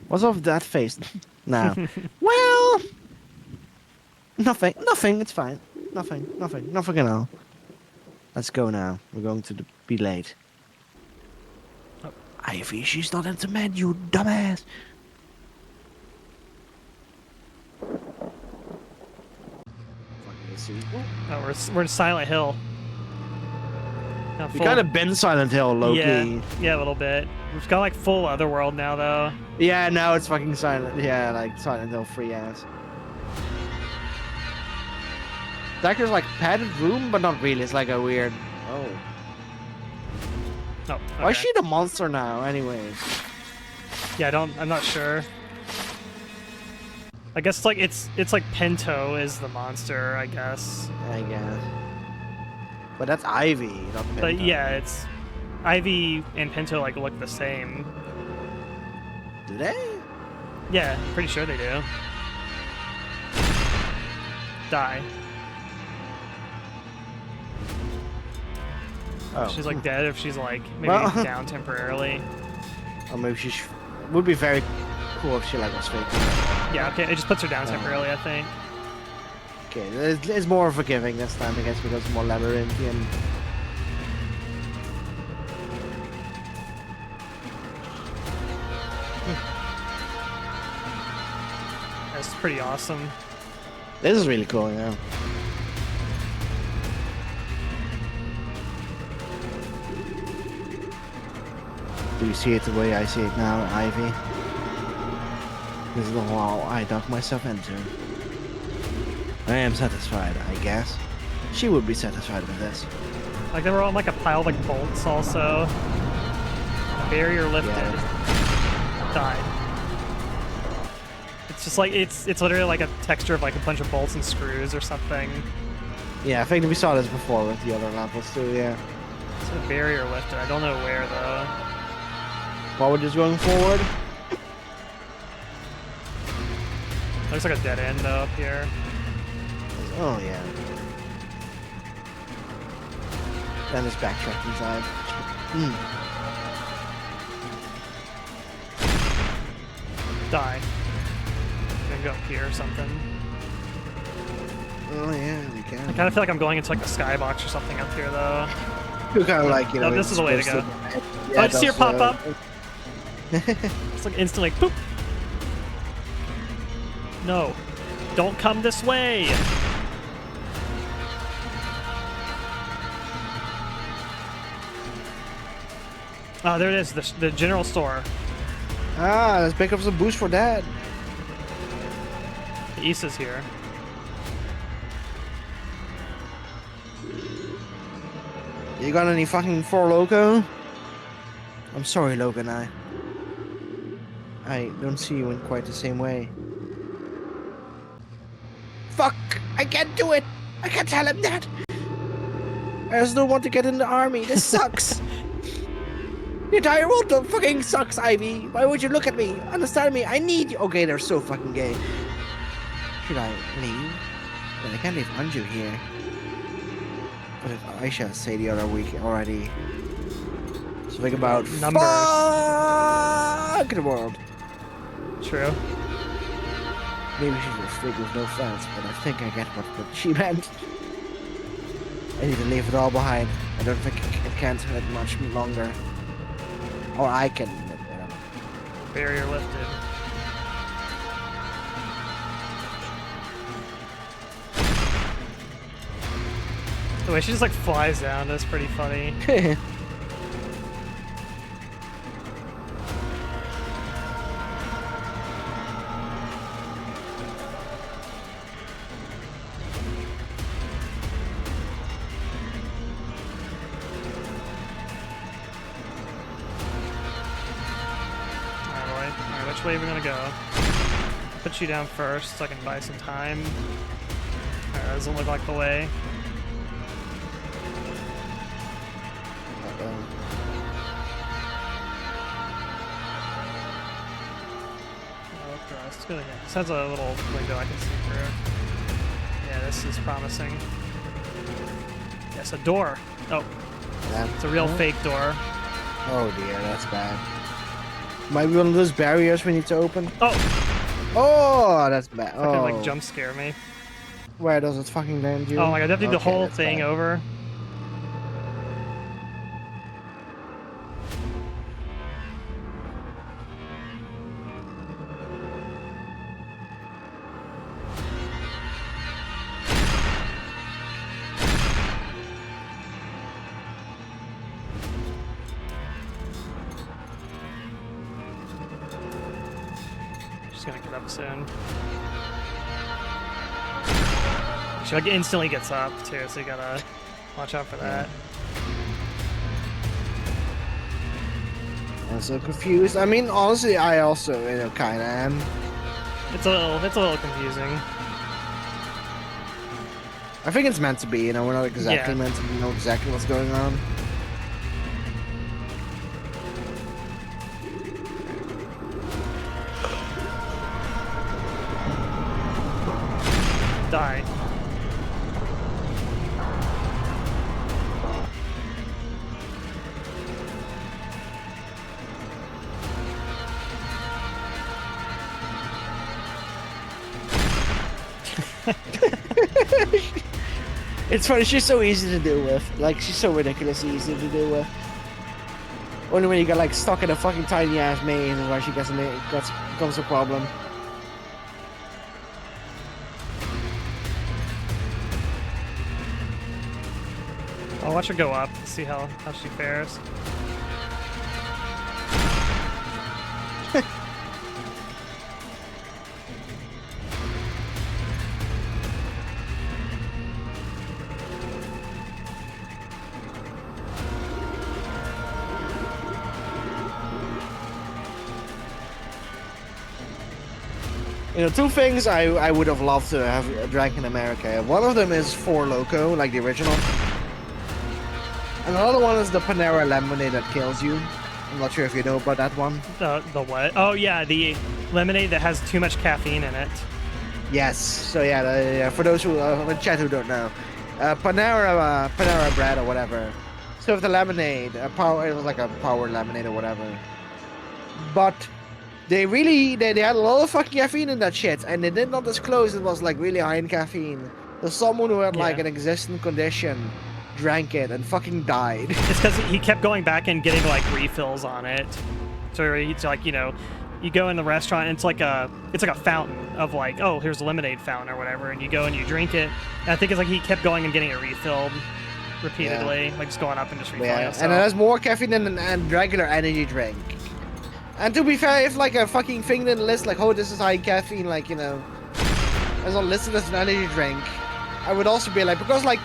What's off that face? Now. Well... Nothing, it's fine. Nothing at all. Let's go now. We're going to be late. Oh. Ivy, she's not into men, you dumbass. Oh, we're in Silent Hill. Now We full- kind of been Silent Hill, Loki. Yeah, a little bit. We've got like full Otherworld now, though. Yeah, now it's fucking Silent. Yeah, like Silent Hill free ass. It's actually like a padded room, but not really. It's like a weird. Oh. Oh, Why is okay. she the monster now, anyways? Yeah, I'm not sure. I guess like it's like Pinto is the monster, I guess. I guess. But that's Ivy, not Pinto. But yeah, it's Ivy and Pinto like look the same. Do they? Yeah, pretty sure they do. Die. Oh. She's like dead if she's like maybe Well- down temporarily. Or maybe she would be very cool if she like was fake. Yeah, okay, it just puts her down temporarily, I think. Okay, it's more forgiving this time, I guess, because it's more labyrinthian. That's pretty awesome. This is really cool, yeah. Do you see it the way I see it now, Ivy? This is the hole I dug myself into. I am satisfied, I guess. She would be satisfied with this. Like they were on like a pile of like bolts also. Barrier lifted. Yeah. Died. It's just like it's literally like a texture of like a bunch of bolts and screws or something. Yeah, I think we saw this before with the other levels too, yeah. It's a barrier lifted. I don't know where though. While we're just going forward. Looks like a dead end though up here. Oh, yeah. Then there's backtrack inside. Die. Gonna go up here or something. Oh, yeah, we I can. kind of feel like I'm going into like the skybox or something up here though. You're kind of like, you know, No, this it's is the way to supposed go. Yeah, Oh, I just see her pop that's, up. It's like instantly poop. No. Don't come this way. Oh, there it is, the general store. Ah, let's pick up some boost for that. The Issa's here. You got any fucking Four Loco? I'm sorry, Logan, I don't see you in quite the same way. Fuck! I can't do it! I can't tell him that! I just don't want to get in the army. This sucks! The entire world fucking sucks, Ivy! Why would you look at me? Understand me? I need you! Okay, they're so fucking gay. Should I leave? But I can't leave Anju here. What did Aisha say the other week already? Something about Numbers. fuck the world. True. Maybe she's a freak with no friends, but I think I get what she meant. I need to leave it all behind. I don't think it can't hurt much longer. Or I can. Whatever. Barrier lifted. The way she just like flies down is pretty funny. Alright, which way are we gonna go? Put you down first so I can buy some time. Alright, that doesn't look like the way. Oh, Christ. Good again. This has a little window I can see through. Yeah, this is promising. Yes, a door. Oh, it's a real fake door. Oh dear, that's bad. Might be one of those barriers we need to open. Oh! Oh, that's bad. Fucking Oh, like jump scare me. where does it fucking land you? Oh my god, I have to do the Okay, whole that's thing bad. over. She's gonna get up soon. She like instantly gets up too, so you gotta watch out for that. I'm so confused. I mean, honestly, I also, kind of am. It's a little confusing. I think it's meant to be, we're not exactly Yeah. meant to know exactly what's going on. Die. It's funny, she's so easy to deal with. Like, she's so ridiculously easy to deal with. Only when you get, like, stuck in a fucking tiny-ass maze is why she becomes a problem. I'll watch her go up, see how she fares. Two things I would have loved to have drank in America. One of them is Four Loko, like the original. And another one is the Panera lemonade that kills you. I'm not sure if you know about that one. The what? Oh yeah, the lemonade that has too much caffeine in it. Yes. So yeah, for those who in the chat who don't know, Panera bread or whatever. So with the lemonade, it was like a power lemonade or whatever. But they had a lot of fucking caffeine in that shit, and they did not disclose it was like really high in caffeine. There's someone who had like an existing condition, drank it and fucking died. It's because he kept going back and getting like refills on it. So it's like you go in the restaurant and it's like a fountain of like, oh, here's a lemonade fountain or whatever, and you go and you drink it. And I think it's like he kept going and getting it refilled repeatedly, like just going up and just refilling it. And it has more caffeine than a regular energy drink. And to be fair, if like a fucking thing didn't list like, oh, this is high caffeine, like, as not listed as an energy drink, I would also be like, because like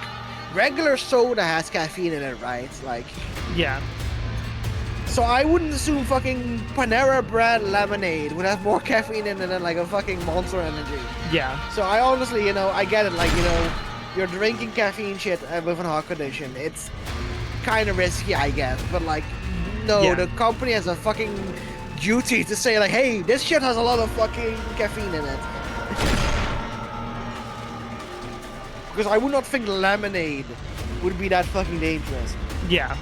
regular soda has caffeine in it, right? Like, yeah. So I wouldn't assume fucking Panera bread lemonade would have more caffeine in it than like a fucking Monster Energy. Yeah. So I honestly, I get it. Like, you're drinking caffeine shit with a heart condition. It's kind of risky, I guess. But like, no, the company has a fucking duty to say like, hey, this shit has a lot of fucking caffeine in it. Because I would not think lemonade would be that fucking dangerous. Yeah.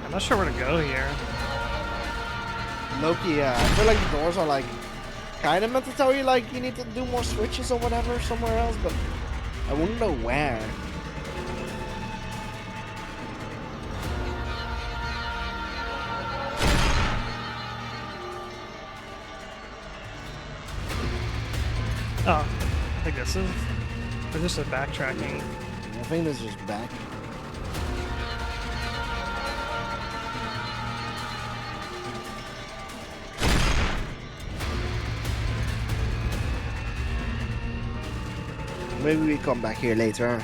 I'm not sure where to go here. Loki, I feel like the doors are like kind of meant to tell you like you need to do more switches or whatever somewhere else, but I wouldn't know where. Oh, I think this is. Or this is backtracking. I think this is back. Maybe we come back here later.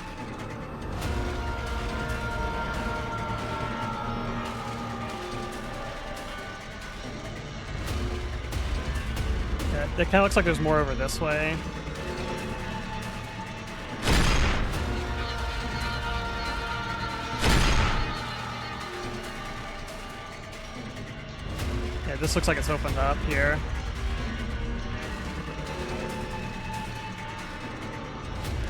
Yeah, it kind of looks like there's more over this way. Yeah, this looks like it's opened up here.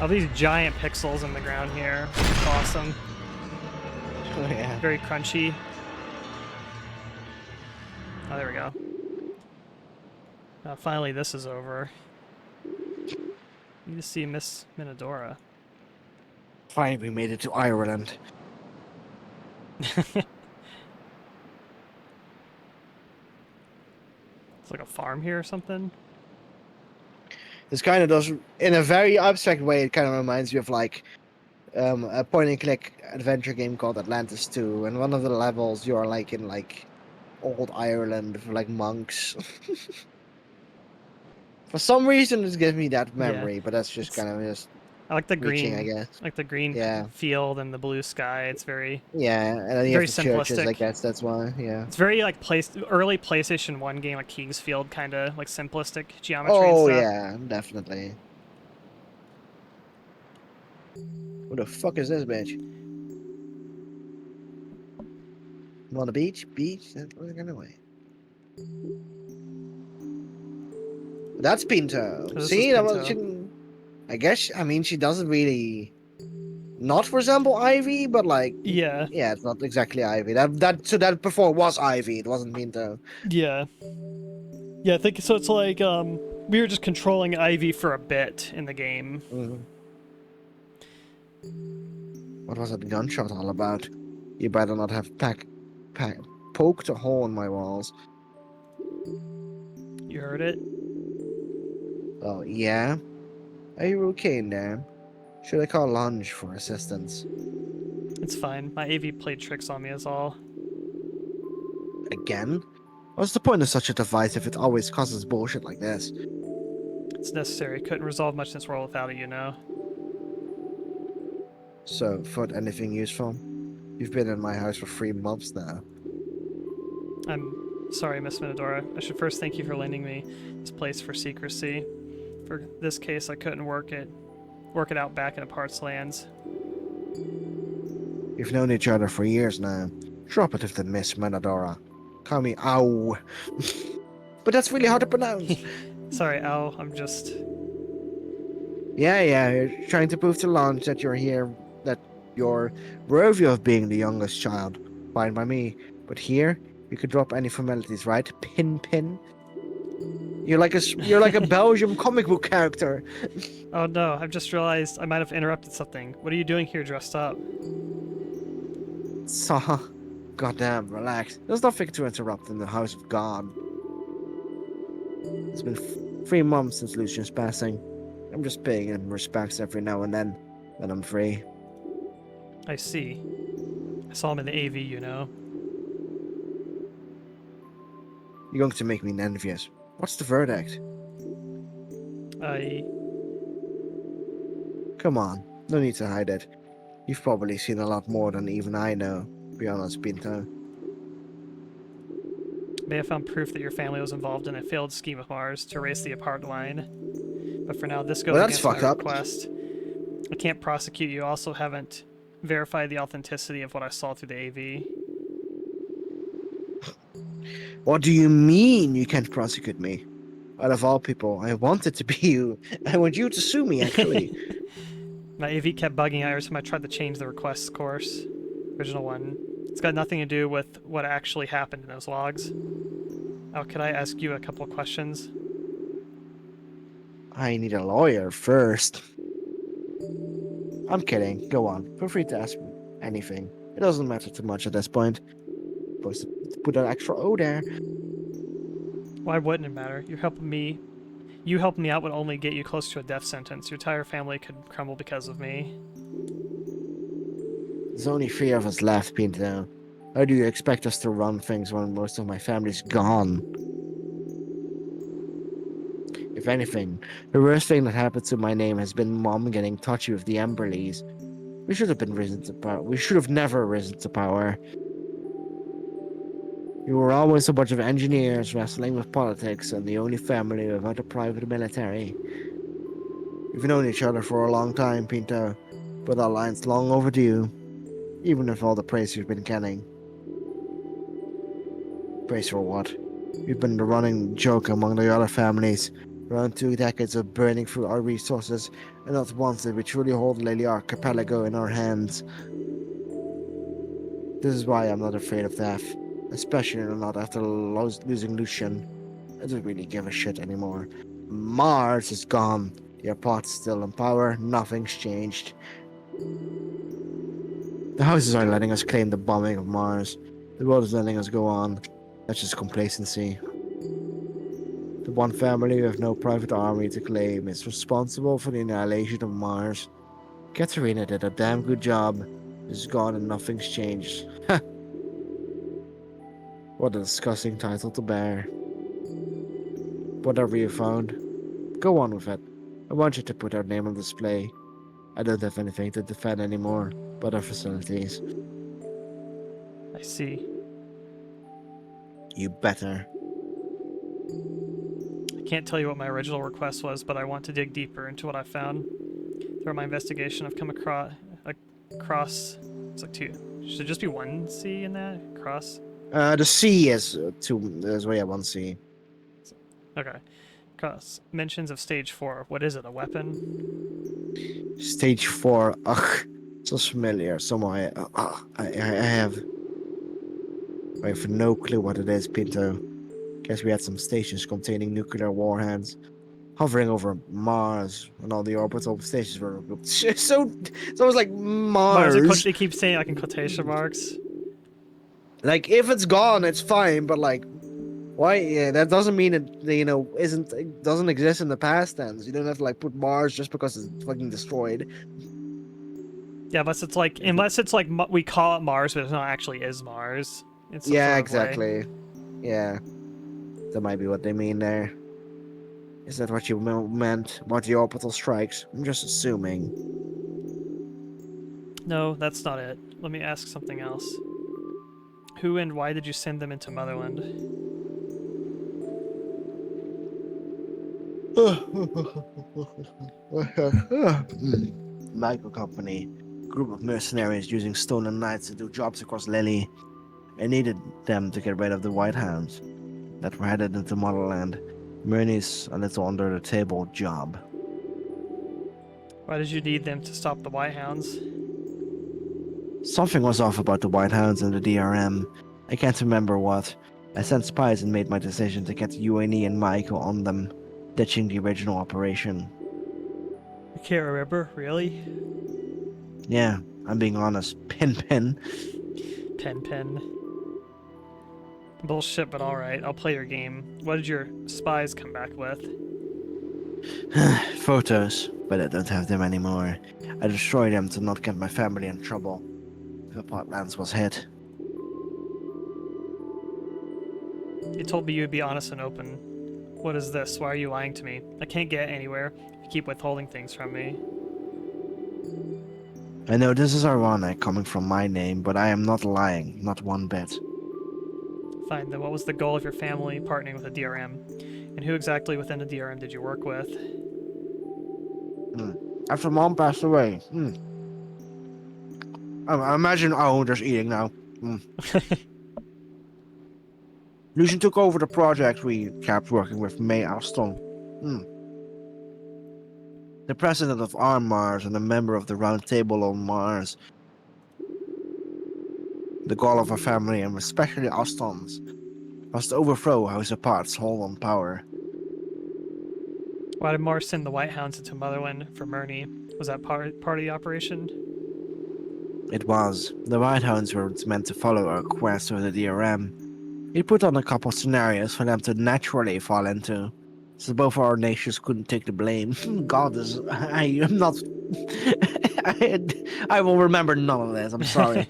All these giant pixels in the ground here. It's awesome. Oh yeah. Very crunchy. Oh, there we go. Finally, this is over. You just see Miss Minadora. Fine, we made it to Ireland. It's like a farm here or something. This kind of does, in a very abstract way, it kind of reminds me of like a point-and-click adventure game called Atlantis 2. And one of the levels, you're like in like old Ireland for like monks. For some reason, it gives me that Yeah. memory, but that's just It's- kind of just I like the reaching, I green, guess. like the green Yeah. field and the blue sky. It's very, Yeah, and then you have very the churches, I simplistic. guess that's why, yeah. It's very like early PlayStation 1 game, like Kingsfield, kind of like simplistic geometry and Oh, stuff. yeah, definitely. Who the fuck is this bitch? You on the beach? Beach? We're gonna away. That's Pinto. This is See, that was, Pinto. I guess, I mean, she doesn't really not resemble Ivy, but like, Yeah, yeah, it's not exactly Ivy. So that before was Ivy. It wasn't Pinto. yeah, yeah. I think so. It's like we were just controlling Ivy for a bit in the game. Mhm. What was that gunshot all about? You better not have poked a hole in my walls. You heard it. Oh, yeah? Are you okay now? Should I call Lunge for assistance? It's fine. My AV played tricks on me, is all. Again? What's the point of such a device if it always causes bullshit like this? It's necessary. Couldn't resolve much in this world without it, you know. So, found anything useful? You've been in my house for 3 months now. I'm sorry, Miss Minadora. I should first thank you for lending me this place for secrecy. For this case, I couldn't work it out back in Apart's lands. We've known each other for years now. Drop it if the Miss Menadora. Call me Ow. But that's really hard to pronounce. Sorry, Al. I'm just. Yeah, you're trying to prove to Lunge that you're worthy of being the youngest child. Fine by me. But here, you could drop any formalities, right? Pin. You're like a Belgium comic book character. Oh no! I've just realized I might have interrupted something. What are you doing here, dressed up? So, goddamn, relax. There's nothing to interrupt in the house of God. It's been 3 months since Lucian's passing. I'm just paying him respects every now and then I'm free. I see. I saw him in the AV, you know. You're going to make me envious. What's the verdict? Come on, no need to hide it. You've probably seen a lot more than even I know. Be honest, Pinto. May have found proof that your family was involved in a failed scheme of Mars to erase the apart line. But for now, this goes Well, that's against my fucked up. request. I can't prosecute you. Also haven't verified the authenticity of what I saw through the AV. What do you mean you can't prosecute me? Out of all people, I want it to be you. I want you to sue me, actually. My AV kept bugging out every time I tried to change the request course. Original one. It's got nothing to do with what actually happened in those logs. Oh, could I ask you a couple of questions? I need a lawyer first. I'm kidding. Go on. Feel free to ask me anything. It doesn't matter too much at this point. Supposed to put an extra O there. Why wouldn't it matter? You helping me out would only get you close to a death sentence. Your entire family could crumble because of me. There's only 3 of us left, Pinto. How do you expect us to run things when most of my family's gone? If anything, the worst thing that happened to my name has been Mom getting touchy with the Emberleys. We should have risen to power. We should have never risen to power. We were always a bunch of engineers wrestling with politics and the only family without a private military. We've known each other for a long time, Pinto, but our line's long overdue, even with all the praise we've been getting. Praise for what? We've been the running joke among the other families. Around 2 decades of burning through our resources, and not once did we truly hold Lily Archipelago in our hands. This is why I'm not afraid of death, especially not after losing Lucian. I don't really give a shit anymore. Mars is gone. The Apat's still in power. Nothing's changed. The houses are letting us claim the bombing of Mars. The world is letting us go on. That's just complacency. The one family with no private army to claim is responsible for the annihilation of Mars. Katerina did a damn good job. It's gone and nothing's changed. What a disgusting title to bear. Whatever you found, Go on with it. I want you to put our name on display. I don't have anything to defend anymore but our facilities. I see. You better. I can't tell you what my original request was, but I want to dig deeper into what I found. Through my investigation, I've come across it's like two. Should it just be one C in that? Cross? The C is two. There's way I want C. Okay. Cross. Mentions of stage 4. What is it? A weapon? Stage 4. Ugh, so familiar. Somehow I have no clue what it is, Pinto. Guess we had some stations containing nuclear warheads hovering over Mars, and all the orbital stations were so it was like Why does Mars. it keep saying like in quotation marks? Like if it's gone, it's fine, but like why? Yeah, that doesn't mean it it doesn't exist in the past tense. You don't have to like put Mars just because it's fucking destroyed. Yeah, unless it's like we call it Mars, but it not actually is Mars. It's some Yeah, sort of way. exactly. Yeah, that might be what they mean there. Is that what you meant about the orbital strikes? I'm just assuming. No, that's not it. Let me ask something else. Who and why did you send them into Motherland? Michael Company, group of mercenaries using stolen knights to do jobs across Lily. I needed them to get rid of the White Hounds that were headed into Motherland. Murney's a little under the table job. Why did you need them to stop the White Hounds? Something was off about the White Hounds and the DRM. I can't remember what. I sent spies and made my decision to get UNE and Michael on them, ditching the original operation. You can't remember, really? Yeah, I'm being honest. Pin. Pen. Bullshit, but alright. I'll play your game. What did your spies come back with? Photos, but I don't have them anymore. I destroyed them to not get my family in trouble. If the Potlands was hit. You told me you'd be honest and open. What is this? Why are you lying to me? I can't get anywhere if you keep withholding things from me. I know this is ironic coming from my name, but I am not lying, not one bit. Fine, then what was the goal of your family partnering with the DRM? And who exactly within the DRM did you work with? After Mom passed away. I imagine just eating now. Lucian took over the project we kept working with May Aston. The president of Arm Mars and a member of the Round Table on Mars. The goal of our family, and especially Aston's, was to overthrow House of Parts' hold on power. Why did Mars send the White Hounds into Motherland for Murney? Was that part of the operation? It was. The White Hounds were meant to follow our quest with the DRM. He put on a couple scenarios for them to naturally fall into, so both our nations couldn't take the blame. God, I am not... I will remember none of this, I'm sorry.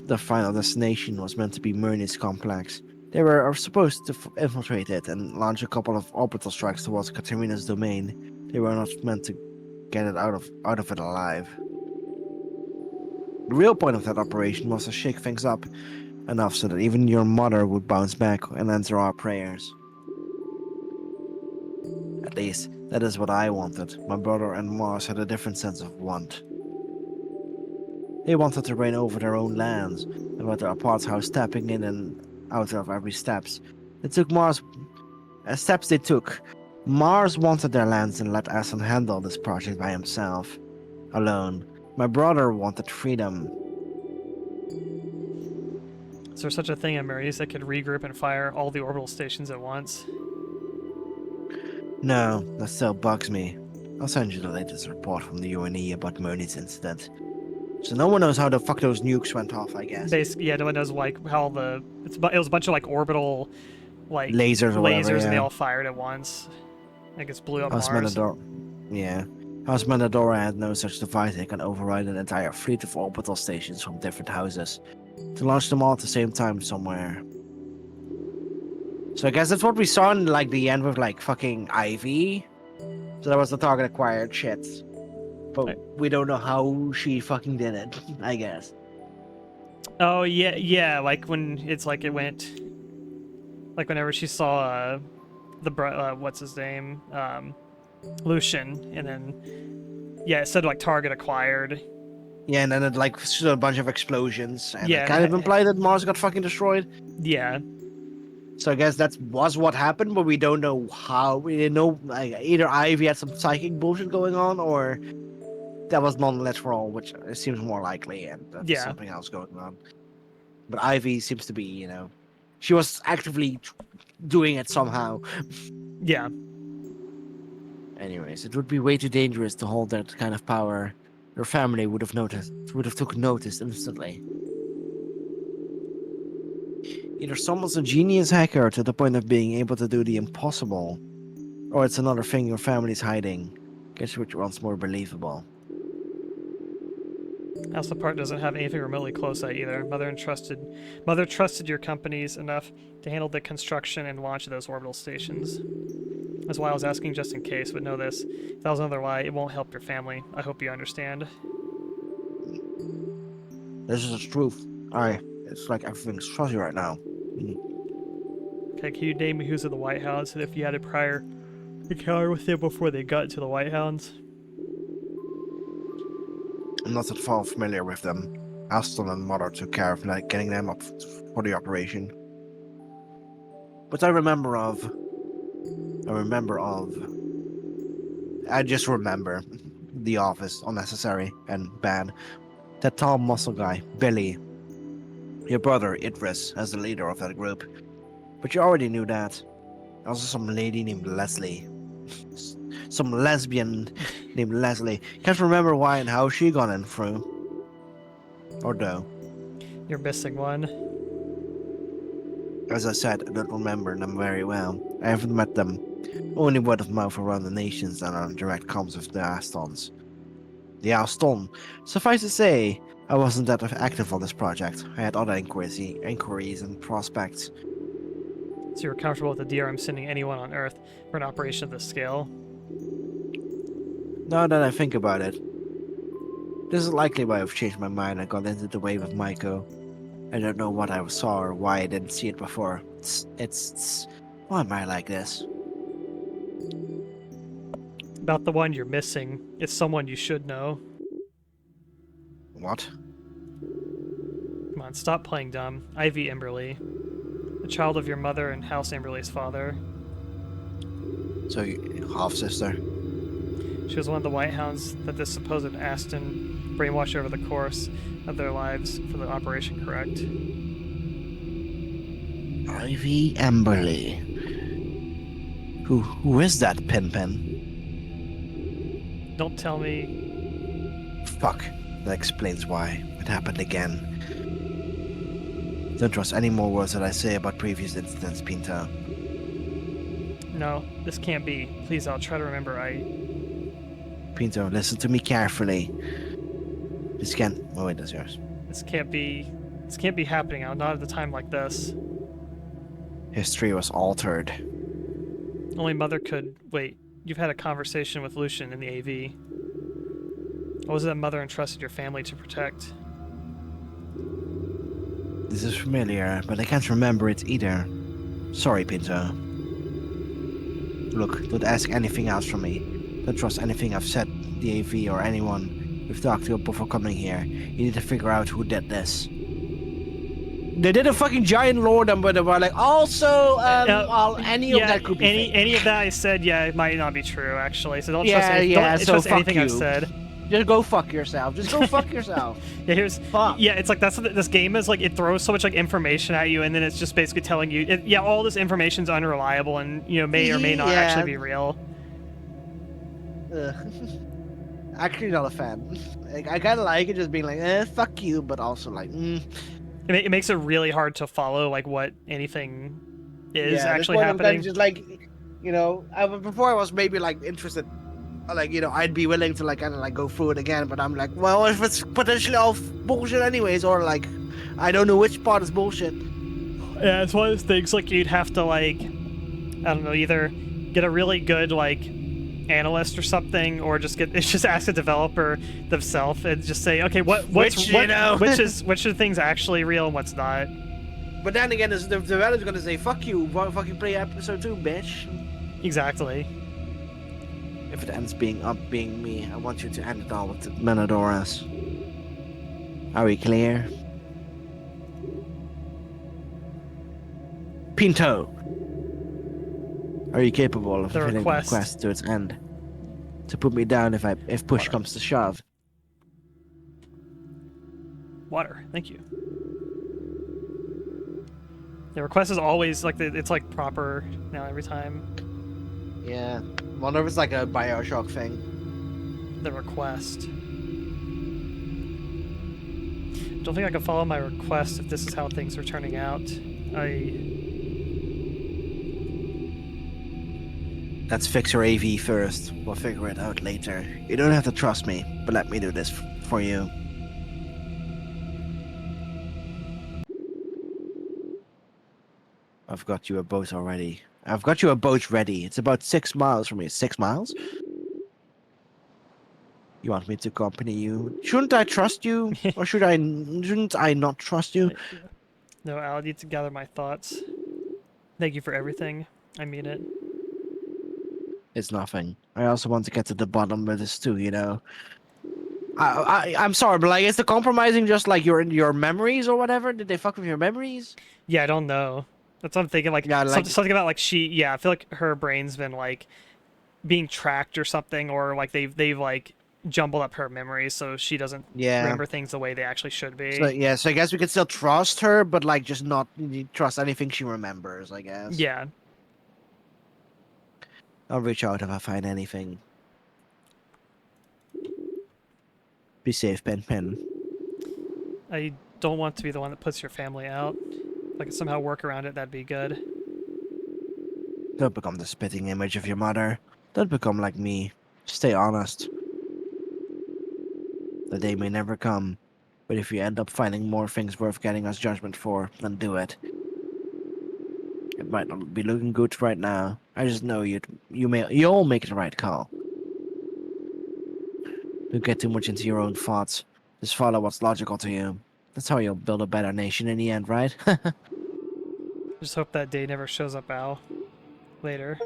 The final destination was meant to be Murney's complex. They were supposed to infiltrate it and launch a couple of orbital strikes towards Katarina's domain. They were not meant to get it out of it alive. The real point of that operation was to shake things up enough so that even your mother would bounce back and answer our prayers. At least, that is what I wanted. My brother and Mars had a different sense of want. They wanted to reign over their own lands, and with their parts house stepping in and out of every steps. Steps they took. Mars wanted their lands and let Aston handle this project by himself. Alone. My brother wanted freedom. Is there such a thing in Murney's that could regroup and fire all the orbital stations at once? No, that still bugs me. I'll send you the latest report from the UNE about Murney's incident. So no one knows how the fuck those nukes went off, I guess. Basically, yeah, no one knows like how it was a bunch of like orbital like Lasers or whatever, and they yeah. all fired at once. I guess blew up House Mars. House Menadora had no such device that can override an entire fleet of orbital stations from different houses to launch them all at the same time somewhere. So I guess that's what we saw in like the end with like fucking Ivy. So that was the target acquired shit. But Right. we don't know how she fucking did it, I guess. Oh yeah, like when it's like it went, like whenever she saw what's his name, Lucian, and then yeah, it said like target acquired. Yeah, and then it like showed a bunch of explosions, and Yeah, it kind of implied that Mars got fucking destroyed. Yeah, So I guess that was what happened, but we don't know how. We didn't know like, either Ivy had some psychic bullshit going on, or that was non-literal, which seems more likely, and that's Yeah. something else going on. But Ivy seems to be, she was actively doing it somehow. yeah. Anyways, it would be way too dangerous to hold that kind of power. Your family would have took notice instantly. Either someone's a genius hacker to the point of being able to do the impossible, or it's another thing your family's hiding. Guess which one's more believable. House Apart doesn't have anything remotely close to that either. Mother trusted your companies enough to handle the construction and launch of those orbital stations. That's why I was asking just in case, but know this. If that was another lie, it won't help your family. I hope you understand. This is the truth. It's like everything's fuzzy right now. Okay, can you name me who's in the White Hounds and if you had a prior encounter with them before they got into the White Hounds? I'm not at all familiar with them. Aston and Mother took care of getting them up for the operation. But I just remember the office, unnecessary and bad. That tall muscle guy, Billy. Your brother, Idris, as the leader of that group. But you already knew that. Also some lady named Leslie. Some lesbian named Leslie. Can't remember why and how she got in through. Or no. You're missing one. As I said, I don't remember them very well. I haven't met them. Only word of mouth around the nations and on direct comms with the Astons. The Aston. Suffice to say, I wasn't that active on this project. I had other inquiries and prospects. So you're comfortable with the DRM sending anyone on Earth for an operation of this scale? Now that I think about it, this is likely why I've changed my mind and got into the way with Maiko. I don't know what I saw or why I didn't see it before. It's why am I like this? About the one you're missing, it's someone you should know. What? Come on, stop playing dumb. Ivy Emberly. The child of your mother and House Emberly's father. So, half sister? She was one of the White Hounds that this supposed Aston brainwashed over the course of their lives for the operation, correct? Ivy Emberly. Who is that, Pinpin? Don't tell me. Fuck. That explains why. It happened again. Don't trust any more words that I say about previous incidents, Pinto. No, this can't be. Please, I'll try to remember. Pinto, listen to me carefully. This can't... Oh wait, that's yours. This can't be happening now, not at a time like this. History was altered. Only Mother could... Wait, you've had a conversation with Lucian in the AV. What was it that Mother entrusted your family to protect? This is familiar, but I can't remember it either. Sorry, Pinto. Look, don't ask anything else from me. Don't trust anything I've said, the AV or anyone we've talked to before coming here. You need to figure out who did this. They did a fucking giant lore dump, but they were like, also, any of that could be fake. Any of that I said, yeah, it might not be true, actually. So don't Yeah, trust, yeah, don't so trust fuck anything I've you. said. Just go fuck yourself. Just go fuck yourself. Yeah, here's Fuck. yeah, it's like that's what this game is like. It throws so much like information at you, and then it's just basically telling you, yeah, all this information's unreliable, and may or may not Yeah. actually be real. Ugh. Actually, not a fan. Like, I kind of like it just being like, fuck you, but also like, It makes it really hard to follow like what anything is yeah, actually this point I'm happening. just like, before I was maybe like interested, like I'd be willing to like kind of like go through it again, but I'm like, well, if it's potentially all bullshit anyways, or like, I don't know which part is bullshit. Yeah, it's one of those things like you'd have to like, I don't know, either get a really good like analyst or something, or just ask a developer themselves and just say, okay, which are things actually real and what's not. But then again, the developer's gonna say, "Fuck you! Why fucking play episode 2, bitch?" Exactly. If it ends being me, I want you to end it all with Menodoras. Are we clear? Pinto, are you capable of The fulfilling the request. request to its end? To put me down if push comes to shove. Water. Thank you. The request is always like it's like proper now every time. Yeah. Wonder if it's like a Bioshock thing. The request. Don't think I can follow my request if this is how things are turning out. Let's fix your AV first. We'll figure it out later. You don't have to trust me, but let me do this for you. I've got you a boat already. I've got you a boat ready. It's about 6 miles from here. 6 miles? You want me to accompany you? Shouldn't I trust you? Or shouldn't I not trust you? No, Al, I need to gather my thoughts. Thank you for everything. I mean it. It's nothing. I also want to get to the bottom of this too, you know. I'm sorry, but like, is the compromising just like your memories or whatever? Did they fuck with your memories? Yeah, I don't know. That's what I'm thinking. Like, Yeah, like- something about like yeah, I feel like her brain's been like being tracked or something, or like they've like jumbled up her memories so she doesn't remember things the way they actually should be. So I guess we could still trust her, but like just not trust anything she remembers, I guess. Yeah. I'll reach out if I find anything. Be safe, Pen. I don't want to be the one that puts your family out. If I could somehow work around it, that'd be good. Don't become the spitting image of your mother. Don't become like me. Stay honest. The day may never come, but if you end up finding more things worth getting us judgment for, then do it. It might not be looking good right now. I just know you'll make the right call. Don't get too much into your own thoughts. Just follow what's logical to you. That's how you'll build a better nation in the end, right? Just hope that day never shows up, Al. Later.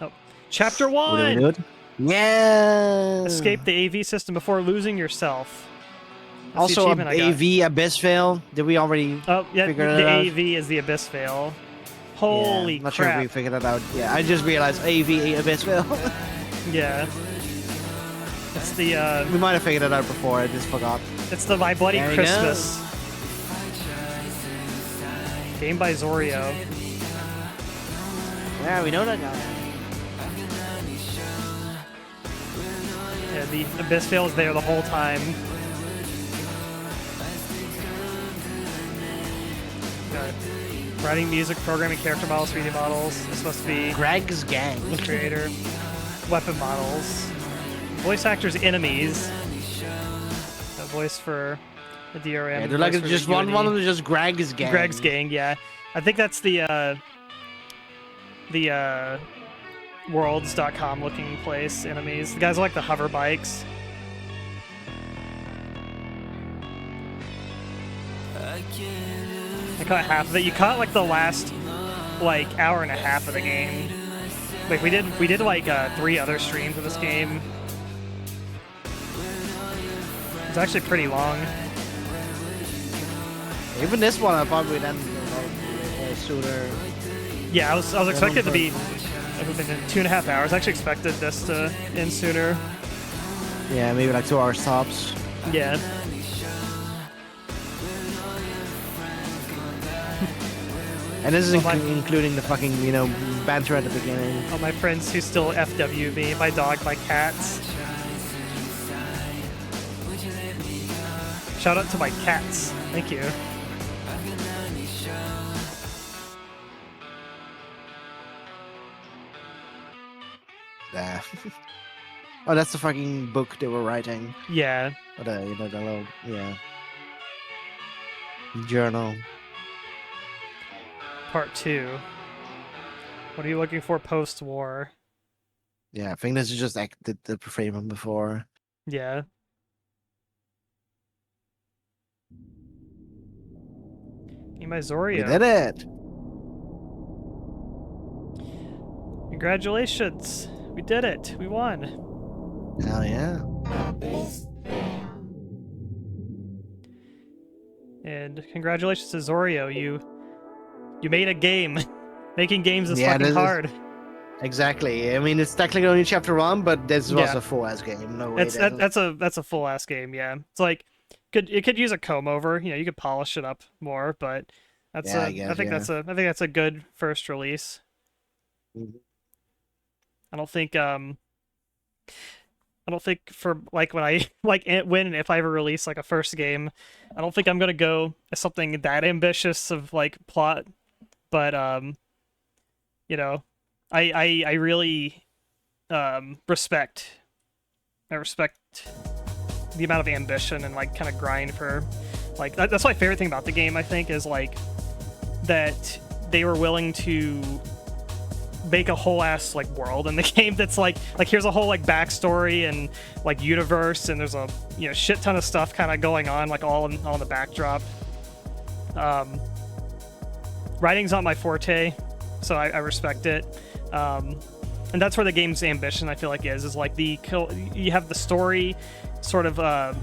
Oh. Chapter 1! What do we do it? Yeah! Escape the AV system before losing yourself. That's the Also, achievement I got. AV Abyss Veil. Did we already Oh, yeah, figure the it out? AV is the Abyss Veil. Holy yeah, not crap. sure if we figured it out. Yeah, I just realized AV Abyss Veil. Yeah. It's the, We might have figured it out before, I just forgot. it's the My Bloody There we go. Christmas. Game by Zorio. Yeah, we know that guy. Yeah, the Abyss Veil is there the whole time. Got writing music, programming character models, 3D models. It's supposed to be Greg's gang. creator. Weapon models. Voice actors, enemies. A voice for the DRM. Yeah, they're like voice for just the one UNI. of them is just Greg's gang. Greg's gang, yeah. I think that's the worlds.com looking place enemies. The guys are like the hover bikes. I caught half of it. You caught like the last like hour and a half of the game. Like we did like 3 other streams of this game. It's actually pretty long. Even this one, I probably would end sooner. Yeah, I was expected to be within 2.5 hours. I actually expected this to end sooner. Yeah, maybe like 2 hours tops. Yeah. And this is Well, my- including the fucking, banter at the beginning. All my friends who still FW me, my dog, my cats. Shout out to my cats. Thank you. Yeah. Oh, that's the fucking book they were writing. Yeah. Or the little, journal. Part 2. What are you looking for post-war? Yeah, I think this is just like the frame from before. Yeah. Hey, my We Zorio. did it. Congratulations. We did it. We won. Hell yeah. And congratulations to Zorio. You made a game. Making games is Yeah, fucking this is- hard. Exactly. I mean, it's technically only chapter 1, but this was Yeah. a full ass game. No way. That's a full ass game, yeah. It's like it could use a comb over, you could polish it up more, but that's Yeah, a I guess, I think yeah. that's a good first release. Mhm. I don't think for like when I when and if I ever release like a first game, I don't think I'm gonna go as something that ambitious of like plot, but I really respect the amount of ambition and like kind of grind for like that's my favorite thing about the game. I think is like that they were willing to make a whole ass like world in the game that's like here's a whole like backstory and like universe, and there's a shit ton of stuff kind of going on like all in the backdrop. Writing's not my forte, so I respect it. And that's where the game's ambition I feel like is like you have the story sort of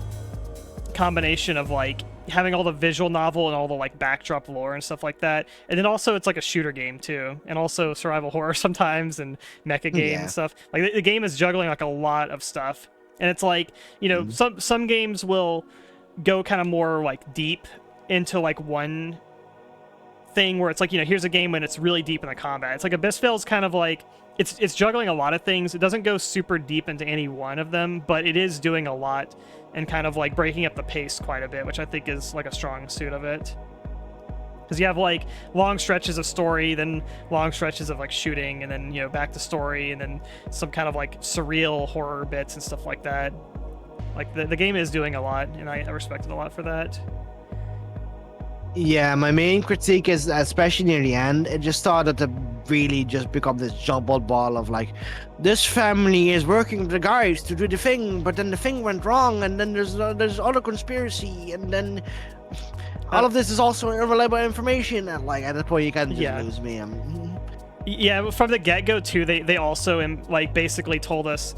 combination of like having all the visual novel and all the like backdrop lore and stuff like that, and then also it's like a shooter game too, and also survival horror sometimes and mecha game and stuff. Like the game is juggling like a lot of stuff, and it's like some games will go kind of more like deep into like one thing where it's like here's a game when it's really deep in the combat. It's like Abyssville's kind of like it's juggling a lot of things. It doesn't go super deep into any one of them, but it is doing a lot and kind of like breaking up the pace quite a bit, which I think is like a strong suit of it. Because you have like long stretches of story, then long stretches of like shooting, and then back to story, and then some kind of like surreal horror bits and stuff like that. Like the game is doing a lot, and I respect it a lot for that. Yeah, my main critique is, especially near the end, it just started to really just become this jumbled ball of like, this family is working with the guys to do the thing, but then the thing went wrong, and then there's other conspiracy, and then all of this is also irreliable information, and like at that point you kind of just lose me. Yeah, from the get-go too, they also like basically told us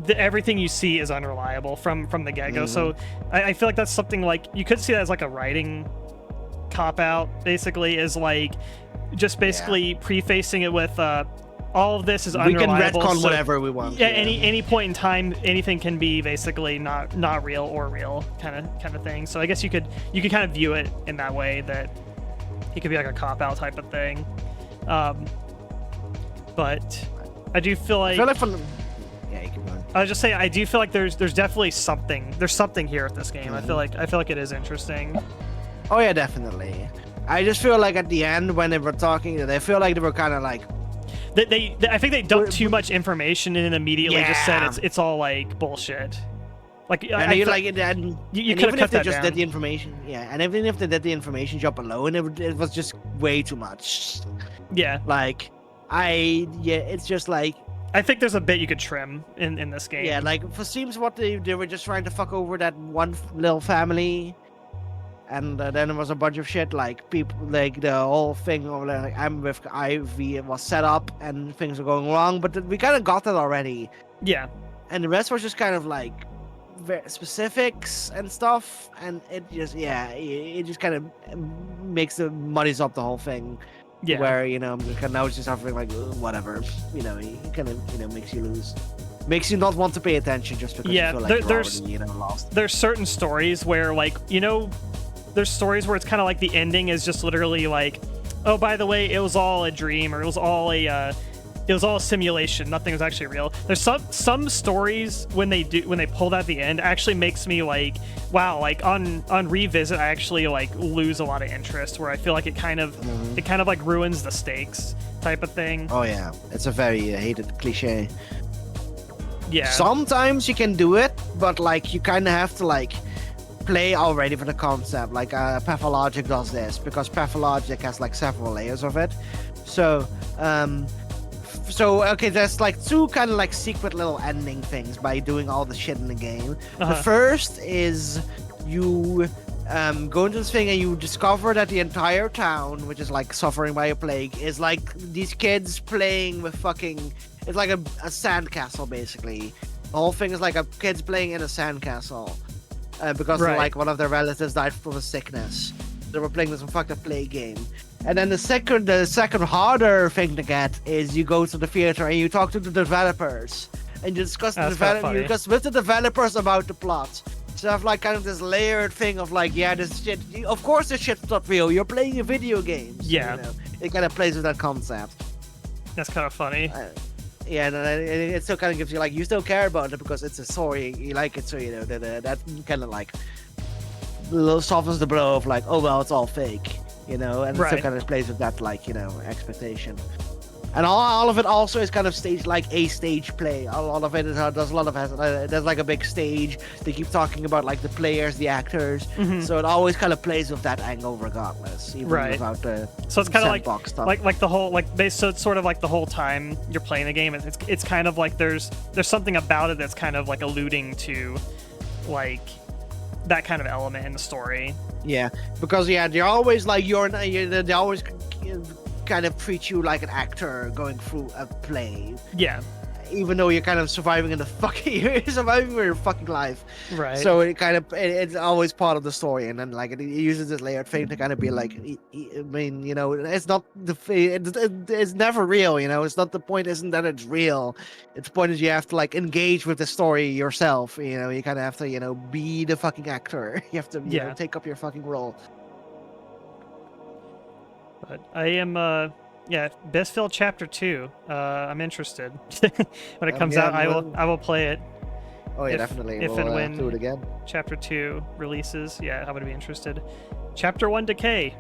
that everything you see is unreliable from the get-go. So I feel like that's something like you could see that as like a writing cop-out, basically, is like just basically prefacing it with all of this is unreliable. We can retcon whatever we want. Yeah, any point in time, anything can be basically not real or real kind of thing. So I guess you could kind of view it in that way, that it could be like a cop-out type of thing. But I do feel like yeah, you can go on. I was just saying, I do feel like there's definitely something here with this game. I feel like it is interesting. Oh yeah, definitely. I just feel like at the end when they were talking, they feel like they were kind of like I think they dumped too much information and then immediately just said it's all like bullshit. Like and I you feel like it, and you and could even have if they cut that just down. did the information, and even if they did the information job alone, it was just way too much. Yeah, Like, it's just like, I think there's a bit you could trim in this game. yeah, like for seems what they were just trying to fuck over that one little family, and then there was a bunch of shit like people like the whole thing of like I'm with Ivy, it was set up and things were going wrong, but we kind of got that already, Yeah. and the rest was just kind of like specifics and stuff, and it just kind of muddies up the whole thing. Yeah. Where now it's just having like whatever, it kind of makes you makes you not want to pay attention just because you feel like there's you're already, lost. There's certain stories where like there's stories where it's kind of like the ending is just literally like, oh, by the way, it was all a dream, or it was all a simulation, nothing was actually real. There's some stories when they pull that at the end actually makes me like, wow, like on revisit I actually like lose a lot of interest, where I feel like it kind of like ruins the stakes type of thing. Oh yeah, it's a very hated cliche. Yeah. Sometimes you can do it, but like you kind of have to like play already for the concept. Like Pathologic does this because Pathologic has like several layers of it. So okay, there's like two kind of like secret little ending things by doing all the shit in the game. The first is you go into this thing and you discover that the entire town, which is like suffering by a plague, is like these kids playing with fucking. It's like a sandcastle basically. The whole thing is like a kids playing in a sandcastle because like one of their relatives died from a sickness. They were playing this fucked up plague game. And then the second harder thing to get is you go to the theater and you talk to the developers and you discuss with the developers about the plot. So have like kind of this layered thing of like, yeah, this shit. Of course, this shit's not real. You're playing a video game. Yeah, you know? It kind of plays with that concept. That's kind of funny. Yeah, and it still kind of gives you like you still care about it because it's a story. You like it, so you know that kind of like softens the blow of like, oh well, it's all fake, you know, and it still kind of plays with that like, you know, expectation. And all of it also is kind of staged like a stage play. A lot of it does a lot of there's like a big stage. They keep talking about like the players, the actors. So it always kind of plays with that angle regardless, even without the so it's kind of stuff. like the whole so it's sort of like the whole time you're playing the game. It's kind of like there's something about it that's kind of like alluding to like that kind of element in the story. Yeah, because they're always like they always kind of treat you like an actor going through a play. Yeah. Even though you're kind of surviving in the fucking you're surviving your fucking life. Right. So it kind of it's always part of the story, and then like it uses this layered thing to kind of be like, I mean, you know, it's not it's never real, you know. It's not the point. Isn't that it's real? It's the point is you have to like engage with the story yourself. You know, you kind of have to, you know, be the fucking actor. You have to you know, take up your fucking role. But I am, Bestfield Chapter 2. I'm interested. When it comes out, I will play it. Oh yeah, definitely. If and when do it again. Chapter 2 releases, I would be interested. Chapter 1, Decay.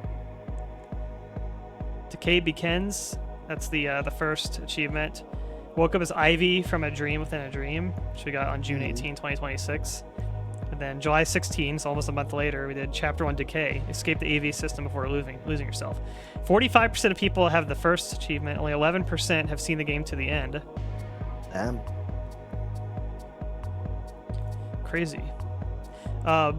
Decay Begins. That's the first achievement. Woke up as Ivy from a dream within a dream, which we got on June 18, 2026. And then July 16, so almost a month later, we did Chapter 1 Decay. Escape the AV system before losing yourself. 45% of people have the first achievement. Only 11% have seen the game to the end. Damn. Crazy. So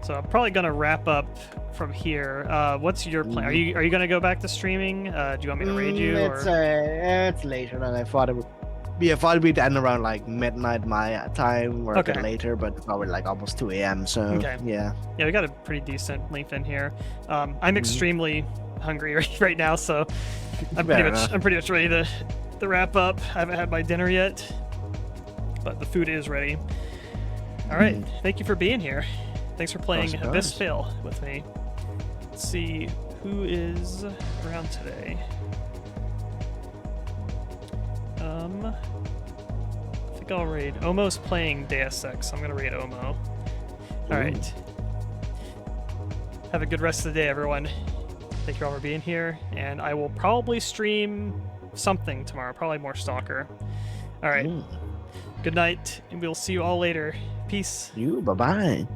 I'm probably going to wrap up from here. What's your plan? Are you going to go back to streaming? Do you want me to raid you? It's later than I thought it would. Yeah, I thought we'd end around like midnight my time or a bit later, but probably like almost 2 a.m. So yeah, we got a pretty decent length in here. I'm extremely hungry right now, so I'm pretty much ready to wrap up. I haven't had my dinner yet, but the food is ready. All right, thank you for being here. Thanks for playing Abyss Fail with me. Let's see who is around today. I think I'll raid. Omo's playing Deus Ex, so I'm gonna raid Omo. Alright. Have a good rest of the day, everyone. Thank you all for being here, and I will probably stream something tomorrow, probably more Stalker. Alright. Good night, and we'll see you all later. Peace. Bye-bye.